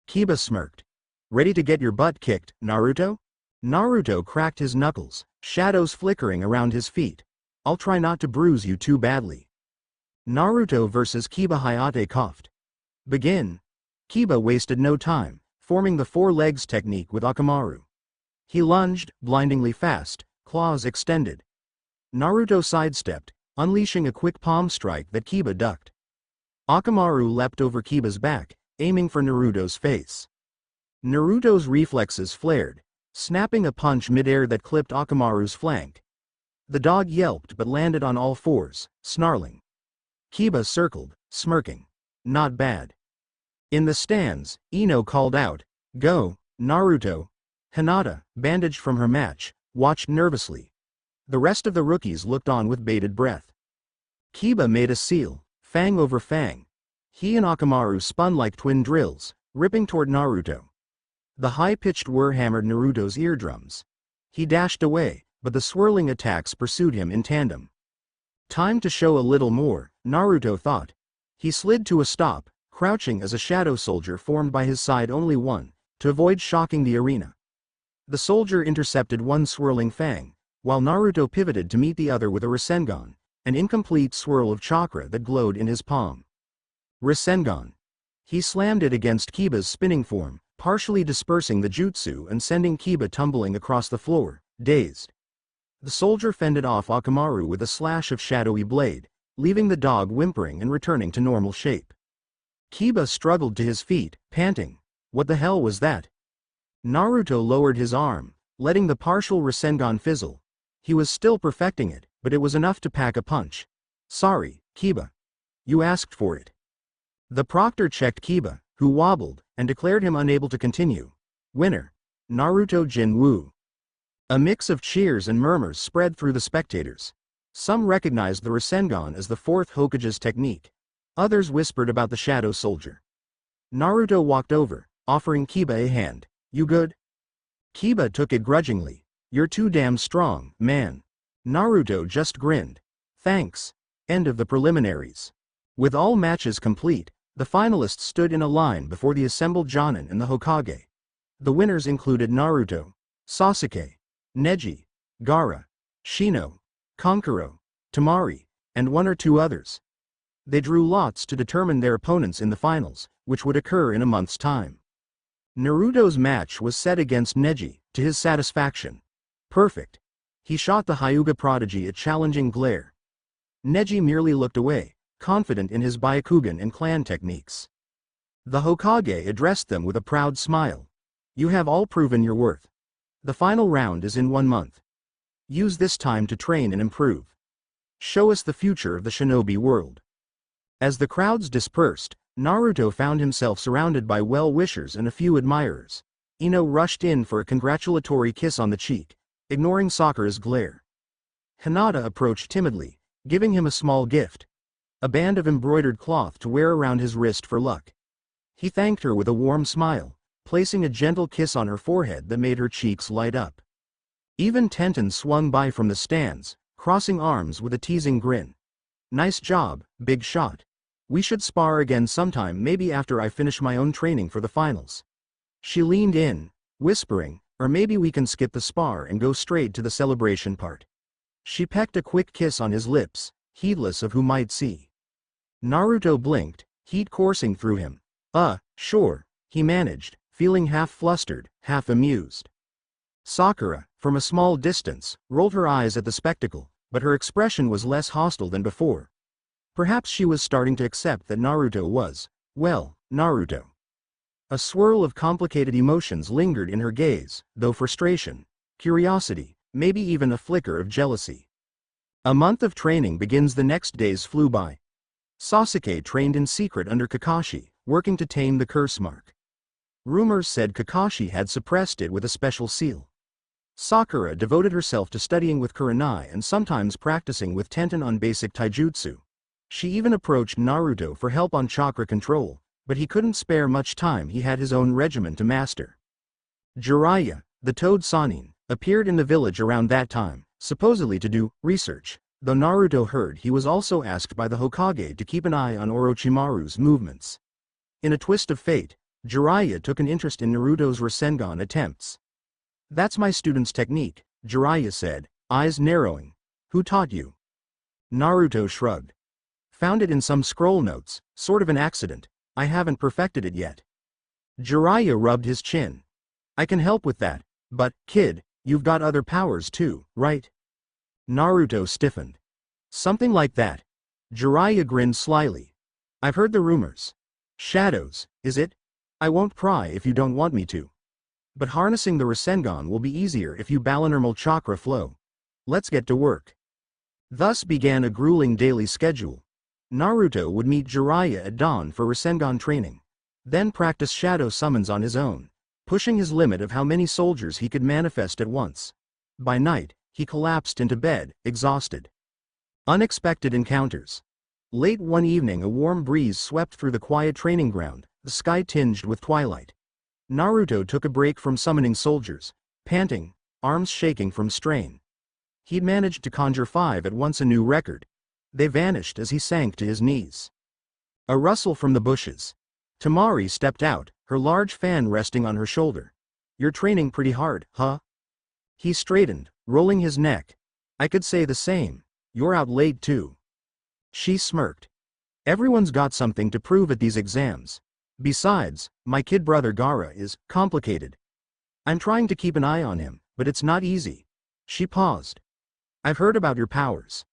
Kiba smirked. "Ready to get your butt kicked, Naruto?" Naruto cracked his knuckles, shadows flickering around his feet. "I'll try not to bruise you too badly." Naruto vs Kiba. Hayate coughed. "Begin." Kiba wasted no time, forming the four legs technique with Akamaru. He lunged, blindingly fast, claws extended. Naruto sidestepped, unleashing a quick palm strike that Kiba ducked. Akamaru leapt over Kiba's back, aiming for Naruto's face. Naruto's reflexes flared, snapping a punch midair that clipped Akamaru's flank. The dog yelped but landed on all fours, snarling. Kiba circled, smirking. Not bad. In the stands, Ino called out, "Go, Naruto." Hinata, bandaged from her match, watched nervously. The rest of the rookies looked on with bated breath. Kiba made a seal, fang over fang. He and Akamaru spun like twin drills, ripping toward Naruto. The high-pitched whir hammered Naruto's eardrums. He dashed away, but the swirling attacks pursued him in tandem. Time to show a little more, Naruto thought. He slid to a stop, crouching as a shadow soldier formed by his side, only one, to avoid shocking the arena. The soldier intercepted one swirling fang, while Naruto pivoted to meet the other with a Rasengan, an incomplete swirl of chakra that glowed in his palm. Rasengan. He slammed it against Kiba's spinning form, partially dispersing the jutsu and sending Kiba tumbling across the floor, dazed. The soldier fended off Akamaru with a slash of shadowy blade, leaving the dog whimpering and returning to normal shape. Kiba struggled to his feet, panting. What the hell was that? Naruto lowered his arm, letting the partial Rasengan fizzle. He was still perfecting it, but it was enough to pack a punch. "Sorry, Kiba. You asked for it." The proctor checked Kiba, who wobbled, and declared him unable to continue. Winner: Naruto Jin-Woo. A mix of cheers and murmurs spread through the spectators. Some recognized the Rasengan as the fourth Hokage's technique. Others whispered about the shadow soldier. Naruto walked over, offering Kiba a hand. "You good?" Kiba took it grudgingly. "You're too damn strong, man." Naruto just grinned. "Thanks." End of the preliminaries. With all matches complete, the finalists stood in a line before the assembled Jonin and the Hokage. The winners included Naruto, Sasuke, Neji, Gaara, Shino, Kankuro, Temari, and one or two others. They drew lots to determine their opponents in the finals, which would occur in a month's time. Naruto's match was set against Neji, to his satisfaction. Perfect. He shot the Hyuga prodigy a challenging glare. Neji merely looked away, confident in his Byakugan and clan techniques. The Hokage addressed them with a proud smile. "You have all proven your worth. The final round is in 1 month. Use this time to train and improve. Show us the future of the shinobi world." As the crowds dispersed, Naruto found himself surrounded by well-wishers and a few admirers. Ino rushed in for a congratulatory kiss on the cheek, ignoring Sakura's glare. Hinata approached timidly, giving him a small gift. A band of embroidered cloth to wear around his wrist for luck. He thanked her with a warm smile, placing a gentle kiss on her forehead that made her cheeks light up. Even Tenten swung by from the stands, crossing arms with a teasing grin. "Nice job, big shot." We should spar again sometime, maybe after I finish my own training for the finals. She leaned in, whispering, or maybe we can skip the spar and go straight to the celebration part. She pecked a quick kiss on his lips, heedless of who might see. Naruto blinked, heat coursing through him. Sure, he managed, feeling half flustered, half amused. Sakura, from a small distance, rolled her eyes at the spectacle, but her expression was less hostile than before. Perhaps she was starting to accept that Naruto was, well, Naruto. A swirl of complicated emotions lingered in her gaze, though frustration, curiosity, maybe even a flicker of jealousy. A month of training begins. The next days flew by. Sasuke trained in secret under Kakashi, working to tame the curse mark. Rumors said Kakashi had suppressed it with a special seal. Sakura devoted herself to studying with Kurenai and sometimes practicing with Tenten on basic taijutsu. She even approached Naruto for help on chakra control, but he couldn't spare much time. He had his own regimen to master. Jiraiya, the Toad Sannin, appeared in the village around that time, supposedly to do research, though Naruto heard he was also asked by the Hokage to keep an eye on Orochimaru's movements. In a twist of fate, Jiraiya took an interest in Naruto's Rasengan attempts. "That's my student's technique," Jiraiya said, eyes narrowing. "Who taught you?" Naruto shrugged. "Found it in some scroll notes, sort of an accident. I haven't perfected it yet." Jiraiya rubbed his chin. "I can help with that, but, kid, you've got other powers too, right?" Naruto stiffened. "Something like that." Jiraiya grinned slyly. "I've heard the rumors. Shadows, is it? I won't pry if you don't want me to. But harnessing the Rasengan will be easier if you balance normal chakra flow. Let's get to work." Thus began a grueling daily schedule. Naruto would meet Jiraiya at dawn for Rasengan training. Then practice shadow summons on his own, pushing his limit of how many soldiers he could manifest at once. By night, he collapsed into bed, exhausted. Unexpected encounters. Late one evening, a warm breeze swept through the quiet training ground, the sky tinged with twilight. Naruto took a break from summoning soldiers, panting, arms shaking from strain. He'd managed to conjure 5 at once, a new record. They vanished as he sank to his knees. A rustle from the bushes. Temari stepped out, her large fan resting on her shoulder. "You're training pretty hard, huh?" He straightened, rolling his neck. "I could say the same. You're out late too." She smirked. "Everyone's got something to prove at these exams. Besides, my kid brother Gaara is complicated. I'm trying to keep an eye on him, but it's not easy." She paused. "I've heard about your powers.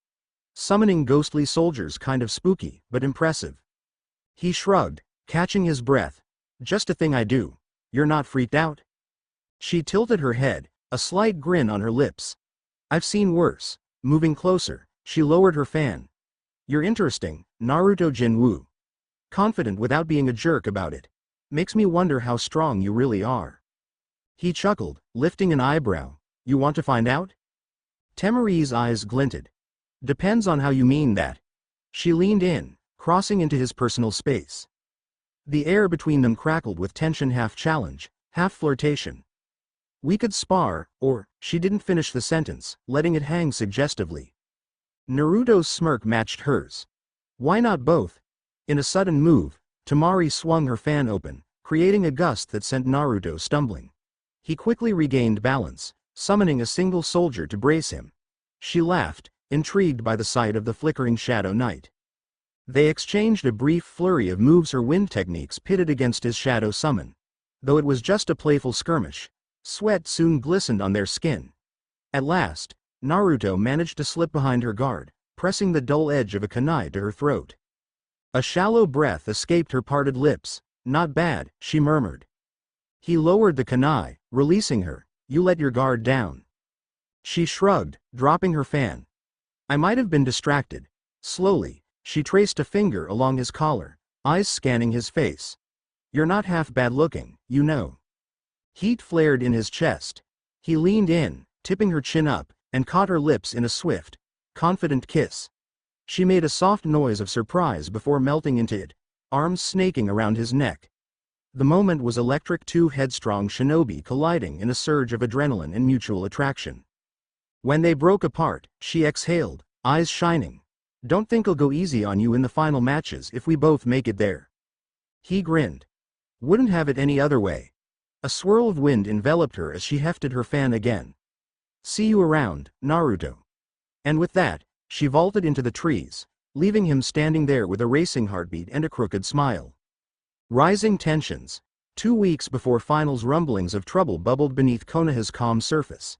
Summoning ghostly soldiers, kind of spooky, but impressive." He shrugged, catching his breath. "Just a thing I do. You're not freaked out?" She tilted her head, a slight grin on her lips. "I've seen worse." Moving closer, she lowered her fan. "You're interesting, Naruto Jin-Woo. Confident without being a jerk about it. Makes me wonder how strong you really are." He chuckled, lifting an eyebrow. "You want to find out?" Temari's eyes glinted. "Depends on how you mean that." She leaned in, crossing into his personal space. The air between them crackled with tension, half challenge, half flirtation. "We could spar, or..." She didn't finish the sentence, letting it hang suggestively. Naruto's smirk matched hers. "Why not both?" In a sudden move, Temari swung her fan open, creating a gust that sent Naruto stumbling. He quickly regained balance, summoning a single soldier to brace him. She laughed, intrigued by the sight of the flickering Shadow Knight. They exchanged a brief flurry of moves, her wind techniques pitted against his shadow summon. Though it was just a playful skirmish, sweat soon glistened on their skin. At last, Naruto managed to slip behind her guard, pressing the dull edge of a kunai to her throat. A shallow breath escaped her parted lips. "Not bad," she murmured. He lowered the kunai, releasing her. "You let your guard down." She shrugged, dropping her fan. "I might have been distracted." Slowly, she traced a finger along his collar, eyes scanning his face. "You're not half bad looking, you know." Heat flared in his chest. He leaned in, tipping her chin up, and caught her lips in a swift, confident kiss. She made a soft noise of surprise before melting into it, arms snaking around his neck. The moment was electric, two headstrong shinobi colliding in a surge of adrenaline and mutual attraction. When they broke apart, she exhaled, eyes shining. Don't think I'll go easy on you in the final matches if we both make it there. He grinned. Wouldn't have it any other way. A swirl of wind enveloped her as she hefted her fan again. See you around, Naruto. And with that, she vaulted into the trees, leaving him standing there with a racing heartbeat and a crooked smile. Rising tensions. 2 weeks before finals, rumblings of trouble bubbled beneath Konoha's calm surface.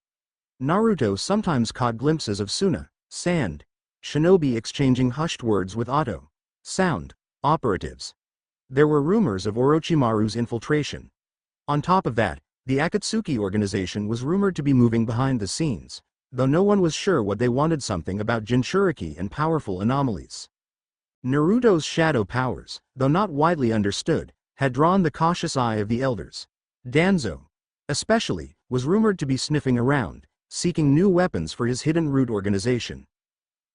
Naruto sometimes caught glimpses of Suna, Sand, shinobi exchanging hushed words with Otto, Sound, operatives. There were rumors of Orochimaru's infiltration. On top of that, the Akatsuki organization was rumored to be moving behind the scenes, though no one was sure what they wanted. Something about Jinchuriki and powerful anomalies. Naruto's shadow powers, though not widely understood, had drawn the cautious eye of the elders. Danzo, especially, was rumored to be sniffing around, seeking new weapons for his hidden root organization.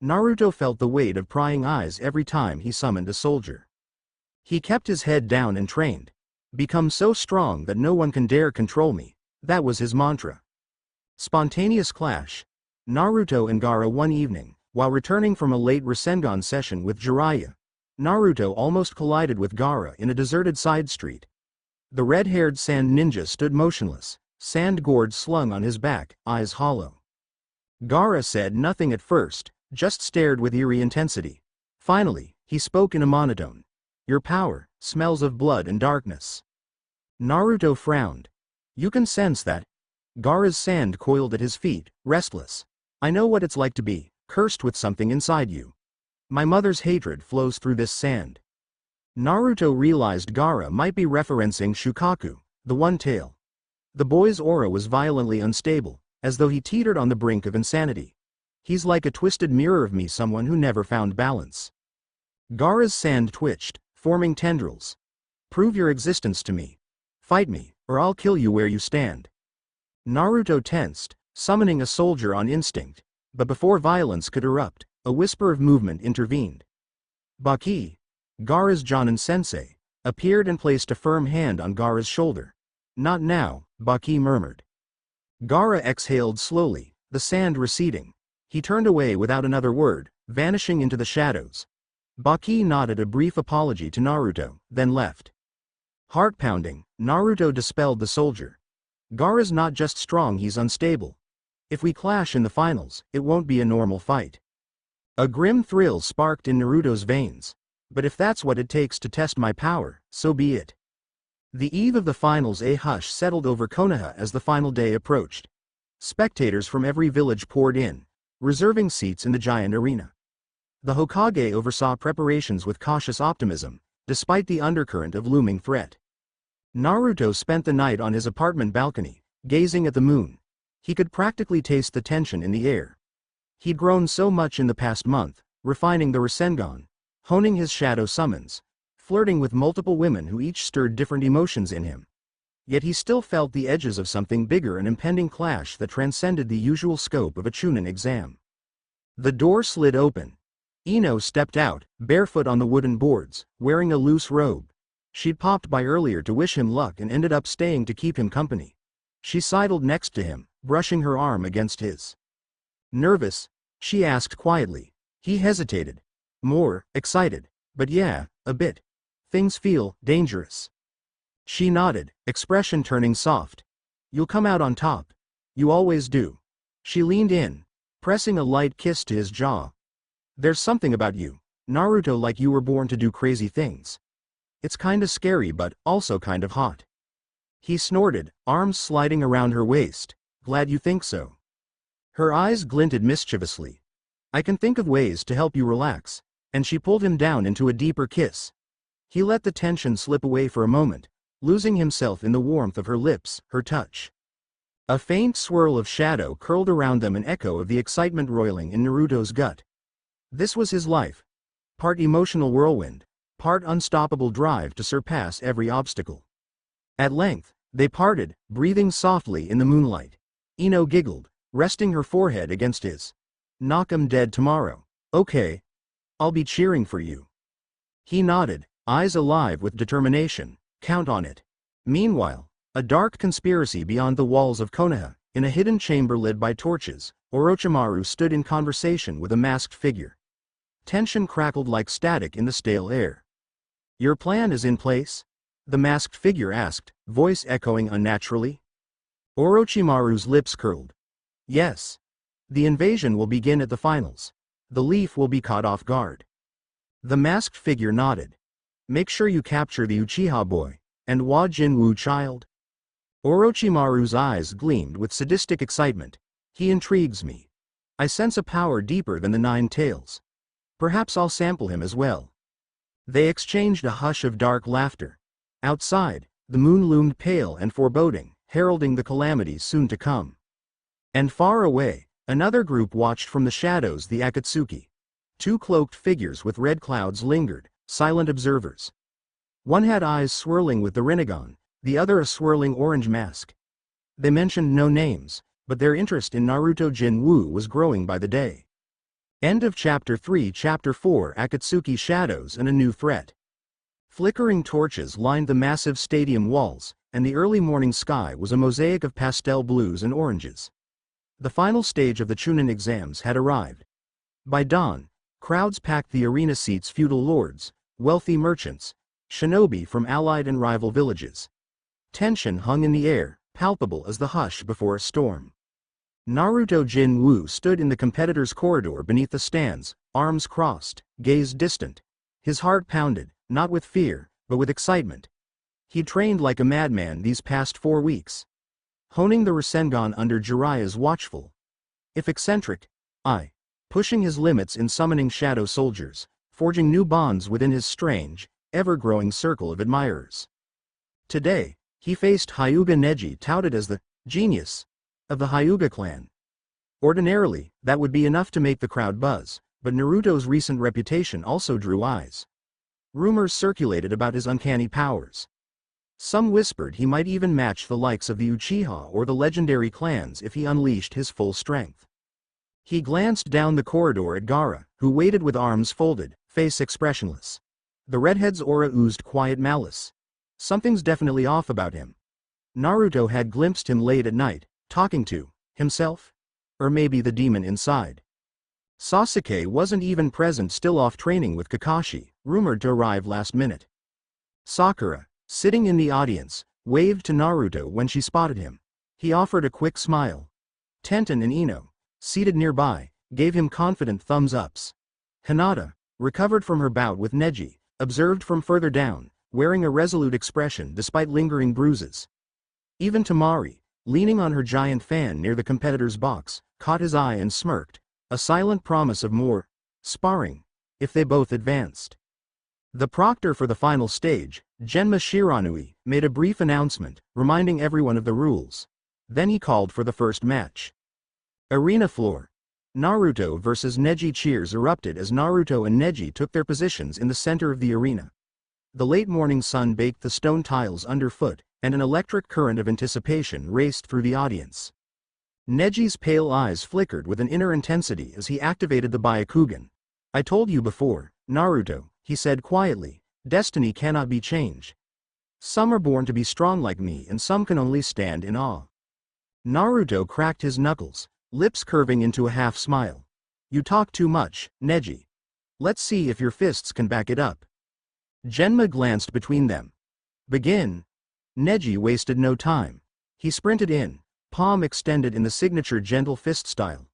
Naruto felt the weight of prying eyes every time he summoned a soldier. He kept his head down and trained. Become so strong that no one can dare control me, that was his mantra. Spontaneous clash. Naruto and Gaara one evening, while returning from a late Rasengan session with Jiraiya. Naruto almost collided with Gaara in a deserted side street. The red-haired sand ninja stood motionless, sand gourd slung on his back, eyes hollow. Gaara said nothing at first, just stared with eerie intensity. Finally, he spoke in a monotone. Your power smells of blood and darkness. Naruto frowned. You can sense that. Gaara's sand coiled at his feet, restless. I know what it's like to be cursed with something inside you. My mother's hatred flows through this sand. Naruto realized Gaara might be referencing Shukaku, the One Tail. The boy's aura was violently unstable, as though he teetered on the brink of insanity. He's like a twisted mirror of me, someone who never found balance. Gaara's sand twitched, forming tendrils. Prove your existence to me. Fight me, or I'll kill you where you stand. Naruto tensed, summoning a soldier on instinct, but before violence could erupt, a whisper of movement intervened. Baki, Gaara's Jonin-sensei, appeared and placed a firm hand on Gaara's shoulder. Not now, Baki murmured. Gaara exhaled slowly, the sand receding. He turned away without another word, vanishing into the shadows. Baki nodded a brief apology to Naruto, then left. Heart-pounding, Naruto dispelled the soldier. Gaara's not just strong, he's unstable. If we clash in the finals, it won't be a normal fight. A grim thrill sparked in Naruto's veins. But if that's what it takes to test my power, so be it. The eve of the finals, a hush settled over Konoha as the final day approached. Spectators from every village poured in, reserving seats in the giant arena. The Hokage oversaw preparations with cautious optimism, despite the undercurrent of looming threat. Naruto spent the night on his apartment balcony, gazing at the moon. He could practically taste the tension in the air. He'd grown so much in the past month, refining the Rasengan, honing his shadow summons, flirting with multiple women who each stirred different emotions in him. Yet he still felt the edges of something bigger, an impending clash that transcended the usual scope of a Chunin exam. The door slid open. Ino stepped out, barefoot on the wooden boards, wearing a loose robe. She'd popped by earlier to wish him luck and ended up staying to keep him company. She sidled next to him, brushing her arm against his. Nervous? She asked quietly. He hesitated. More, excited. But yeah, a bit. Things feel dangerous. She nodded, expression turning soft. You'll come out on top. You always do. She leaned in, pressing a light kiss to his jaw. There's something about you, Naruto, like you were born to do crazy things. It's kinda scary but also kind of hot. He snorted, arms sliding around her waist. Glad you think so. Her eyes glinted mischievously. I can think of ways to help you relax, and she pulled him down into a deeper kiss. He let the tension slip away for a moment, losing himself in the warmth of her lips, her touch. A faint swirl of shadow curled around them, an echo of the excitement roiling in Naruto's gut. This was his life. Part emotional whirlwind, part unstoppable drive to surpass every obstacle. At length, they parted, breathing softly in the moonlight. Ino giggled, resting her forehead against his. Knock 'em dead tomorrow. Okay. I'll be cheering for you. He nodded, eyes alive with determination. Count on it. Meanwhile, a dark conspiracy beyond the walls of Konoha, in a hidden chamber lit by torches, Orochimaru stood in conversation with a masked figure. Tension crackled like static in the stale air. "Your plan is in place?" the masked figure asked, voice echoing unnaturally. Orochimaru's lips curled. "Yes. The invasion will begin at the finals. The Leaf will be caught off guard." The masked figure nodded. "Make sure you capture the Uchiha boy, and Jin-Woo child." Orochimaru's eyes gleamed with sadistic excitement. "He intrigues me. I sense a power deeper than the 9 tails. Perhaps I'll sample him as well." They exchanged a hush of dark laughter. Outside, the moon loomed pale and foreboding, heralding the calamities soon to come. And far away, another group watched from the shadows the Akatsuki. 2 cloaked figures with red clouds lingered, silent observers. One had eyes swirling with the Rinnegan, the other a swirling orange mask. They mentioned no names, but their interest in Naruto Jin-Woo was growing by the day. End of Chapter 3. Chapter 4. Akatsuki Shadows and a New Threat. Flickering torches lined the massive stadium walls, and the early morning sky was a mosaic of pastel blues and oranges. The final stage of the Chunin exams had arrived. By dawn, crowds packed the arena seats. Feudal lords, wealthy merchants, shinobi from allied and rival villages. Tension hung in the air, palpable as the hush before a storm. Naruto Jin-Woo stood in the competitors' corridor beneath the stands, arms crossed, gaze distant. His heart pounded, not with fear, but with excitement. He'd trained like a madman these past 4 weeks. Honing the Rasengan under Jiraiya's watchful, if eccentric eye, pushing his limits in summoning shadow soldiers, forging new bonds within his strange, ever-growing circle of admirers. Today, he faced Hyuga Neji, touted as the genius of the Hyuga clan. Ordinarily, that would be enough to make the crowd buzz, but Naruto's recent reputation also drew eyes. Rumors circulated about his uncanny powers. Some whispered he might even match the likes of the Uchiha or the legendary clans if he unleashed his full strength. He glanced down the corridor at Gaara, who waited with arms folded, face expressionless. The redhead's aura oozed quiet malice. Something's definitely off about him. Naruto had glimpsed him late at night, talking to himself? Or maybe the demon inside. Sasuke wasn't even present, still off training with Kakashi, rumored to arrive last minute. Sakura, sitting in the audience, waved to Naruto when she spotted him. He offered a quick smile. Tenten and Ino, seated nearby, gave him confident thumbs-ups. Hinata, recovered from her bout with Neji, observed from further down, wearing a resolute expression despite lingering bruises. Even Tamari, leaning on her giant fan near the competitor's box, caught his eye and smirked, a silent promise of more sparring if they both advanced. The proctor for the final stage, Genma Shiranui, made a brief announcement, reminding everyone of the rules. Then he called for the first match. Arena floor. Naruto versus Neji. Cheers erupted as Naruto and Neji took their positions in the center of the arena. The late morning sun baked the stone tiles underfoot, and an electric current of anticipation raced through the audience. Neji's pale eyes flickered with an inner intensity as he activated the Byakugan. "I told you before, Naruto," he said quietly, "destiny cannot be changed. Some are born to be strong like me and some can only stand in awe." Naruto cracked his knuckles, lips curving into a half smile. "You talk too much, Neji. Let's see if your fists can back it up." Genma glanced between them. "Begin." Neji wasted no time. He sprinted in, palm extended in the signature gentle fist style.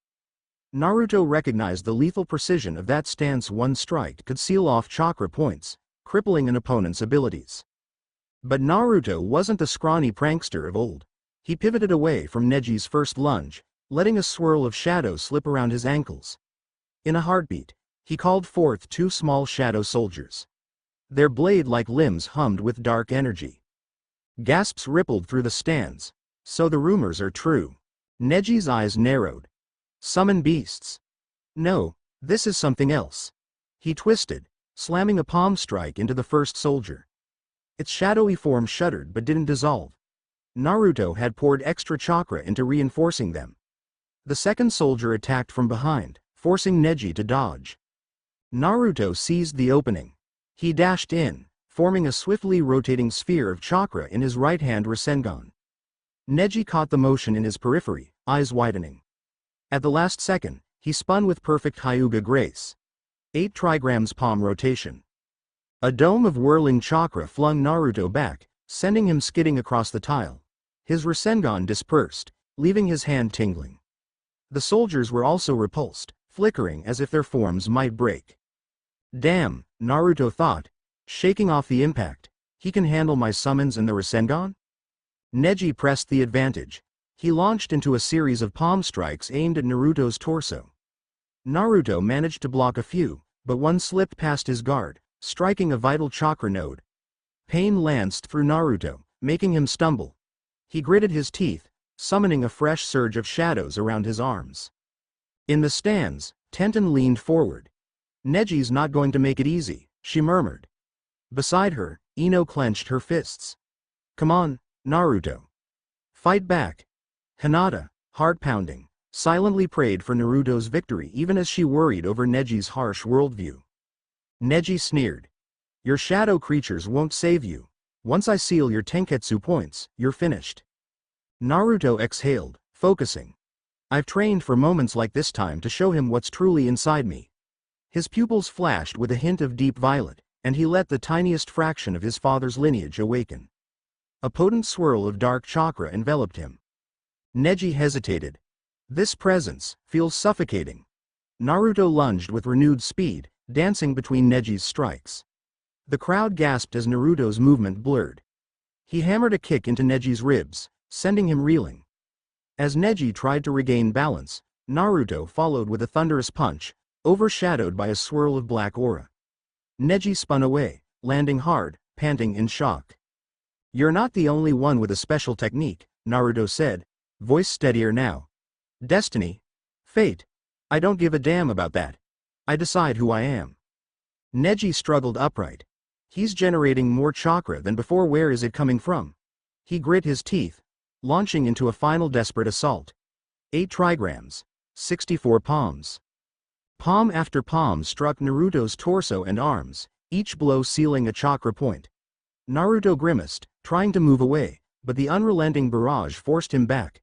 Naruto recognized the lethal precision of that stance. One strike could seal off chakra points, crippling an opponent's abilities. But Naruto wasn't the scrawny prankster of old. He pivoted away from Neji's first lunge, letting a swirl of shadow slip around his ankles. In a heartbeat, he called forth 2 small shadow soldiers. Their blade-like limbs hummed with dark energy. Gasps rippled through the stands. "So the rumors are true." Neji's eyes narrowed. "Summon beasts." "No, this is something else." He twisted, slamming a palm strike into the first soldier. Its shadowy form shuddered but didn't dissolve. Naruto had poured extra chakra into reinforcing them. The second soldier attacked from behind, forcing Neji to dodge. Naruto seized the opening. He dashed in, forming a swiftly rotating sphere of chakra in his right-hand Rasengan. Neji caught the motion in his periphery, eyes widening. At the last second, he spun with perfect Hyuga grace. 8 trigrams palm rotation. A dome of whirling chakra flung Naruto back, sending him skidding across the tile. His Rasengan dispersed, leaving his hand tingling. The soldiers were also repulsed, flickering as if their forms might break. Damn, Naruto thought, shaking off the impact. He can handle my summons and the Rasengan? Neji pressed the advantage. He launched into a series of palm strikes aimed at Naruto's torso. Naruto managed to block a few, but one slipped past his guard, striking a vital chakra node. Pain lanced through Naruto, making him stumble. He gritted his teeth, summoning a fresh surge of shadows around his arms. In the stands, Tenten leaned forward. Neji's not going to make it easy, she murmured. Beside her, Ino clenched her fists. Come on, Naruto. Fight back. Hinata, heart-pounding, silently prayed for Naruto's victory even as she worried over Neji's harsh worldview. Neji sneered. Your shadow creatures won't save you. Once I seal your Tenketsu points, you're finished. Naruto exhaled, focusing. I've trained for moments like this time to show him what's truly inside me. His pupils flashed with a hint of deep violet, and he let the tiniest fraction of his father's lineage awaken. A potent swirl of dark chakra enveloped him. Neji hesitated. This presence feels suffocating. Naruto lunged with renewed speed, dancing between Neji's strikes. The crowd gasped as Naruto's movement blurred. He hammered a kick into Neji's ribs, sending him reeling. As Neji tried to regain balance, Naruto followed with a thunderous punch, overshadowed by a swirl of black aura. Neji spun away, landing hard, panting in shock. You're not the only one with a special technique, Naruto said, voice steadier now. Destiny? Fate? I don't give a damn about that. I decide who I am. Neji struggled upright. He's generating more chakra than before. Where is it coming from? He grit his teeth, launching into a final desperate assault. 8 trigrams. 64 palms. Palm after palm struck Naruto's torso and arms, each blow sealing a chakra point. Naruto grimaced, trying to move away, but the unrelenting barrage forced him back.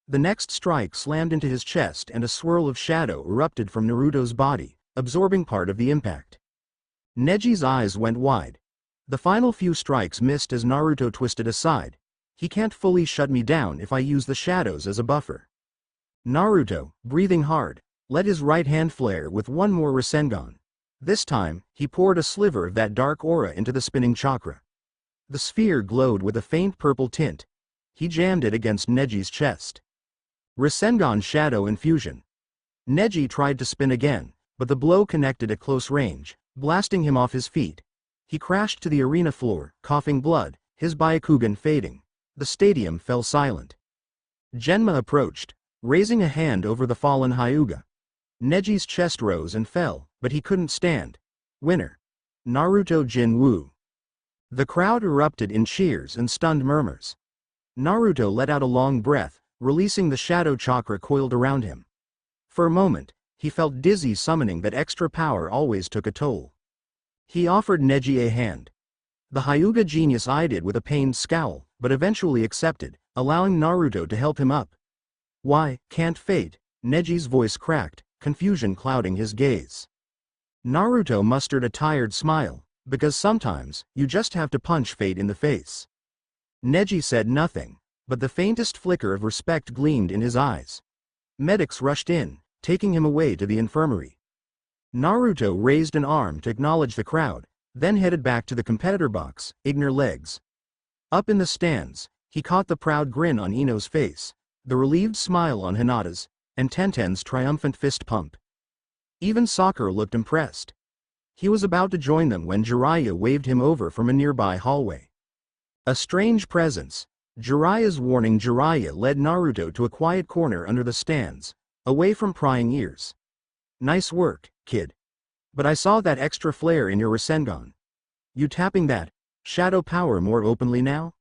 The next strike slammed into his chest and a swirl of shadow erupted from Naruto's body, absorbing part of the impact. Neji's eyes went wide. The final few strikes missed as Naruto twisted aside. He can't fully shut me down if I use the shadows as a buffer. Naruto, breathing hard, let his right hand flare with one more Rasengan. This time, he poured a sliver of that dark aura into the spinning chakra. The sphere glowed with a faint purple tint. He jammed it against Neji's chest. Rasengan Shadow Infusion. Neji tried to spin again, but the blow connected at close range, blasting him off his feet. He crashed to the arena floor, coughing blood, his Byakugan fading. The stadium fell silent. Genma approached, raising a hand over the fallen Hyuga. Neji's chest rose and fell, but he couldn't stand. Winner. Naruto Jin-Woo. The crowd erupted in cheers and stunned murmurs. Naruto let out a long breath, releasing the shadow chakra coiled around him. For a moment, he felt dizzy, summoning that extra power always took a toll. He offered Neji a hand. The Hyuga genius eyed it with a pained scowl, but eventually accepted, allowing Naruto to help him up. Why, can't fate? Neji's voice cracked, confusion clouding his gaze. Naruto mustered a tired smile, because sometimes, you just have to punch fate in the face. Neji said nothing, but the faintest flicker of respect gleamed in his eyes. Medics rushed in, taking him away to the infirmary. Naruto raised an arm to acknowledge the crowd, then headed back to the competitor box, ignore legs. Up in the stands, he caught the proud grin on Ino's face, the relieved smile on Hinata's, and Tenten's triumphant fist pump. Even Sakura looked impressed. He was about to join them when Jiraiya waved him over from a nearby hallway. A strange presence. Jiraiya's warning. Jiraiya led Naruto to a quiet corner under the stands, away from prying ears. Nice work, kid. But I saw that extra flare in your Rasengan. You tapping that shadow power more openly now?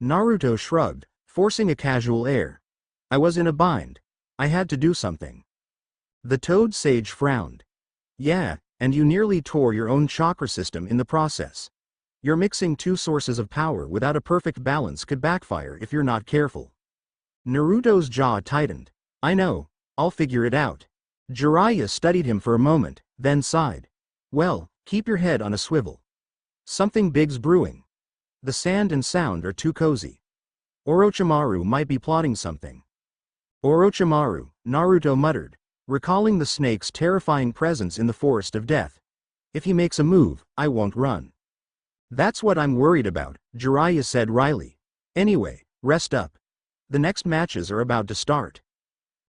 Naruto shrugged, forcing a casual air. I was in a bind. I had to do something. The Toad Sage frowned. Yeah, and you nearly tore your own chakra system in the process. You're mixing two sources of power without a perfect balance could backfire if you're not careful. Naruto's jaw tightened. I know, I'll figure it out. Jiraiya studied him for a moment, then sighed. Well, keep your head on a swivel. Something big's brewing. The sand and sound are too cozy. Orochimaru might be plotting something. Orochimaru, Naruto muttered, recalling the snake's terrifying presence in the forest of death. If he makes a move, I won't run. That's what I'm worried about, Jiraiya said wryly. Anyway, rest up. The next matches are about to start.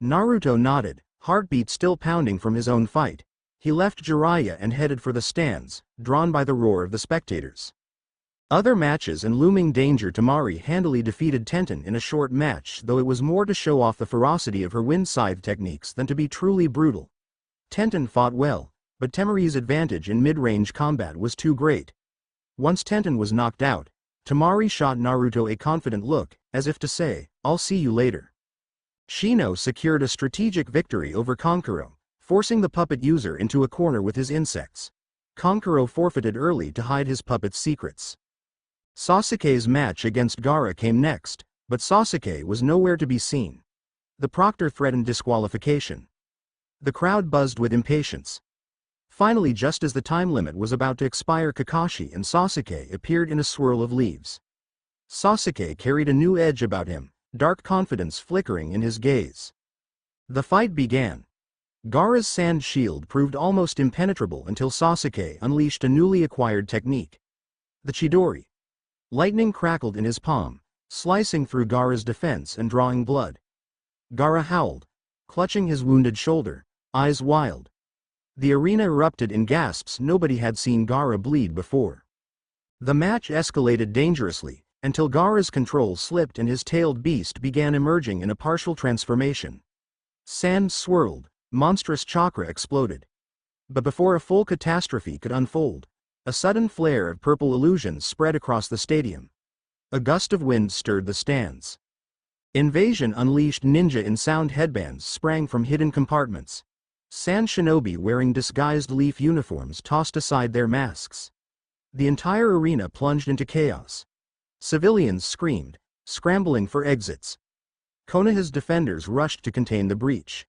Naruto nodded, heartbeat still pounding from his own fight. He left Jiraiya and headed for the stands, drawn by the roar of the spectators. Other matches and looming danger. Temari handily defeated Tenten in a short match, though it was more to show off the ferocity of her wind scythe techniques than to be truly brutal. Tenten fought well, but Temari's advantage in mid-range combat was too great. Once Tenten was knocked out, Temari shot Naruto a confident look, as if to say, I'll see you later. Shino secured a strategic victory over Kankuro, forcing the puppet user into a corner with his insects. Kankuro forfeited early to hide his puppet's secrets. Sasuke's match against Gaara came next, but Sasuke was nowhere to be seen. The proctor threatened disqualification. The crowd buzzed with impatience. Finally, just as the time limit was about to expire, Kakashi and Sasuke appeared in a swirl of leaves. Sasuke carried a new edge about him, dark confidence flickering in his gaze. The fight began. Gaara's sand shield proved almost impenetrable until Sasuke unleashed a newly acquired technique. The Chidori. Lightning crackled in his palm, slicing through Gaara's defense and drawing blood. Gaara howled, clutching his wounded shoulder, eyes wild. The arena erupted in gasps. Nobody had seen Gaara bleed before. The match escalated dangerously, until Gaara's control slipped and his tailed beast began emerging in a partial transformation. Sand swirled, monstrous chakra exploded. But before a full catastrophe could unfold, a sudden flare of purple illusions spread across the stadium. A gust of wind stirred the stands. Invasion unleashed. Ninja in sound headbands sprang from hidden compartments. Sand shinobi wearing disguised leaf uniforms tossed aside their masks. The entire arena plunged into chaos. Civilians screamed, scrambling for exits. Konoha's defenders rushed to contain the breach.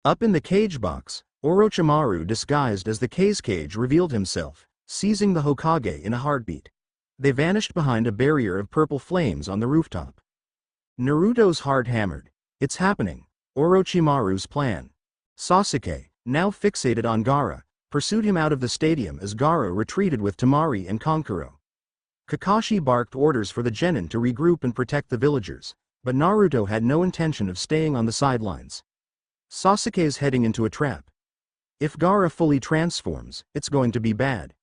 Up in the cage box, Orochimaru disguised as the Cage revealed himself, seizing the Hokage in a heartbeat. They vanished behind a barrier of purple flames on the rooftop. Naruto's heart hammered. It's happening. Orochimaru's plan. Sasuke, now fixated on Gaara, pursued him out of the stadium as Gaara retreated with Temari and Kankuro. Kakashi barked orders for the genin to regroup and protect the villagers, but Naruto had no intention of staying on the sidelines. Sasuke's heading into a trap. If Gaara fully transforms, it's going to be bad.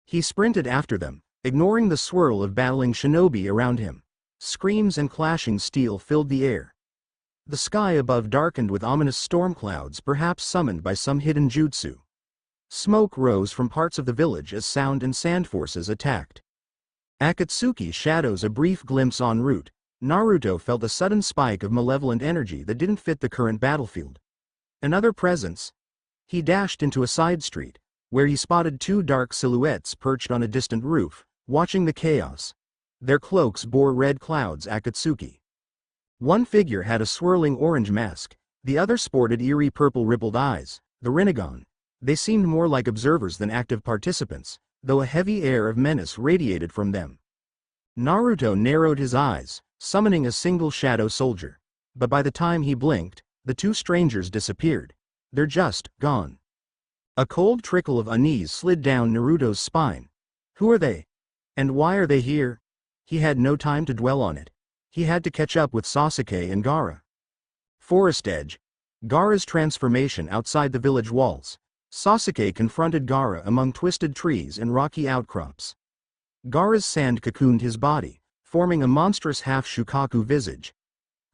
He sprinted after them, ignoring the swirl of battling shinobi around him. Screams and clashing steel filled the air. The sky above darkened with ominous storm clouds, perhaps summoned by some hidden jutsu. Smoke rose from parts of the village as sound and sand forces attacked. Akatsuki shadows a brief glimpse en route. Naruto felt a sudden spike of malevolent energy that didn't fit the current battlefield. Another presence. He dashed into a side street, where he spotted two dark silhouettes perched on a distant roof, watching the chaos. Their cloaks bore red clouds. Akatsuki. One figure had a swirling orange mask, the other sported eerie purple rippled eyes, the Rinnegan. They seemed more like observers than active participants, though a heavy air of menace radiated from them. Naruto narrowed his eyes, summoning a single shadow soldier. But by the time he blinked, the two strangers disappeared. They're just gone. A cold trickle of unease slid down Naruto's spine. Who are they? And why are they here? He had no time to dwell on it. He had to catch up with Sasuke and Gaara. Forest edge. Gaara's transformation outside the village walls. Sasuke confronted Gaara among twisted trees and rocky outcrops. Gaara's sand cocooned his body, forming a monstrous half-Shukaku visage.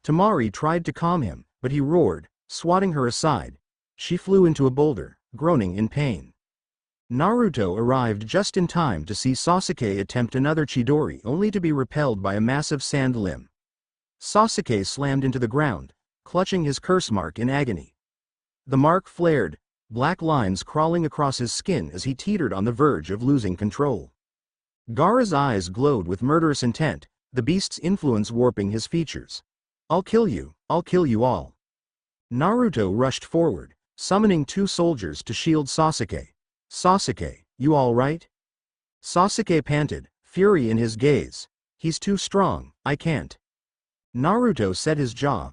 Temari tried to calm him, but he roared, swatting her aside. She flew into a boulder, groaning in pain. Naruto arrived just in time to see Sasuke attempt another Chidori, only to be repelled by a massive sand limb. Sasuke slammed into the ground, clutching his curse mark in agony. The mark flared, black lines crawling across his skin as he teetered on the verge of losing control. Gaara's eyes glowed with murderous intent, the beast's influence warping his features. I'll kill you all. Naruto rushed forward, summoning 2 soldiers to shield Sasuke. "Sasuke, you all right?" Sasuke panted, fury in his gaze. "He's too strong, I can't." Naruto set his jaw.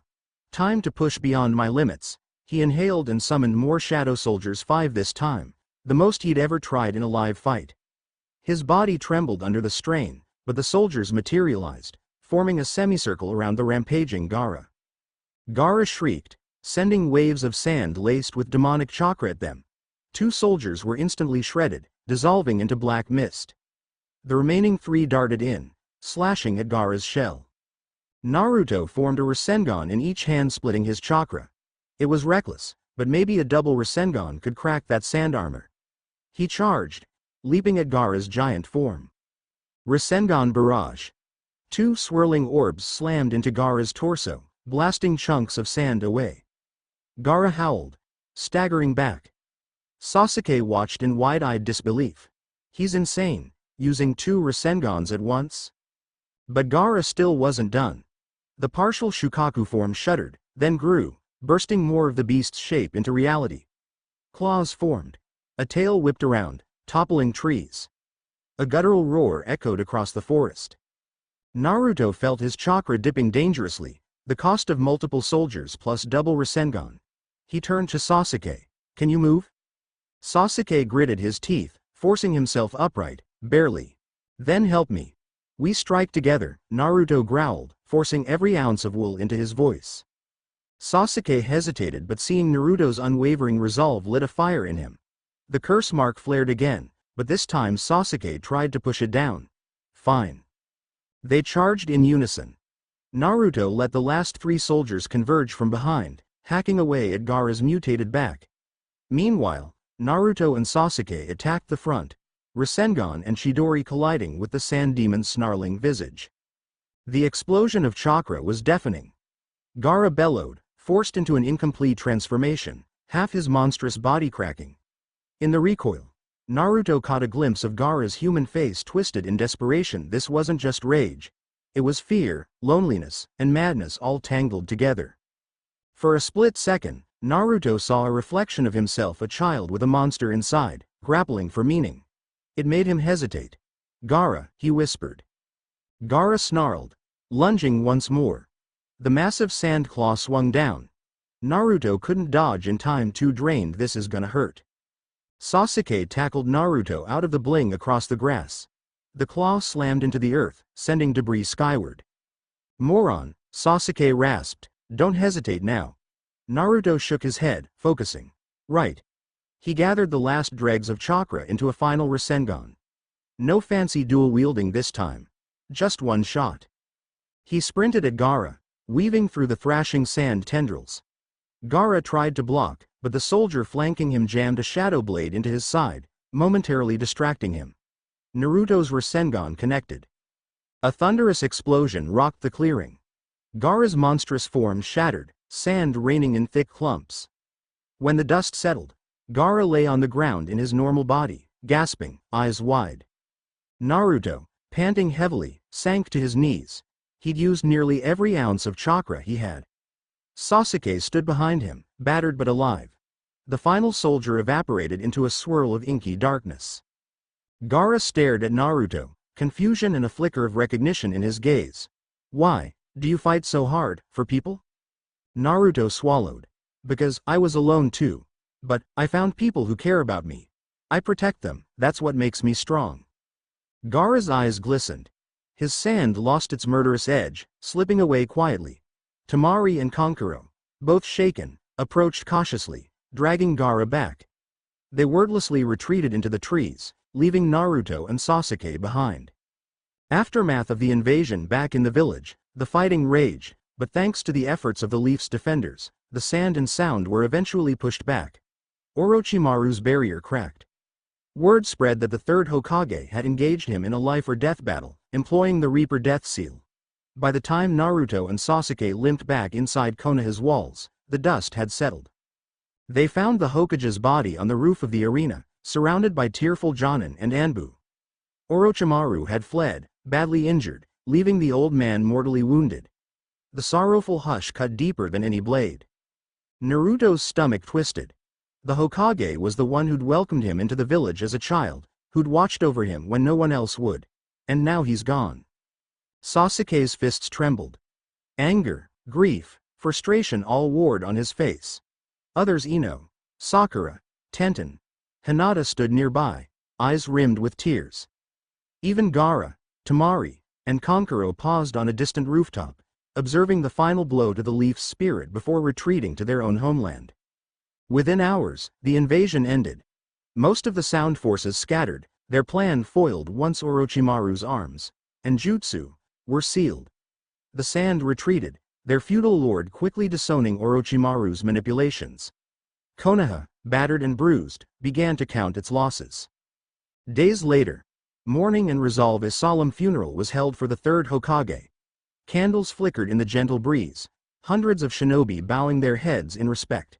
"Time to push beyond my limits." He inhaled and summoned more shadow soldiers, 5 this time, the most he'd ever tried in a live fight. His body trembled under the strain, but the soldiers materialized, forming a semicircle around the rampaging Gaara. Gaara shrieked, sending waves of sand laced with demonic chakra at them. 2 soldiers were instantly shredded, dissolving into black mist. The remaining 3 darted in, slashing at Gaara's shell. Naruto formed a Rasengan in each hand, splitting his chakra. It was reckless, but maybe a double Rasengan could crack that sand armor. He charged, leaping at Gaara's giant form. Rasengan barrage. 2 swirling orbs slammed into Gaara's torso, blasting chunks of sand away. Gaara howled, staggering back. Sasuke watched in wide-eyed disbelief. He's insane, using 2 Rasengans at once? But Gaara still wasn't done. The partial Shukaku form shuddered, then grew, bursting more of the beast's shape into reality. Claws formed. A tail whipped around, toppling trees. A guttural roar echoed across the forest. Naruto felt his chakra dipping dangerously, the cost of multiple soldiers plus double Rasengan. He turned to Sasuke. "Can you move?" Sasuke gritted his teeth, forcing himself upright, barely. "Then help me. We strike together," Naruto growled, forcing every ounce of wool into his voice. Sasuke hesitated, but seeing Naruto's unwavering resolve lit a fire in him. The curse mark flared again, but this time Sasuke tried to push it down. "Fine." They charged in unison. Naruto let the last 3 soldiers converge from behind, hacking away at Gaara's mutated back. Meanwhile, Naruto and Sasuke attacked the front, Rasengan and Chidori colliding with the sand demon's snarling visage. The explosion of chakra was deafening. Gaara bellowed, forced into an incomplete transformation, half his monstrous body cracking. In the recoil, Naruto caught a glimpse of Gaara's human face twisted in desperation. This wasn't just rage. It was fear, loneliness, and madness all tangled together. For a split second, Naruto saw a reflection of himself, a child with a monster inside, grappling for meaning. It made him hesitate. "Gaara," he whispered. Gaara snarled, lunging once more. The massive sand claw swung down. Naruto couldn't dodge in time, too drained. "This is gonna hurt." Sasuke tackled Naruto out of the bling across the grass. The claw slammed into the earth, sending debris skyward. "Moron," Sasuke rasped, "don't hesitate now." Naruto shook his head, focusing. "Right." He gathered the last dregs of chakra into a final Rasengan. No fancy dual wielding this time. Just one shot. He sprinted at Gaara, weaving through the thrashing sand tendrils. Gaara tried to block, but the soldier flanking him jammed a shadow blade into his side, momentarily distracting him. Naruto's Rasengan connected. A thunderous explosion rocked the clearing. Gaara's monstrous form shattered, sand raining in thick clumps. When the dust settled, Gaara lay on the ground in his normal body, gasping, eyes wide. Naruto, panting heavily, sank to his knees. He'd used nearly every ounce of chakra he had. Sasuke stood behind him, battered but alive. The final soldier evaporated into a swirl of inky darkness. Gaara stared at Naruto, confusion and a flicker of recognition in his gaze. "Why, do you fight so hard, for people?" Naruto swallowed. "Because I was alone too. But I found people who care about me. I protect them, that's what makes me strong." Gaara's eyes glistened. His sand lost its murderous edge, slipping away quietly. Temari and Kankuro, both shaken, approached cautiously, dragging Gaara back. They wordlessly retreated into the trees, leaving Naruto and Sasuke behind. Aftermath of the invasion back in the village, the fighting raged, but thanks to the efforts of the Leaf's defenders, the sand and sound were eventually pushed back. Orochimaru's barrier cracked. Word spread that the third Hokage had engaged him in a life-or-death battle, employing the Reaper Death Seal. By the time Naruto and Sasuke limped back inside Konoha's walls, the dust had settled. They found the Hokage's body on the roof of the arena, surrounded by tearful Jonin and Anbu. Orochimaru had fled, badly injured, leaving the old man mortally wounded. The sorrowful hush cut deeper than any blade. Naruto's stomach twisted. The Hokage was the one who'd welcomed him into the village as a child, who'd watched over him when no one else would. And now he's gone. Sasuke's fists trembled. Anger, grief, frustration all warred on his face. Others Ino, Sakura, Tenten, Hinata stood nearby, eyes rimmed with tears. Even Gaara, Temari, and Kankuro paused on a distant rooftop, observing the final blow to the Leaf's spirit before retreating to their own homeland. Within hours, the invasion ended. Most of the sound forces scattered, their plan foiled once Orochimaru's arms and jutsu were sealed. The sand retreated, their feudal lord quickly disowning Orochimaru's manipulations. Konoha, battered and bruised, began to count its losses. Days later, mourning and resolve a solemn funeral was held for the third Hokage. Candles flickered in the gentle breeze, hundreds of shinobi bowing their heads in respect.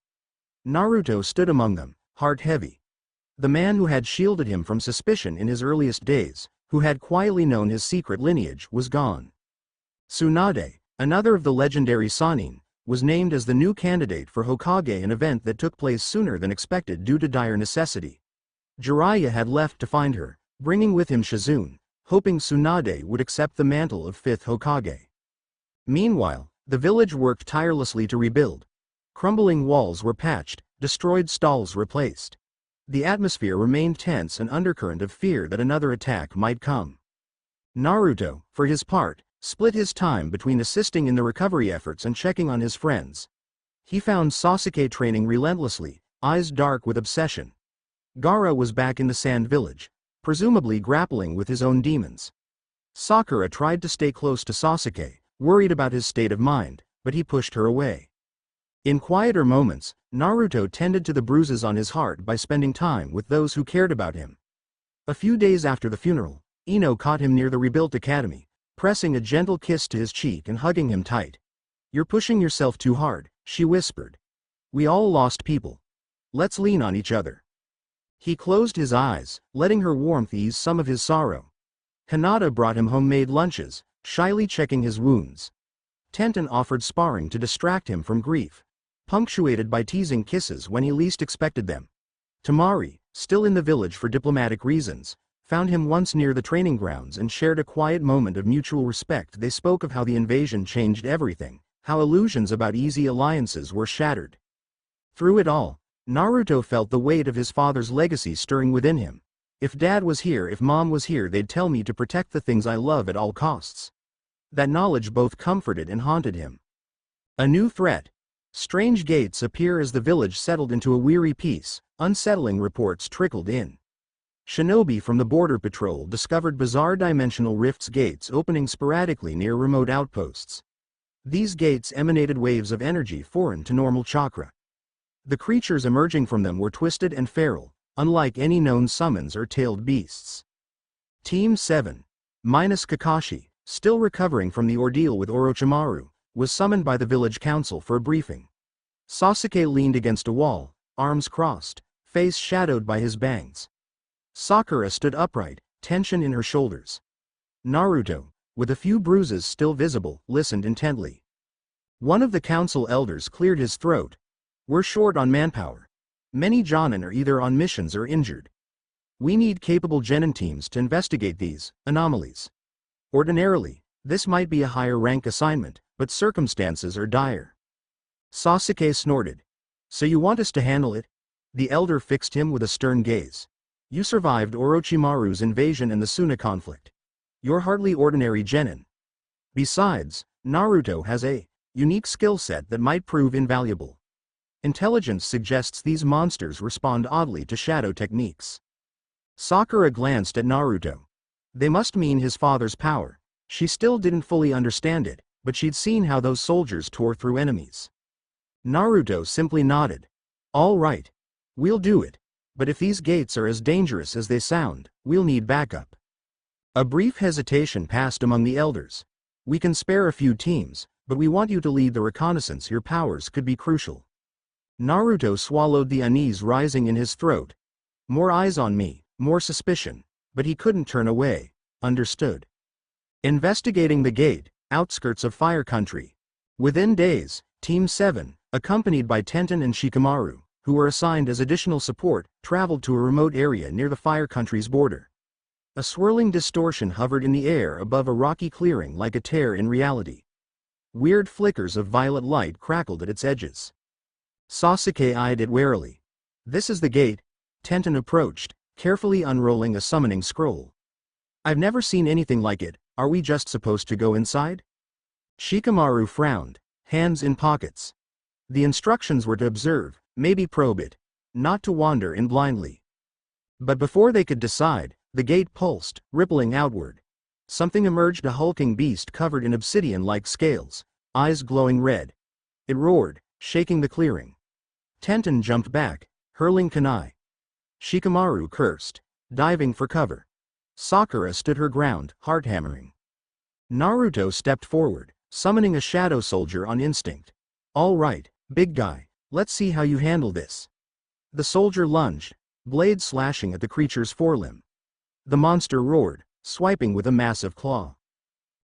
Naruto stood among them, heart heavy. The man who had shielded him from suspicion in his earliest days, who had quietly known his secret lineage, was gone. Tsunade, another of the legendary Sannin, was named as the new candidate for Hokage, an event that took place sooner than expected due to dire necessity. Jiraiya had left to find her, bringing with him Shizune, hoping Tsunade would accept the mantle of fifth Hokage. Meanwhile, the village worked tirelessly to rebuild. Crumbling walls were patched, destroyed stalls replaced. The atmosphere remained tense, an undercurrent of fear that another attack might come. Naruto, for his part, split his time between assisting in the recovery efforts and checking on his friends. He found Sasuke training relentlessly, eyes dark with obsession. Gaara was back in the Sand Village, presumably grappling with his own demons. Sakura tried to stay close to Sasuke, worried about his state of mind, but he pushed her away. In quieter moments, Naruto tended to the bruises on his heart by spending time with those who cared about him. A few days after the funeral, Ino caught him near the rebuilt academy, pressing a gentle kiss to his cheek and hugging him tight. "You're pushing yourself too hard," she whispered. "We all lost people. Let's lean on each other." He closed his eyes, letting her warmth ease some of his sorrow. Hinata brought him homemade lunches, shyly checking his wounds. Tenten offered sparring to distract him from grief, punctuated by teasing kisses when he least expected them. Temari, still in the village for diplomatic reasons, found him once near the training grounds and shared a quiet moment of mutual respect. They spoke of how the invasion changed everything, how illusions about easy alliances were shattered. Through it all, Naruto felt the weight of his father's legacy stirring within him. "If Dad was here, if Mom was here, they'd tell me to protect the things I love at all costs." That knowledge both comforted and haunted him. A new threat. Strange gates appear as the village settled into a weary peace. Unsettling reports trickled in. Shinobi from the border patrol discovered bizarre dimensional rifts, gates opening sporadically near remote outposts. These gates emanated waves of energy foreign to normal chakra. The creatures emerging from them were twisted and feral, unlike any known summons or tailed beasts. Team 7, minus Kakashi, still recovering from the ordeal with Orochimaru, was summoned by the village council for a briefing. Sasuke leaned against a wall, arms crossed, face shadowed by his bangs. Sakura stood upright, tension in her shoulders. Naruto, with a few bruises still visible, listened intently. One of the council elders cleared his throat. "We're short on manpower. Many Jonin are either on missions or injured. We need capable genin teams to investigate these anomalies. Ordinarily, this might be a higher rank assignment, but circumstances are dire." Sasuke snorted. "So you want us to handle it?" The elder fixed him with a stern gaze. "You survived Orochimaru's invasion and the Suna conflict. You're hardly ordinary genin. Besides, Naruto has a unique skill set that might prove invaluable. Intelligence suggests these monsters respond oddly to shadow techniques." Sakura glanced at Naruto. They must mean his father's power. She still didn't fully understand it, but she'd seen how those soldiers tore through enemies. Naruto simply nodded. "All right. We'll do it. But if these gates are as dangerous as they sound, we'll need backup." A brief hesitation passed among the elders. "We can spare a few teams, but we want you to lead the reconnaissance. Your powers could be crucial." Naruto swallowed the unease rising in his throat. More eyes on me, more suspicion. But he couldn't turn away. Understood. Investigating the gate, outskirts of Fire Country. Within days, Team 7, accompanied by Tenten and Shikamaru, who were assigned as additional support, traveled to a remote area near the Fire Country's border. A swirling distortion hovered in the air above a rocky clearing like a tear in reality. Weird flickers of violet light crackled at its edges. Sasuke eyed it warily. "This is the gate," Tenten approached, carefully unrolling a summoning scroll. "I've never seen anything like it. Are we just supposed to go inside?" Shikamaru frowned, hands in pockets. The instructions were to observe, maybe probe it, not to wander in blindly. But before they could decide, the gate pulsed, rippling outward. Something emerged, a hulking beast covered in obsidian-like scales, eyes glowing red. It roared, shaking the clearing. Tenten jumped back, hurling kunai. Shikamaru cursed, diving for cover. Sakura stood her ground, heart hammering. Naruto stepped forward, summoning a shadow soldier on instinct. "All right, big guy, let's see how you handle this." The soldier lunged, blade slashing at the creature's forelimb. The monster roared, swiping with a massive claw.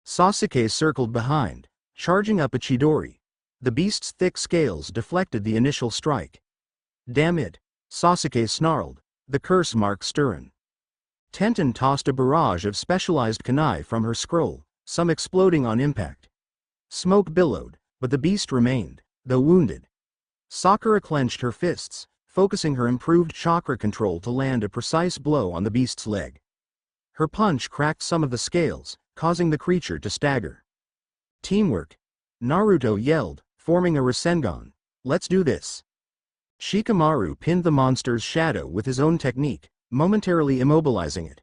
Sasuke circled behind, charging up a Chidori. The beast's thick scales deflected the initial strike. "Damn it," Sasuke snarled, the curse mark stirring. Tenten tossed a barrage of specialized kunai from her scroll, some exploding on impact. Smoke billowed, but the beast remained, though wounded. Sakura clenched her fists, focusing her improved chakra control to land a precise blow on the beast's leg. Her punch cracked some of the scales, causing the creature to stagger. "Teamwork," Naruto yelled, forming a Rasengan. "Let's do this." Shikamaru pinned the monster's shadow with his own technique, momentarily immobilizing it.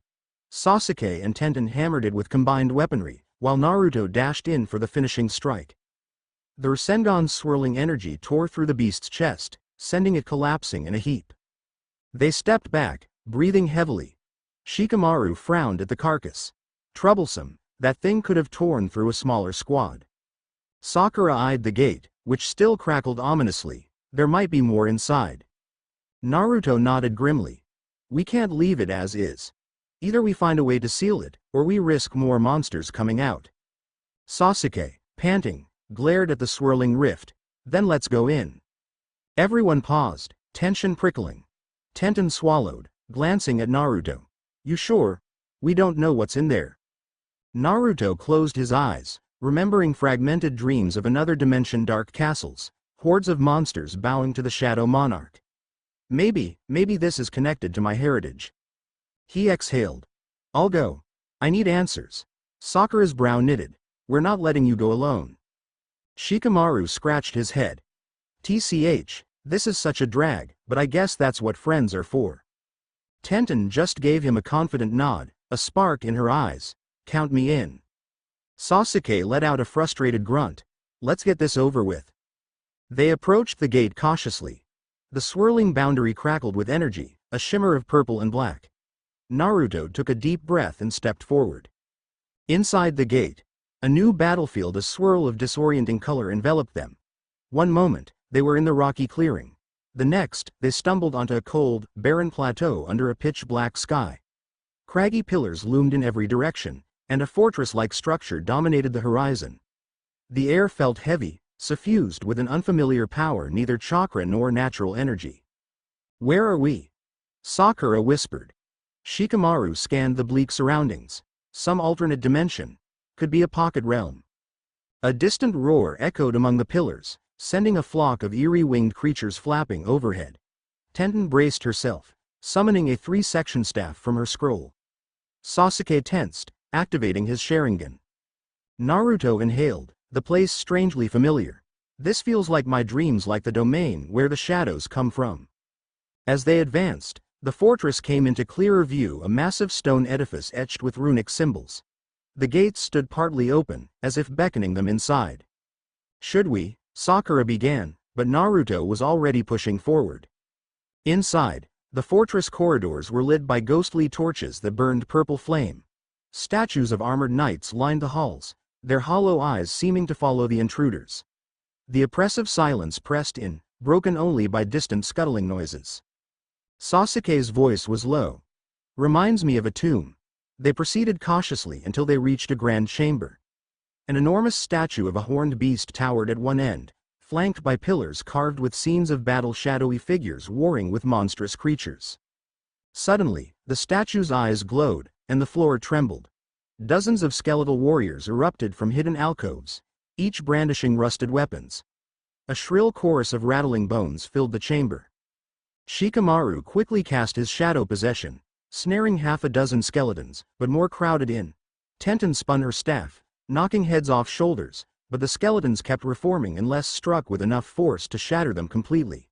Sasuke and Tenten hammered it with combined weaponry, while Naruto dashed in for the finishing strike. The Rasengan's swirling energy tore through the beast's chest, sending it collapsing in a heap. They stepped back, breathing heavily. Shikamaru frowned at the carcass. Troublesome, that thing could have torn through a smaller squad. Sakura eyed the gate, which still crackled ominously. There might be more inside. Naruto nodded grimly. "We can't leave it as is. Either we find a way to seal it, or we risk more monsters coming out." Sasuke, panting, glared at the swirling rift. "Then let's go in." Everyone paused, tension prickling. Tenten swallowed, glancing at Naruto. "You sure? We don't know what's in there." Naruto closed his eyes, remembering fragmented dreams of another dimension, dark castles, hordes of monsters bowing to the Shadow Monarch. Maybe this is connected to my heritage." He exhaled. "I'll go. I need answers." Sakura's brow knitted. "We're not letting you go alone." Shikamaru scratched his head. "TCH, this is such a drag, but I guess that's what friends are for." Tenten just gave him a confident nod, a spark in her eyes. "Count me in." Sasuke let out a frustrated grunt. "Let's get this over with." They approached the gate cautiously. The swirling boundary crackled with energy, a shimmer of purple and black. Naruto took a deep breath and stepped forward. Inside the gate, a new battlefield, a swirl of disorienting color enveloped them. One moment, they were in the rocky clearing. The next, they stumbled onto a cold, barren plateau under a pitch-black sky. Craggy pillars loomed in every direction, and a fortress-like structure dominated the horizon. The air felt heavy, suffused with an unfamiliar power, neither chakra nor natural energy. "Where are we?" Sakura whispered. Shikamaru scanned the bleak surroundings. Some alternate dimension. Could be a pocket realm. A distant roar echoed among the pillars, sending a flock of eerie winged creatures flapping overhead. Tenten braced herself, summoning a 3-section staff from her scroll. Sasuke tensed, activating his Sharingan. Naruto inhaled, the place strangely familiar. "This feels like my dreams, like the domain where the shadows come from." As they advanced, the fortress came into clearer view, a massive stone edifice etched with runic symbols. The gates stood partly open, as if beckoning them inside. "Should we?" Sakura began, but Naruto was already pushing forward. Inside, the fortress corridors were lit by ghostly torches that burned purple flame. Statues of armored knights lined the halls, their hollow eyes seeming to follow the intruders. The oppressive silence pressed in, broken only by distant scuttling noises. Sasuke's voice was low. "Reminds me of a tomb." They proceeded cautiously until they reached a grand chamber. An enormous statue of a horned beast towered at one end, flanked by pillars carved with scenes of battle, shadowy figures warring with monstrous creatures. Suddenly, the statue's eyes glowed, and the floor trembled. Dozens of skeletal warriors erupted from hidden alcoves, each brandishing rusted weapons. A shrill chorus of rattling bones filled the chamber. Shikamaru quickly cast his shadow possession, snaring half a dozen skeletons, but more crowded in. Tenten spun her staff, knocking heads off shoulders, but the skeletons kept reforming unless struck with enough force to shatter them completely.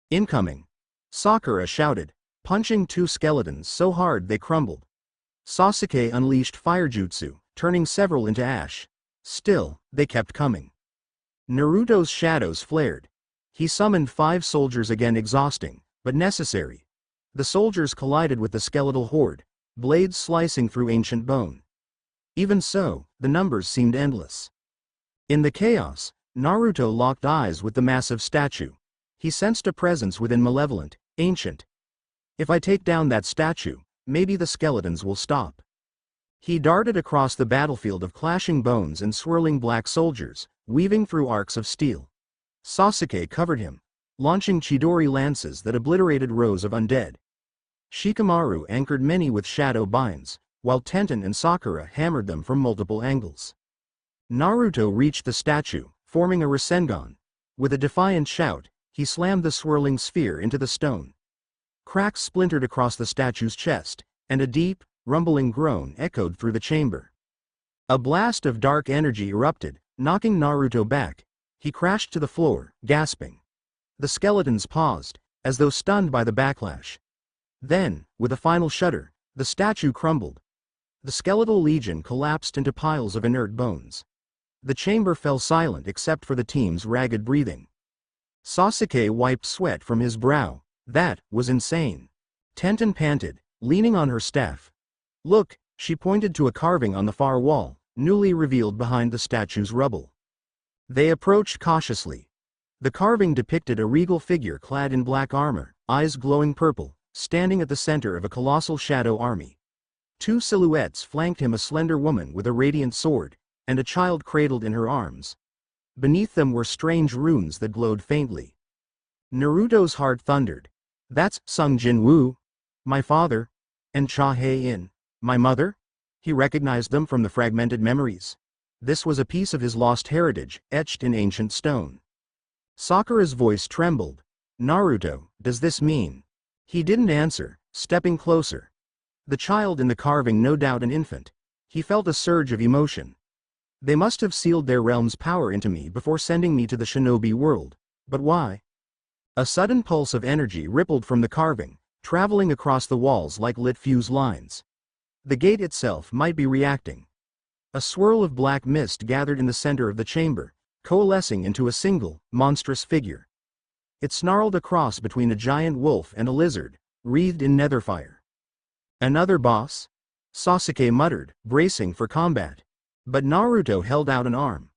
Incoming! Sakura shouted, punching two skeletons so hard they crumbled. Sasuke unleashed fire jutsu, turning several into ash. Still, they kept coming. Naruto's shadows flared. He summoned 5 soldiers again, exhausting, but necessary. The soldiers collided with the skeletal horde, blades slicing through ancient bone. Even so, the numbers seemed endless. In the chaos, Naruto locked eyes with the massive statue. He sensed a presence within, malevolent, ancient. If I take down that statue, maybe the skeletons will stop. He darted across the battlefield of clashing bones and swirling black soldiers, weaving through arcs of steel. Sasuke covered him, launching Chidori lances that obliterated rows of undead. Shikamaru anchored many with shadow binds, while Tenten and Sakura hammered them from multiple angles. Naruto reached the statue, forming a Rasengan. With a defiant shout, he slammed the swirling sphere into the stone. Cracks splintered across the statue's chest, and a deep, rumbling groan echoed through the chamber. A blast of dark energy erupted, knocking Naruto back. He crashed to the floor, gasping. The skeletons paused, as though stunned by the backlash. Then, with a final shudder, the statue crumbled. The skeletal legion collapsed into piles of inert bones. The chamber fell silent except for the team's ragged breathing. Sasuke wiped sweat from his brow. That was insane. Tenten panted, leaning on her staff. Look, she pointed to a carving on the far wall, newly revealed behind the statue's rubble. They approached cautiously. The carving depicted a regal figure clad in black armor, eyes glowing purple, standing at the center of a colossal shadow army. 2 silhouettes flanked him, a slender woman with a radiant sword, and a child cradled in her arms. Beneath them were strange runes that glowed faintly. Naruto's heart thundered. That's Sung Jin-Woo, my father, and Hae-In, my mother? He recognized them from the fragmented memories. This was a piece of his lost heritage, etched in ancient stone. Sakura's voice trembled. Naruto, does this mean? He didn't answer, stepping closer. The child in the carving, no doubt an infant. He felt a surge of emotion. They must have sealed their realm's power into me before sending me to the shinobi world. But why? A sudden pulse of energy rippled from the carving, traveling across the walls like lit fuse lines. The gate itself might be reacting. A swirl of black mist gathered in the center of the chamber, coalescing into a single, monstrous figure. It snarled a cross between a giant wolf and a lizard, wreathed in netherfire. Another boss? Sasuke muttered, bracing for combat. But Naruto held out an arm.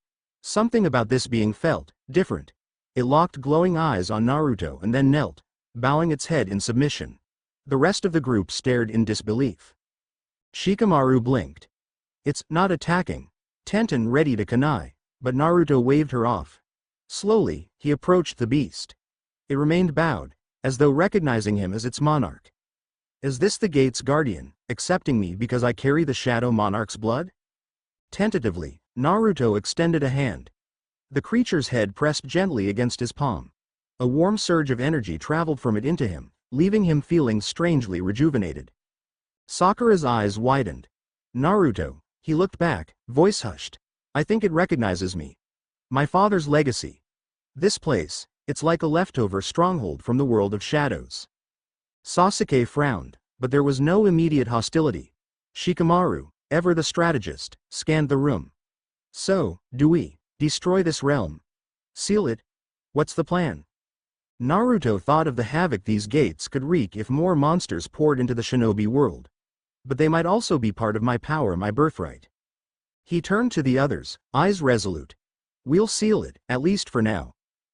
Something about this being felt different. It locked glowing eyes on Naruto and then knelt, bowing its head in submission. The rest of the group stared in disbelief. Shikamaru blinked. It's not attacking. Tenten ready to kunai, but Naruto waved her off. Slowly, he approached the beast. It remained bowed, as though recognizing him as its monarch. Is this the gate's guardian, accepting me because I carry the Shadow Monarch's blood? Tentatively, Naruto extended a hand. The creature's head pressed gently against his palm. A warm surge of energy traveled from it into him, leaving him feeling strangely rejuvenated. Sakura's eyes widened. Naruto, he looked back, voice hushed. I think it recognizes me. My father's legacy. This place, it's like a leftover stronghold from the world of shadows. Sasuke frowned, but there was no immediate hostility. Shikamaru, ever the strategist, scanned the room. So, do we destroy this realm? Seal it? What's the plan? Naruto thought of the havoc these gates could wreak if more monsters poured into the shinobi world. But they might also be part of my power, my birthright. He turned to the others, eyes resolute. We'll seal it, at least for now.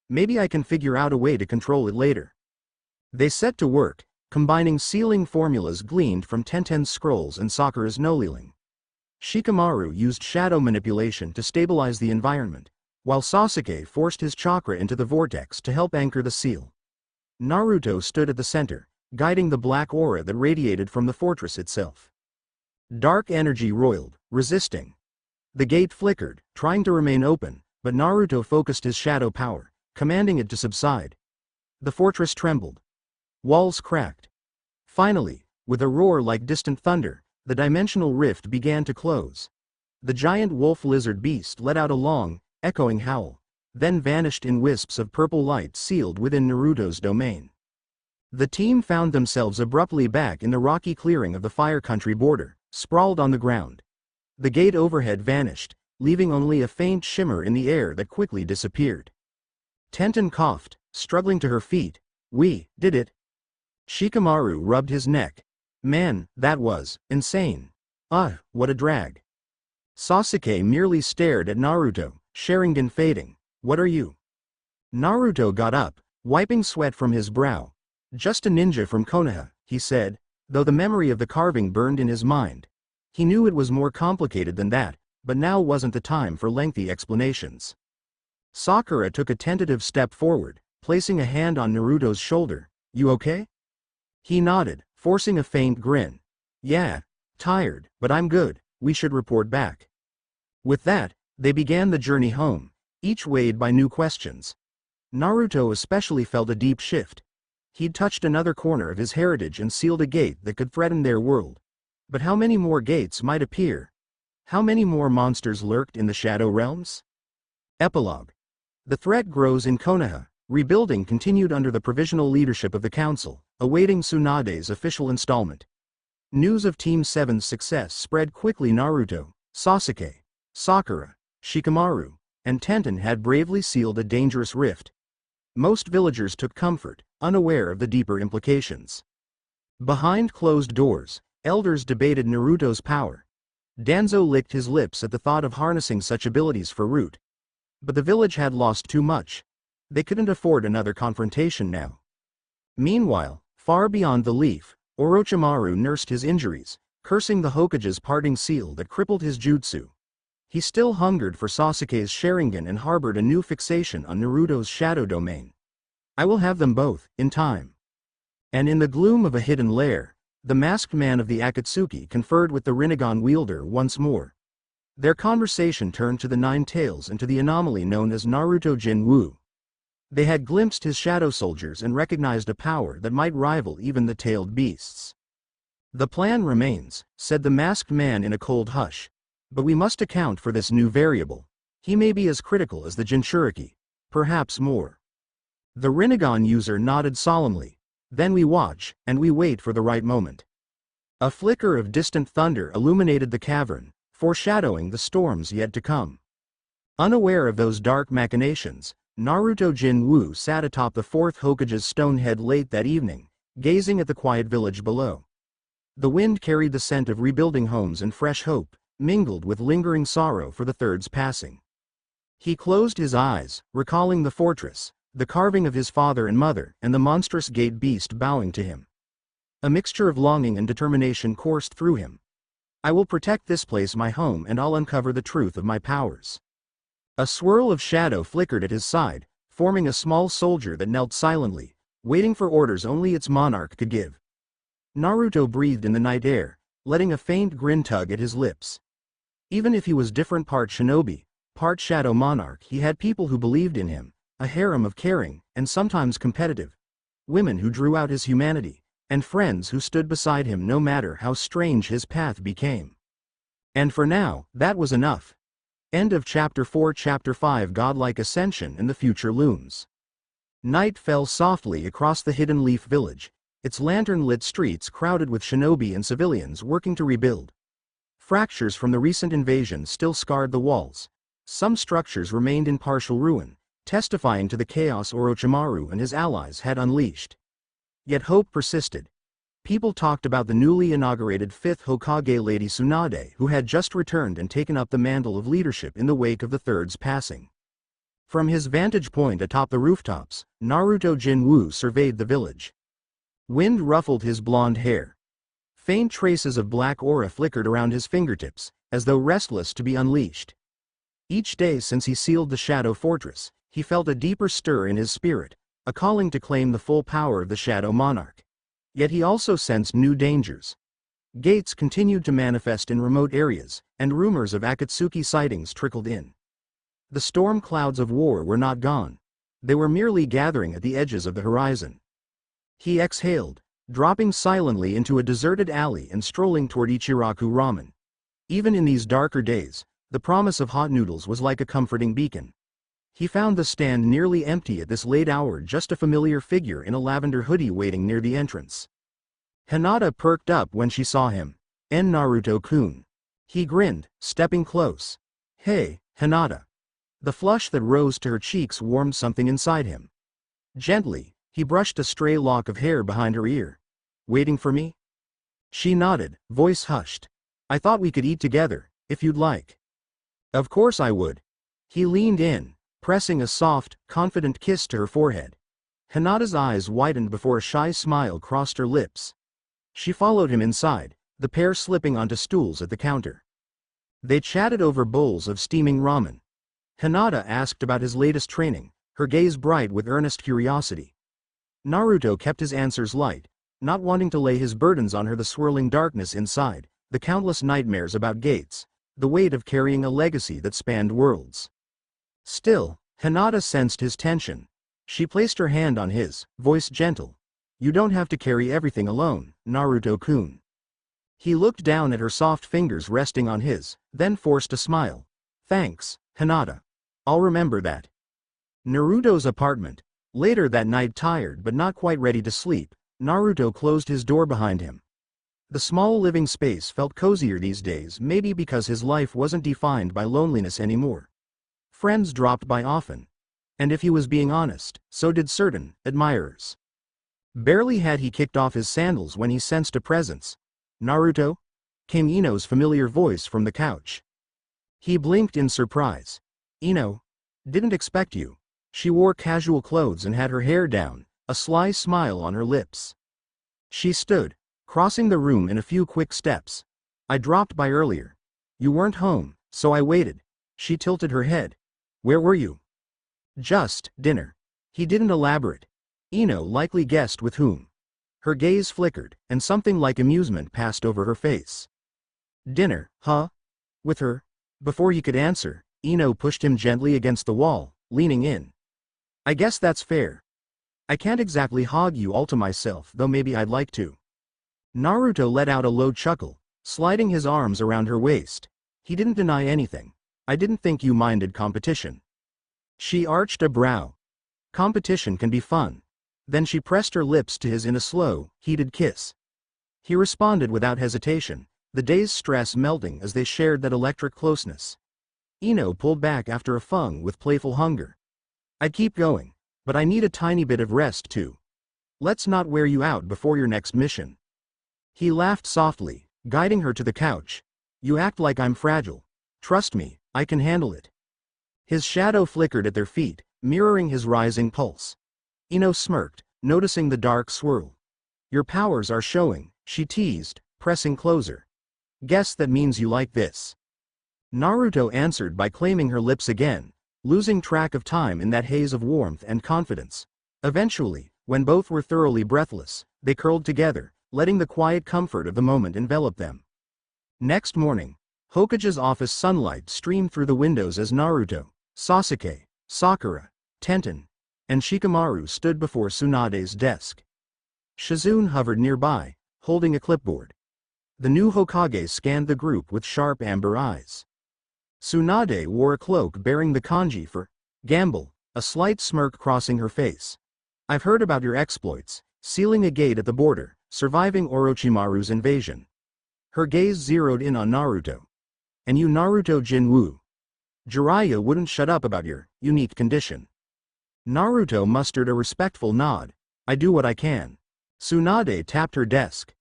Maybe I can figure out a way to control it later. They set to work, combining sealing formulas gleaned from Tenten's scrolls and Sakura's no-leeling. Shikamaru used shadow manipulation to stabilize the environment, while Sasuke forced his chakra into the vortex to help anchor the seal. Naruto stood at the center, guiding the black aura that radiated from the fortress itself. Dark energy roiled, resisting. The gate flickered, trying to remain open, but Naruto focused his shadow power, commanding it to subside. The fortress trembled. Walls cracked. Finally, with a roar like distant thunder, the dimensional rift began to close. The giant wolf-lizard beast let out a long, echoing howl, then vanished in wisps of purple light sealed within Naruto's domain. The team found themselves abruptly back in the rocky clearing of the Fire Country border, sprawled on the ground. The gate overhead vanished, leaving only a faint shimmer in the air that quickly disappeared. Tenten coughed, struggling to her feet. "We did it." Shikamaru rubbed his neck. "Man, that was insane. What a drag." Sasuke merely stared at Naruto, Sharingan fading. "What are you?" Naruto got up, wiping sweat from his brow. "Just a ninja from Konoha," he said, though the memory of the carving burned in his mind. He knew it was more complicated than that, but now wasn't the time for lengthy explanations. Sakura took a tentative step forward, placing a hand on Naruto's shoulder. "You okay?" He nodded, forcing a faint grin. "Yeah, tired, but I'm good. We should report back." With that, they began the journey home, each weighed by new questions. Naruto especially felt a deep shift. He'd touched another corner of his heritage and sealed a gate that could threaten their world. But how many more gates might appear? How many more monsters lurked in the Shadow Realms? Epilogue. The threat grows in Konoha. Rebuilding continued under the provisional leadership of the council, awaiting Tsunade's official installment. News of Team 7's success spread quickly. Naruto, Sasuke, Sakura, Shikamaru, and Tenten had bravely sealed a dangerous rift. Most villagers took comfort, unaware of the deeper implications. Behind closed doors, elders debated Naruto's power. Danzo licked his lips at the thought of harnessing such abilities for Root. But the village had lost too much. They couldn't afford another confrontation now. Meanwhile, far beyond the leaf, Orochimaru nursed his injuries, cursing the Hokage's parting seal that crippled his jutsu. He still hungered for Sasuke's Sharingan and harbored a new fixation on Naruto's shadow domain. "I will have them both, in time." And in the gloom of a hidden lair, the masked man of the Akatsuki conferred with the Rinnegan wielder once more. Their conversation turned to the Nine Tails and to the anomaly known as Naruto Jin-Woo. They had glimpsed his shadow soldiers and recognized a power that might rival even the tailed beasts. "The plan remains," said the masked man in a cold hush. "But we must account for this new variable. He may be as critical as the Jinchuriki, perhaps more." The Rinnegan user nodded solemnly. "Then we watch, and we wait for the right moment." A flicker of distant thunder illuminated the cavern, foreshadowing the storms yet to come. Unaware of those dark machinations, Naruto Jin-Woo sat atop the fourth Hokage's stone head late that evening, gazing at the quiet village below. The wind carried the scent of rebuilding homes and fresh hope, mingled with lingering sorrow for the third's passing. He closed his eyes, recalling the fortress, the carving of his father and mother, and the monstrous gate beast bowing to him. A mixture of longing and determination coursed through him. "I will protect this place, my home, and I'll uncover the truth of my powers." A swirl of shadow flickered at his side, forming a small soldier that knelt silently, waiting for orders only its monarch could give. Naruto breathed in the night air, letting a faint grin tug at his lips. Even if he was different, part shinobi, part Shadow Monarch, he had people who believed in him, a harem of caring, and sometimes competitive, women who drew out his humanity, and friends who stood beside him no matter how strange his path became. And for now, that was enough. End of Chapter 4. Chapter 5. Godlike Ascension and the Future Looms. Night fell softly across the Hidden Leaf Village, its lantern-lit streets crowded with shinobi and civilians working to rebuild. Fractures from the recent invasion still scarred the walls. Some structures remained in partial ruin, testifying to the chaos Orochimaru and his allies had unleashed. Yet hope persisted. People talked about the newly inaugurated 5th Hokage, Lady Tsunade, who had just returned and taken up the mantle of leadership in the wake of the third's passing. From his vantage point atop the rooftops, Naruto Jin-Woo surveyed the village. Wind ruffled his blonde hair. Faint traces of black aura flickered around his fingertips, as though restless to be unleashed. Each day since he sealed the Shadow Fortress, he felt a deeper stir in his spirit, a calling to claim the full power of the Shadow Monarch. Yet he also sensed new dangers. Gates continued to manifest in remote areas, and rumors of Akatsuki sightings trickled in. The storm clouds of war were not gone. They were merely gathering at the edges of the horizon. He exhaled, dropping silently into a deserted alley and strolling toward Ichiraku Ramen. Even in these darker days, the promise of hot noodles was like a comforting beacon. He found the stand nearly empty at this late hour, just a familiar figure in a lavender hoodie waiting near the entrance. Hinata perked up when she saw him. Naruto-kun. He grinned, stepping close. Hey, Hinata. The flush that rose to her cheeks warmed something inside him. Gently, he brushed a stray lock of hair behind her ear. Waiting for me? She nodded, voice hushed. I thought we could eat together, if you'd like. Of course I would. He leaned in, pressing a soft, confident kiss to her forehead. Hinata's eyes widened before a shy smile crossed her lips. She followed him inside, the pair slipping onto stools at the counter. They chatted over bowls of steaming ramen. Hinata asked about his latest training, her gaze bright with earnest curiosity. Naruto kept his answers light, not wanting to lay his burdens on her. The swirling darkness inside, the countless nightmares about Gates, the weight of carrying a legacy that spanned worlds. Still, Hinata sensed his tension. She placed her hand on his, voice gentle. You don't have to carry everything alone, Naruto-kun. He looked down at her soft fingers resting on his, then forced a smile. Thanks, Hinata. I'll remember that. Naruto's apartment. Later that night, tired but not quite ready to sleep, Naruto closed his door behind him. The small living space felt cozier these days, maybe because his life wasn't defined by loneliness anymore. Friends dropped by often. And if he was being honest, so did certain admirers. Barely had he kicked off his sandals when he sensed a presence. Naruto? Came Ino's familiar voice from the couch. He blinked in surprise. Ino? Didn't expect you. She wore casual clothes and had her hair down, a sly smile on her lips. She stood, crossing the room in a few quick steps. I dropped by earlier. You weren't home, so I waited. She tilted her head. Where were you? Just dinner. He didn't elaborate. Ino likely guessed with whom. Her gaze flickered, and something like amusement passed over her face. Dinner, huh? With her? Before he could answer, Ino pushed him gently against the wall, leaning in. I guess that's fair. I can't exactly hog you all to myself, though maybe I'd like to. Naruto let out a low chuckle, sliding his arms around her waist. He didn't deny anything. I didn't think you minded competition. She arched a brow. Competition can be fun. Then she pressed her lips to his in a slow, heated kiss. He responded without hesitation, the day's stress melting as they shared that electric closeness. Ino pulled back after a fung with playful hunger. I'd keep going, but I need a tiny bit of rest too. Let's not wear you out before your next mission. He laughed softly, guiding her to the couch. You act like I'm fragile. Trust me, I can handle it. His shadow flickered at their feet, mirroring his rising pulse. Ino smirked, noticing the dark swirl. Your powers are showing, she teased, pressing closer. Guess that means you like this. Naruto answered by claiming her lips again, losing track of time in that haze of warmth and confidence. Eventually, when both were thoroughly breathless, they curled together, letting the quiet comfort of the moment envelop them. Next morning, Hokage's office sunlight streamed through the windows as Naruto, Sasuke, Sakura, Tenten, and Shikamaru stood before Tsunade's desk. Shizune hovered nearby, holding a clipboard. The new Hokage scanned the group with sharp amber eyes. Tsunade wore a cloak bearing the kanji for gamble, a slight smirk crossing her face. I've heard about your exploits, sealing a gate at the border, surviving Orochimaru's invasion. Her gaze zeroed in on Naruto. And you Naruto Jin-Woo. Jiraiya wouldn't shut up about your unique condition. Naruto mustered a respectful nod. I do what I can. Tsunade tapped her desk.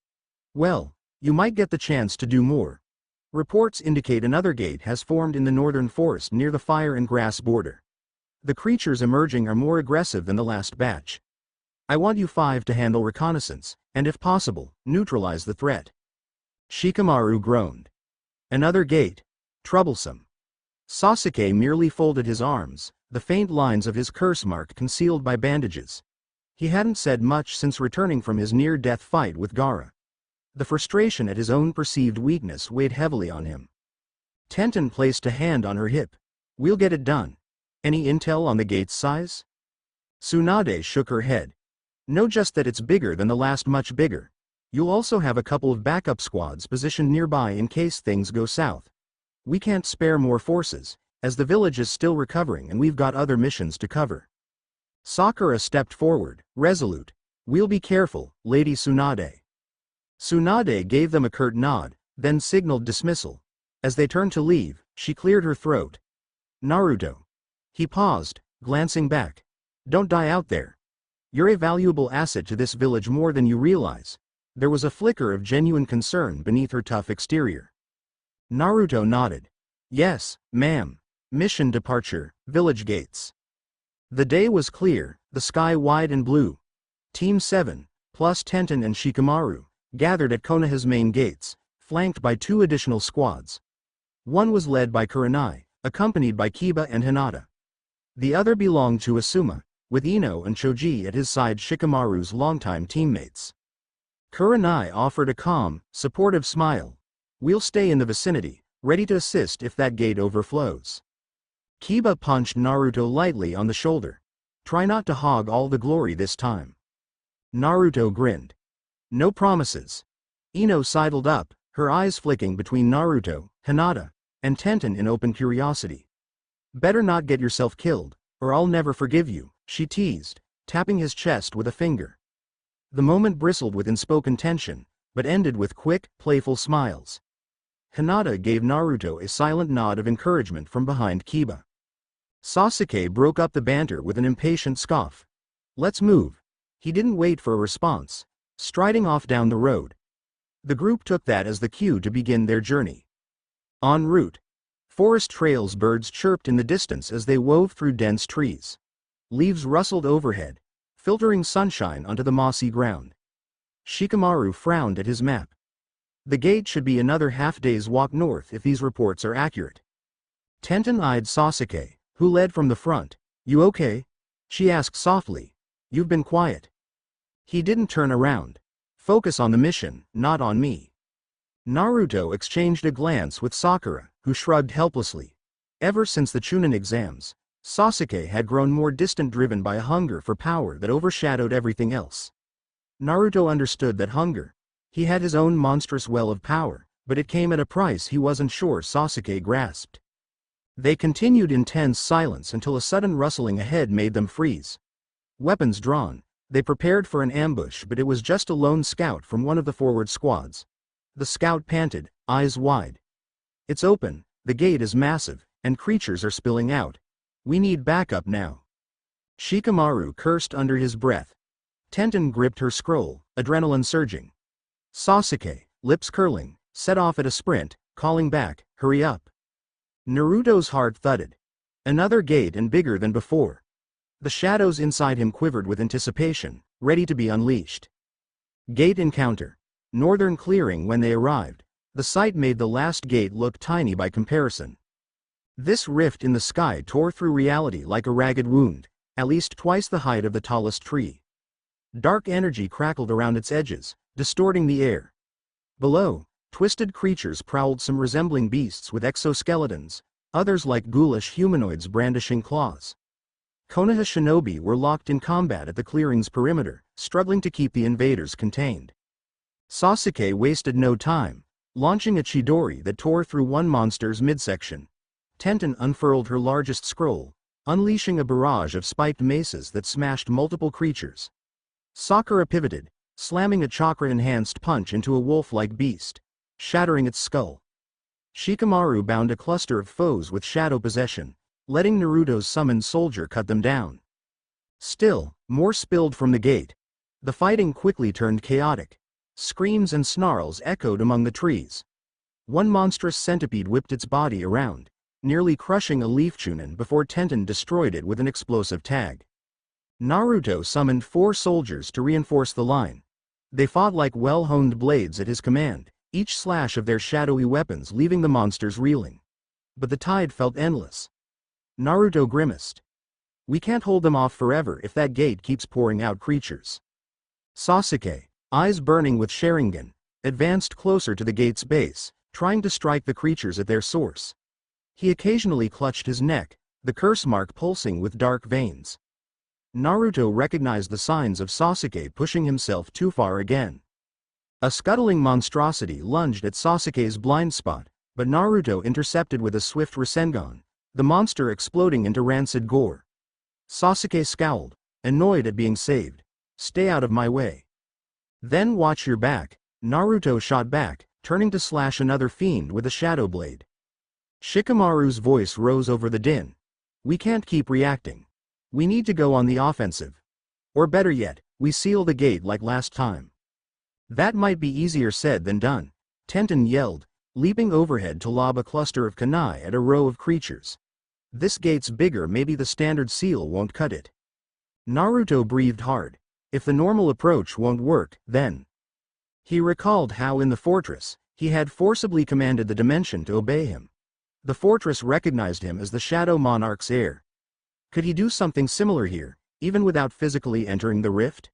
Well, you might get the chance to do more. Reports indicate another gate has formed in the northern forest near the fire and grass border. The creatures emerging are more aggressive than the last batch. I want you 5 to handle reconnaissance, and if possible, neutralize the threat. Shikamaru groaned. Another gate. Troublesome. Sasuke merely folded his arms, the faint lines of his curse mark concealed by bandages. He hadn't said much since returning from his near-death fight with Gaara. The frustration at his own perceived weakness weighed heavily on him. Tenten placed a hand on her hip. "We'll get it done. Any intel on the gate's size?" Tsunade shook her head. "No, just that it's bigger than the last, much bigger. You'll also have a couple of backup squads positioned nearby in case things go south. We can't spare more forces, as the village is still recovering and we've got other missions to cover." Sakura stepped forward, resolute. "We'll be careful, Lady Tsunade." Tsunade gave them a curt nod, then signaled dismissal. As they turned to leave, she cleared her throat. "Naruto." He paused, glancing back. "Don't die out there. You're a valuable asset to this village, more than you realize." There was a flicker of genuine concern beneath her tough exterior. Naruto nodded. "Yes, ma'am. Mission departure, village gates." The day was clear, the sky wide and blue. Team 7, plus Tenten and Shikamaru, gathered at Konoha's main gates, flanked by 2 additional squads. One was led by Kurenai, accompanied by Kiba and Hinata. The other belonged to Asuma, with Ino and Choji at his side, Shikamaru's longtime teammates. Kurenai offered a calm, supportive smile. "We'll stay in the vicinity, ready to assist if that gate overflows." Kiba punched Naruto lightly on the shoulder. "Try not to hog all the glory this time." Naruto grinned. "No promises." Ino sidled up, her eyes flicking between Naruto, Hinata, and Tenten in open curiosity. "Better not get yourself killed, or I'll never forgive you," she teased, tapping his chest with a finger. The moment bristled with unspoken tension, but ended with quick, playful smiles. Hinata gave Naruto a silent nod of encouragement from behind Kiba. Sasuke broke up the banter with an impatient scoff. "Let's move." He didn't wait for a response, striding off down the road. The group took that as the cue to begin their journey. En route, forest trails, birds chirped in the distance as they wove through dense trees. Leaves rustled overhead, filtering sunshine onto the mossy ground. Shikamaru frowned at his map. The gate should be another half-day's walk north if these reports are accurate. Tenten eyed Sasuke, who led from the front. "You okay?" she asked softly. "You've been quiet." He didn't turn around. "Focus on the mission, not on me." Naruto exchanged a glance with Sakura, who shrugged helplessly. Ever since the Chunin exams, Sasuke had grown more distant, driven by a hunger for power that overshadowed everything else. Naruto understood that hunger. He had his own monstrous well of power, but it came at a price he wasn't sure Sasuke grasped. They continued in tense silence until a sudden rustling ahead made them freeze. Weapons drawn, they prepared for an ambush, but it was just a lone scout from one of the forward squads. The scout panted, eyes wide. "It's open, the gate is massive, and creatures are spilling out. We need backup now." Shikamaru cursed under his breath. Tenten gripped her scroll, adrenaline surging. Sasuke, lips curling, set off at a sprint, calling back, "Hurry up." Naruto's heart thudded. Another gate, and bigger than before. The shadows inside him quivered with anticipation, ready to be unleashed. Gate encounter. Northern clearing. When they arrived, the sight made the last gate look tiny by comparison. This rift in the sky tore through reality like a ragged wound, at least twice the height of the tallest tree. Dark energy crackled around its edges, distorting the air. Below, twisted creatures prowled, some resembling beasts with exoskeletons, others like ghoulish humanoids brandishing claws. Konoha shinobi were locked in combat at the clearing's perimeter, struggling to keep the invaders contained. Sasuke wasted no time, launching a chidori that tore through one monster's midsection. Tenten unfurled her largest scroll, unleashing a barrage of spiked maces that smashed multiple creatures. Sakura pivoted, slamming a chakra-enhanced punch into a wolf-like beast, shattering its skull. Shikamaru bound a cluster of foes with shadow possession, letting Naruto's summoned soldier cut them down. Still, more spilled from the gate. The fighting quickly turned chaotic. Screams and snarls echoed among the trees. One monstrous centipede whipped its body around, nearly crushing a leaf chunin before Tenten destroyed it with an explosive tag. Naruto summoned 4 soldiers to reinforce the line. They fought like well-honed blades at his command, each slash of their shadowy weapons leaving the monsters reeling. but the tide felt endless. Naruto grimaced. We can't hold them off forever if that gate keeps pouring out creatures. Sasuke, eyes burning with Sharingan, advanced closer to the gate's base, trying to strike the creatures at their source. He occasionally clutched his neck, the curse mark pulsing with dark veins. Naruto recognized the signs of Sasuke pushing himself too far again. A scuttling monstrosity lunged at Sasuke's blind spot, but Naruto intercepted with a swift Rasengan, the monster exploding into rancid gore. Sasuke scowled, annoyed at being saved. Stay out of my way. Then watch your back, Naruto shot back, turning to slash another fiend with a shadow blade. Shikamaru's voice rose over the din. We can't keep reacting. We need to go on the offensive. Or better yet, we seal the gate like last time. That might be easier said than done, Tenten yelled, leaping overhead to lob a cluster of kunai at a row of creatures. This gate's bigger, maybe the standard seal won't cut it. Naruto breathed hard. If the normal approach won't work, then... He recalled how in the fortress, he had forcibly commanded the dimension to obey him. The fortress recognized him as the Shadow Monarch's heir. Could he do something similar here, even without physically entering the rift?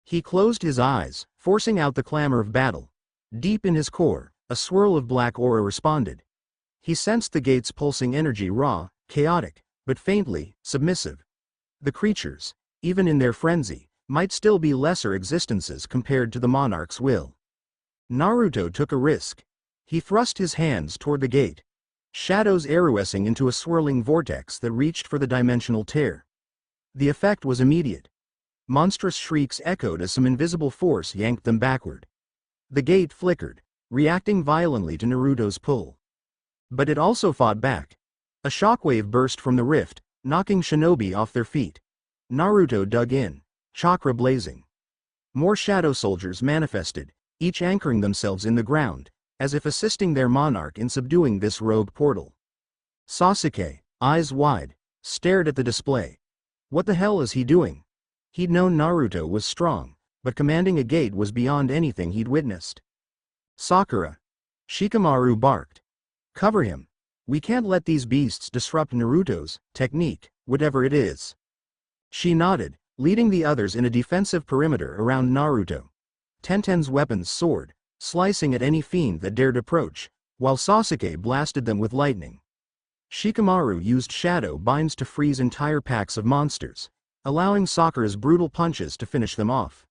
He closed his eyes, forcing out the clamor of battle. Deep in his core, a swirl of black aura responded. He sensed the gate's pulsing energy raw, chaotic, but faintly submissive. The creatures, even in their frenzy, might still be lesser existences compared to the monarch's will. Naruto took a risk. He thrust his hands toward the gate, shadows arrowing into a swirling vortex that reached for the dimensional tear. The effect was immediate. Monstrous shrieks echoed as some invisible force yanked them backward. The gate flickered, reacting violently to Naruto's pull. But it also fought back. A shockwave burst from the rift, knocking shinobi off their feet. Naruto dug in, chakra blazing. More shadow soldiers manifested, each anchoring themselves in the ground, as if assisting their monarch in subduing this rogue portal. Sasuke, eyes wide, stared at the display. What the hell is he doing? He'd known Naruto was strong, but commanding a gate was beyond anything he'd witnessed. Sakura. Shikamaru barked. Cover him. We can't let these beasts disrupt Naruto's technique, whatever it is. She nodded, leading the others in a defensive perimeter around Naruto. Tenten's weapons soared, slicing at any fiend that dared approach, while Sasuke blasted them with lightning. Shikamaru used shadow binds to freeze entire packs of monsters, allowing Sakura's brutal punches to finish them off.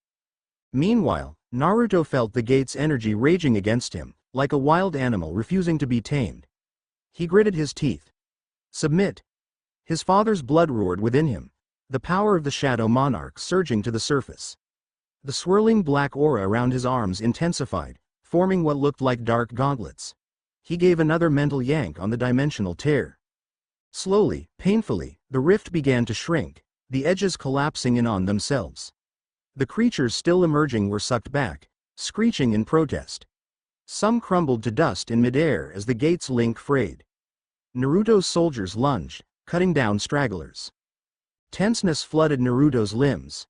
Meanwhile, Naruto felt the gate's energy raging against him, like a wild animal refusing to be tamed. He gritted his teeth. Submit. His father's blood roared within him, the power of the Shadow Monarch surging to the surface. The swirling black aura around his arms intensified, forming what looked like dark gauntlets. He gave another mental yank on the dimensional tear. Slowly, painfully, the rift began to shrink, the edges collapsing in on themselves. The creatures still emerging were sucked back, screeching in protest. Some crumbled to dust in midair as the gate's link frayed. Naruto's soldiers lunged, cutting down stragglers. Tenseness flooded Naruto's limbs.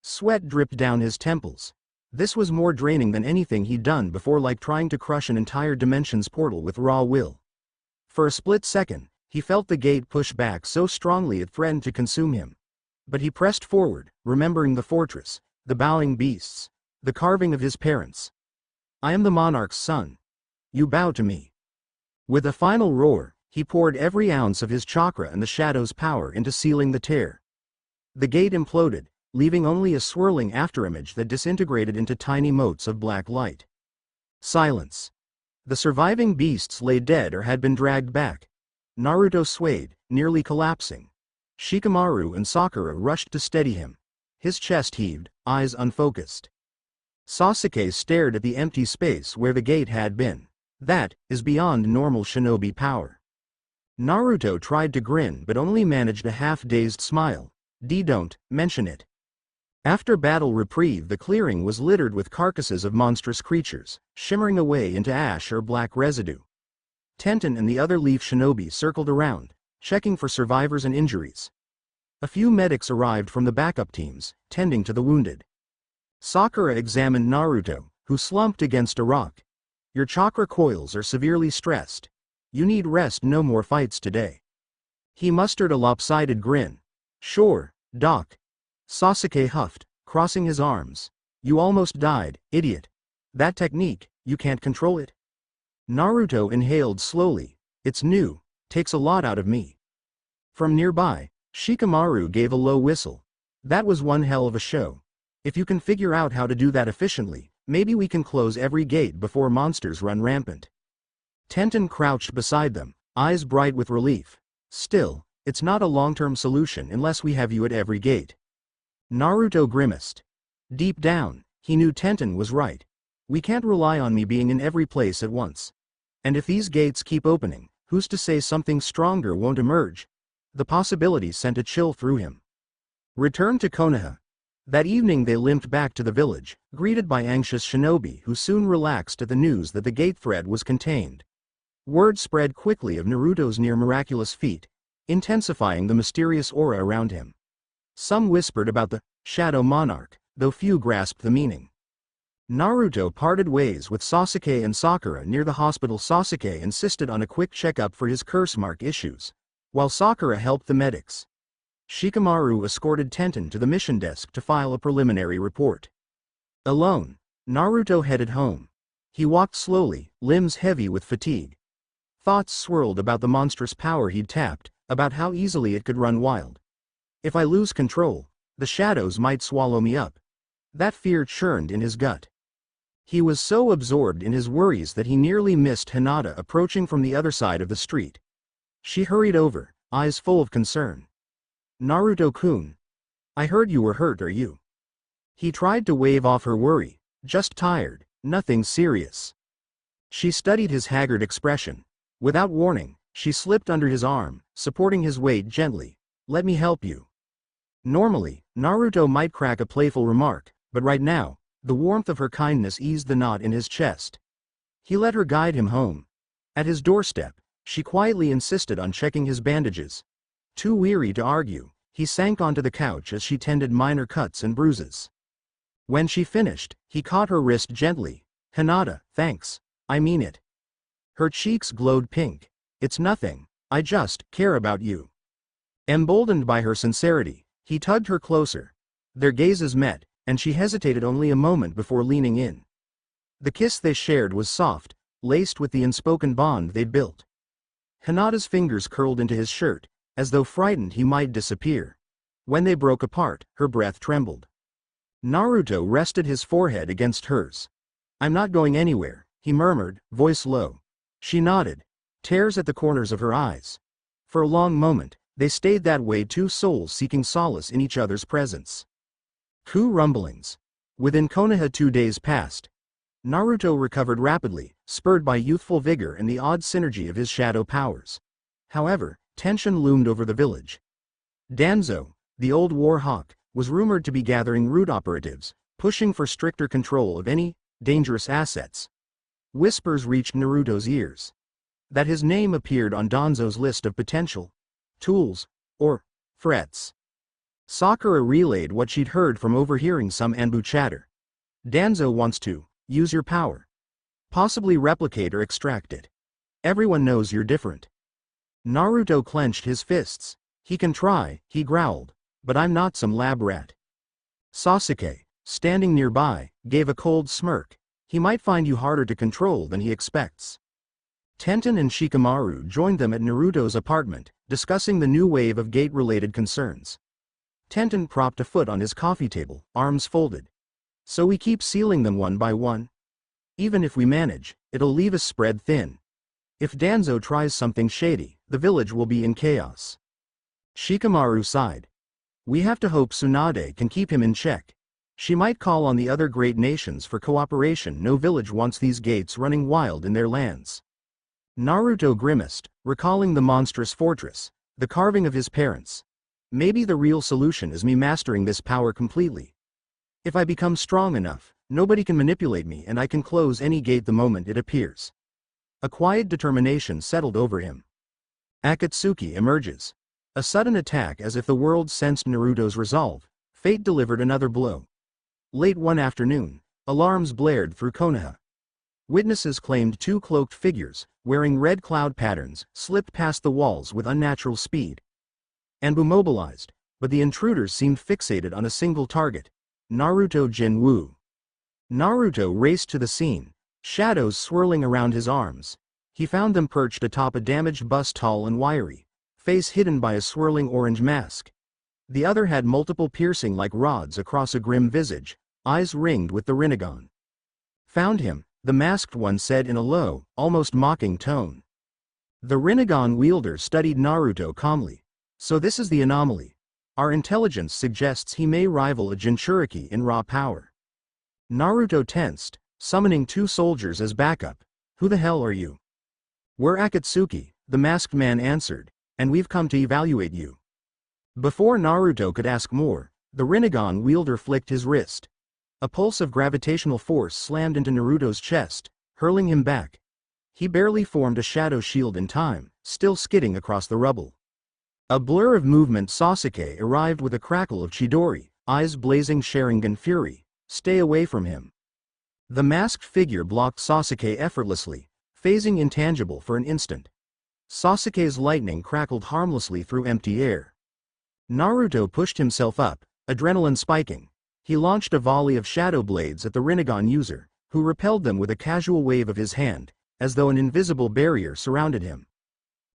Sweat dripped down his temples. This was more draining than anything he'd done before, like trying to crush an entire dimension's portal with raw will. For a split second, he felt the gate push back so strongly it threatened to consume him. But he pressed forward, remembering the fortress, the bowing beasts, the carving of his parents. I am the monarch's son. You bow to me. With a final roar, he poured every ounce of his chakra and the shadow's power into sealing the tear. The gate imploded, leaving only a swirling afterimage that disintegrated into tiny motes of black light. Silence. The surviving beasts lay dead or had been dragged back. Naruto swayed, nearly collapsing. Shikamaru and Sakura rushed to steady him. His chest heaved, eyes unfocused. Sasuke stared at the empty space where the gate had been. That is beyond normal shinobi power. Naruto tried to grin but only managed a half-dazed smile. Don't mention it. After battle reprieve, the clearing was littered with carcasses of monstrous creatures, shimmering away into ash or black residue. Tenten and the other leaf shinobi circled around, checking for survivors and injuries. A few medics arrived from the backup teams, tending to the wounded. Sakura examined Naruto, who slumped against a rock. Your chakra coils are severely stressed. You need rest, no more fights today. He mustered a lopsided grin. Sure, Doc. Sasuke huffed, crossing his arms. You almost died, idiot. That technique, you can't control it? Naruto inhaled slowly. It's new, takes a lot out of me. From nearby, Shikamaru gave a low whistle. That was one hell of a show. If you can figure out how to do that efficiently, maybe we can close every gate before monsters run rampant. Tenten crouched beside them, eyes bright with relief. Still, it's not a long-term solution unless we have you at every gate. Naruto grimaced. Deep down, he knew Tenten was right. We can't rely on me being in every place at once. And if these gates keep opening, who's to say something stronger won't emerge? The possibility sent a chill through him. Return to Konoha. That evening they limped back to the village, greeted by anxious shinobi who soon relaxed at the news that the gate thread was contained. Word spread quickly of Naruto's near-miraculous feat, intensifying the mysterious aura around him. Some whispered about the Shadow Monarch, though few grasped the meaning. Naruto parted ways with Sasuke and Sakura near the hospital. Sasuke insisted on a quick checkup for his curse mark issues, while Sakura helped the medics. Shikamaru escorted Tenten to the mission desk to file a preliminary report. Alone, Naruto headed home. He walked slowly, limbs heavy with fatigue. Thoughts swirled about the monstrous power he'd tapped, about how easily it could run wild. If I lose control, the shadows might swallow me up. That fear churned in his gut. He was so absorbed in his worries that he nearly missed Hinata approaching from the other side of the street. She hurried over, eyes full of concern. Naruto-kun. I heard you were hurt, are you? He tried to wave off her worry. Just tired, nothing serious. She studied his haggard expression. Without warning, she slipped under his arm, supporting his weight gently. Let me help you. Normally, Naruto might crack a playful remark, but right now, the warmth of her kindness eased the knot in his chest. He let her guide him home. At his doorstep, she quietly insisted on checking his bandages. Too weary to argue, he sank onto the couch as she tended minor cuts and bruises. When she finished, he caught her wrist gently. Hinata, thanks. I mean it. Her cheeks glowed pink. It's nothing, I just care about you. Emboldened by her sincerity, he tugged her closer. Their gazes met, and she hesitated only a moment before leaning in. The kiss they shared was soft, laced with the unspoken bond they'd built. Hinata's fingers curled into his shirt, as though frightened he might disappear. When they broke apart, her breath trembled. Naruto rested his forehead against hers. I'm not going anywhere, he murmured, voice low. She nodded, tears at the corners of her eyes. For a long moment, they stayed that way, two souls seeking solace in each other's presence. Coup rumblings. Within Konoha 2 days passed. Naruto recovered rapidly, spurred by youthful vigor and the odd synergy of his shadow powers. However, tension loomed over the village. Danzo, the old war hawk, was rumored to be gathering root operatives, pushing for stricter control of any dangerous assets. Whispers reached Naruto's ears. That his name appeared on Danzo's list of potential tools or threats. Sakura relayed what she'd heard from overhearing some Anbu chatter. Danzo wants to use your power. Possibly replicate or extract it. Everyone knows you're different. Naruto clenched his fists. He can try, he growled, but I'm not some lab rat. Sasuke, standing nearby, gave a cold smirk. He might find you harder to control than he expects. Tenten and Shikamaru joined them at Naruto's apartment, discussing the new wave of gate-related concerns. Tenten propped a foot on his coffee table, arms folded. So we keep sealing them one by one? Even if we manage, it'll leave us spread thin. If Danzo tries something shady, the village will be in chaos. Shikamaru sighed. We have to hope Tsunade can keep him in check. She might call on the other great nations for cooperation. No village wants these gates running wild in their lands. Naruto grimaced, recalling the monstrous fortress, the carving of his parents. Maybe the real solution is me mastering this power completely. If I become strong enough, nobody can manipulate me and I can close any gate the moment it appears. A quiet determination settled over him. Akatsuki emerges. A sudden attack. As if the world sensed Naruto's resolve, fate delivered another blow. Late one afternoon, alarms blared through Konoha. Witnesses claimed two cloaked figures, wearing red cloud patterns, slipped past the walls with unnatural speed. Anbu mobilized, but the intruders seemed fixated on a single target: Naruto Jin-Woo. Naruto raced to the scene, shadows swirling around his arms. He found them perched atop a damaged bus, tall and wiry, face hidden by a swirling orange mask. The other had multiple piercing like rods across a grim visage, eyes ringed with the Rinnegan. Found him, the masked one said in a low, almost mocking tone. The Rinnegan wielder studied Naruto calmly. So this is the anomaly. Our intelligence suggests he may rival a Jinchuriki in raw power. Naruto tensed, summoning two soldiers as backup. Who the hell are you? We're Akatsuki, the masked man answered, and we've come to evaluate you. Before Naruto could ask more, the Rinnegan wielder flicked his wrist. A pulse of gravitational force slammed into Naruto's chest, hurling him back. He barely formed a shadow shield in time, still skidding across the rubble. A blur of movement. Sasuke arrived with a crackle of Chidori, eyes blazing Sharingan fury. Stay away from him. The masked figure blocked Sasuke effortlessly, phasing intangible for an instant. Sasuke's lightning crackled harmlessly through empty air. Naruto pushed himself up, adrenaline spiking. He launched a volley of shadow blades at the Rinnegan user, who repelled them with a casual wave of his hand, as though an invisible barrier surrounded him.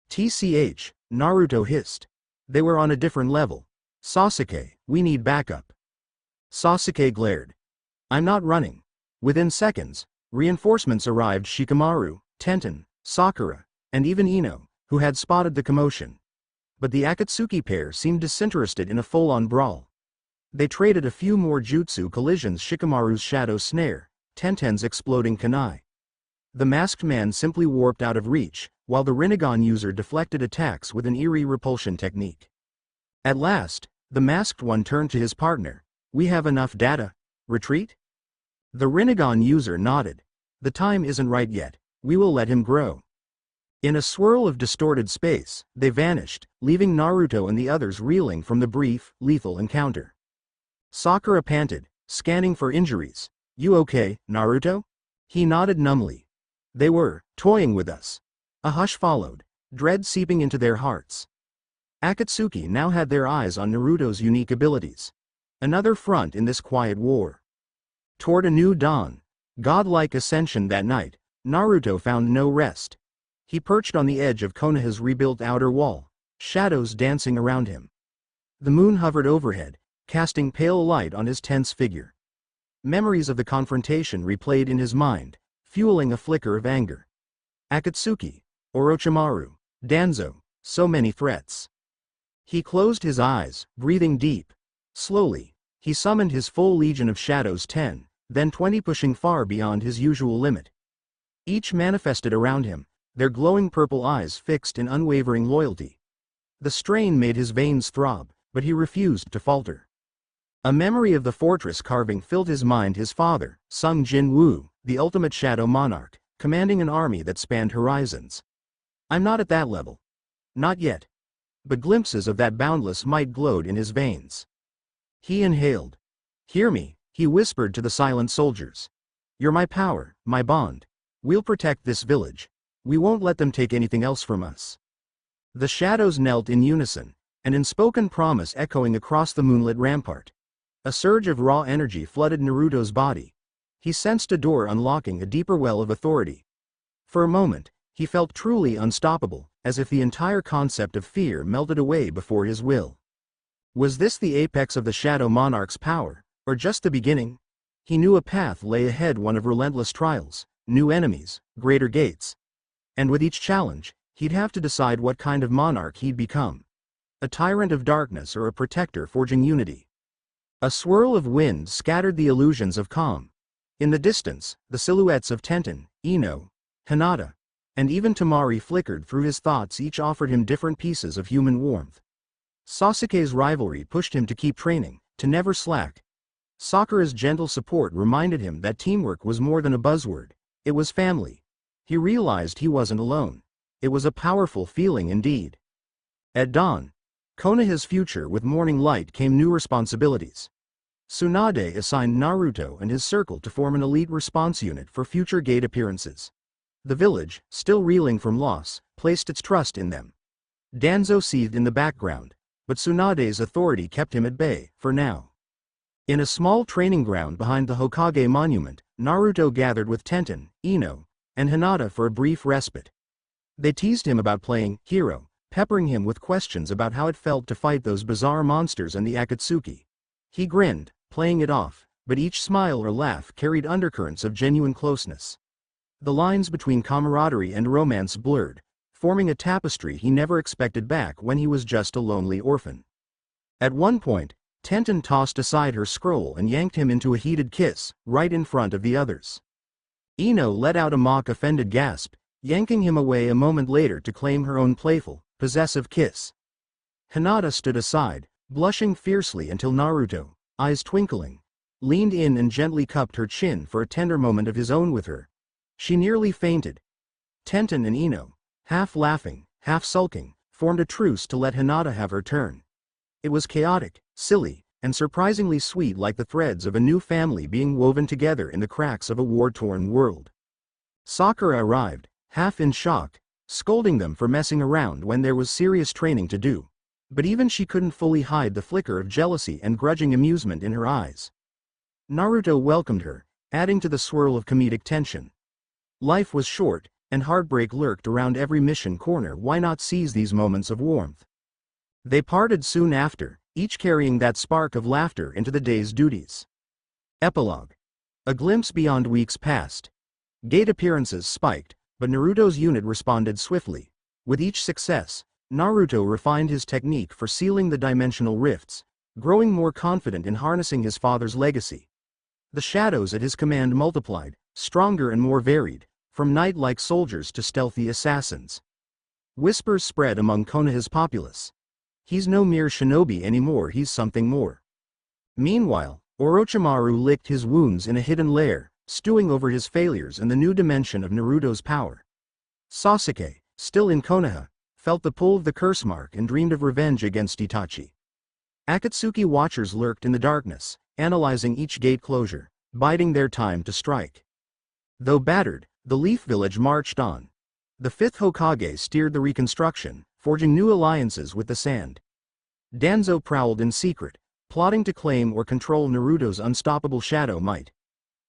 TCH, Naruto hissed. They were on a different level. Sasuke, we need backup. Sasuke glared. I'm not running. Within seconds, reinforcements arrived: Shikamaru, Tenten, Sakura, and even Ino, who had spotted the commotion. But the Akatsuki pair seemed disinterested in a full-on brawl. They traded a few more jutsu collisions: Shikamaru's shadow snare, Tenten's exploding kunai. The masked man simply warped out of reach, while the Rinnegan user deflected attacks with an eerie repulsion technique. At last, the masked one turned to his partner. We have enough data. Retreat? The Rinnegan user nodded. The time isn't right yet. We will let him grow. In a swirl of distorted space, they vanished, leaving Naruto and the others reeling from the brief, lethal encounter. Sakura panted, scanning for injuries. You okay, Naruto? He nodded numbly. They were toying with us. A hush followed, dread seeping into their hearts. Akatsuki now had their eyes on Naruto's unique abilities. Another front in this quiet war. Toward a new dawn, godlike ascension. That night, Naruto found no rest. He perched on the edge of Konoha's rebuilt outer wall, shadows dancing around him. The moon hovered overhead, casting pale light on his tense figure. Memories of the confrontation replayed in his mind, fueling a flicker of anger. Akatsuki, Orochimaru, Danzo, so many threats. He closed his eyes, breathing deep. Slowly, he summoned his full legion of shadows, 10, then 20, pushing far beyond his usual limit. Each manifested around him, their glowing purple eyes fixed in unwavering loyalty. The strain made his veins throb, but he refused to falter. A memory of the fortress carving filled his mind: his father, Sung Jin-Woo, the ultimate Shadow Monarch, commanding an army that spanned horizons. I'm not at that level. Not yet. But glimpses of that boundless might glowed in his veins. He inhaled. Hear me, he whispered to the silent soldiers. You're my power, my bond. We'll protect this village. We won't let them take anything else from us. The shadows knelt in unison, an unspoken promise echoing across the moonlit rampart. A surge of raw energy flooded Naruto's body. He sensed a door unlocking, a deeper well of authority. For a moment, he felt truly unstoppable, as if the entire concept of fear melted away before his will. Was this the apex of the Shadow Monarch's power, or just the beginning? He knew a path lay ahead, one of relentless trials, new enemies, greater gates. And with each challenge, he'd have to decide what kind of monarch he'd become. A tyrant of darkness or a protector forging unity. A swirl of wind scattered the illusions of calm. In the distance, the silhouettes of Tenten, Ino, Hinata, and even Temari flickered through his thoughts. Each offered him different pieces of human warmth. Sasuke's rivalry pushed him to keep training, to never slack. Sakura's gentle support reminded him that teamwork was more than a buzzword. It was family. He realized he wasn't alone. It was a powerful feeling indeed. At dawn, Konoha's future, with morning light came new responsibilities. Tsunade assigned Naruto and his circle to form an elite response unit for future gate appearances. The village, still reeling from loss, placed its trust in them. Danzo seethed in the background, but Tsunade's authority kept him at bay, for now. In a small training ground behind the Hokage monument, Naruto gathered with Tenten, Ino, and Hinata for a brief respite. They teased him about playing hero, peppering him with questions about how it felt to fight those bizarre monsters and the Akatsuki. He grinned, playing it off, but each smile or laugh carried undercurrents of genuine closeness. The lines between camaraderie and romance blurred, forming a tapestry he never expected back when he was just a lonely orphan. At one point, Tenten tossed aside her scroll and yanked him into a heated kiss, right in front of the others. Ino let out a mock-offended gasp, yanking him away a moment later to claim her own playful, possessive kiss. Hinata stood aside, blushing fiercely until Naruto, eyes twinkling, leaned in and gently cupped her chin for a tender moment of his own with her. She nearly fainted. Tenten and Ino, half laughing, half sulking, formed a truce to let Hinata have her turn. It was chaotic, silly, and surprisingly sweet, like the threads of a new family being woven together in the cracks of a war-torn world. Sakura arrived, half in shock, scolding them for messing around when there was serious training to do. But even she couldn't fully hide the flicker of jealousy and grudging amusement in her eyes. Naruto welcomed her, adding to the swirl of comedic tension. Life was short, and heartbreak lurked around every mission corner. Why not seize these moments of warmth? They parted soon after, each carrying that spark of laughter into the day's duties. Epilogue. A glimpse beyond weeks passed. Gate appearances spiked, but Naruto's unit responded swiftly. With each success, Naruto refined his technique for sealing the dimensional rifts, growing more confident in harnessing his father's legacy. The shadows at his command multiplied, stronger and more varied, from knight-like soldiers to stealthy assassins. Whispers spread among Konoha's populace. He's no mere shinobi anymore, he's something more. Meanwhile, Orochimaru licked his wounds in a hidden lair, stewing over his failures and the new dimension of Naruto's power. Sasuke, still in Konoha, felt the pull of the curse mark and dreamed of revenge against Itachi. Akatsuki watchers lurked in the darkness, analyzing each gate closure, biding their time to strike. Though battered, the Leaf Village marched on. The fifth Hokage steered the reconstruction, forging new alliances with the sand. Danzo prowled in secret, plotting to claim or control Naruto's unstoppable shadow might.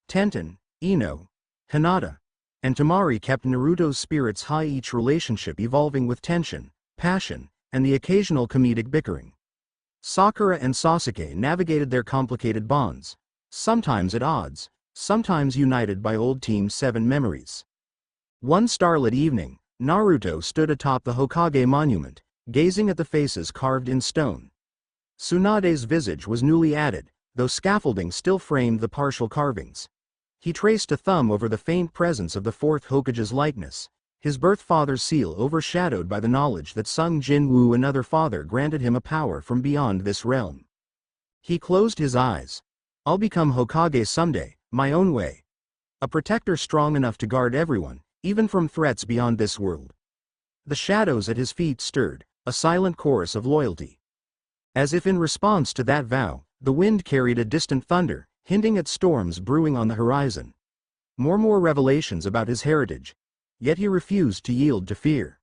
Tenten, Ino, Hinata, and Temari kept Naruto's spirits high, each relationship evolving with tension, passion, and the occasional comedic bickering. Sakura and Sasuke navigated their complicated bonds, sometimes at odds, sometimes united by old Team 7 memories. One starlit evening, Naruto stood atop the Hokage monument, gazing at the faces carved in stone. Tsunade's visage was newly added, though scaffolding still framed the partial carvings. He traced a thumb over the faint presence of the fourth Hokage's likeness, his birth father's seal overshadowed by the knowledge that Sung Jin-Woo, another father, granted him a power from beyond this realm. He closed his eyes. I'll become Hokage someday, my own way. A protector strong enough to guard everyone, even from threats beyond this world. The shadows at his feet stirred, a silent chorus of loyalty. As if in response to that vow, the wind carried a distant thunder, hinting at storms brewing on the horizon. More revelations about his heritage. Yet he refused to yield to fear.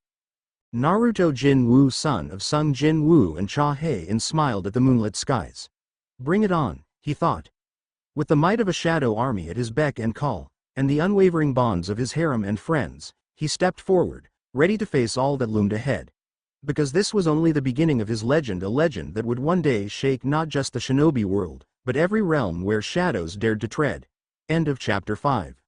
Naruto Jin-Woo, son of Sung Jin-Woo and Hae-In, smiled at the moonlit skies. Bring it on, he thought. With the might of a shadow army at his beck and call, and the unwavering bonds of his harem and friends, he stepped forward, ready to face all that loomed ahead. Because this was only the beginning of his legend, a legend that would one day shake not just the shinobi world, but every realm where shadows dared to tread. End of Chapter 5.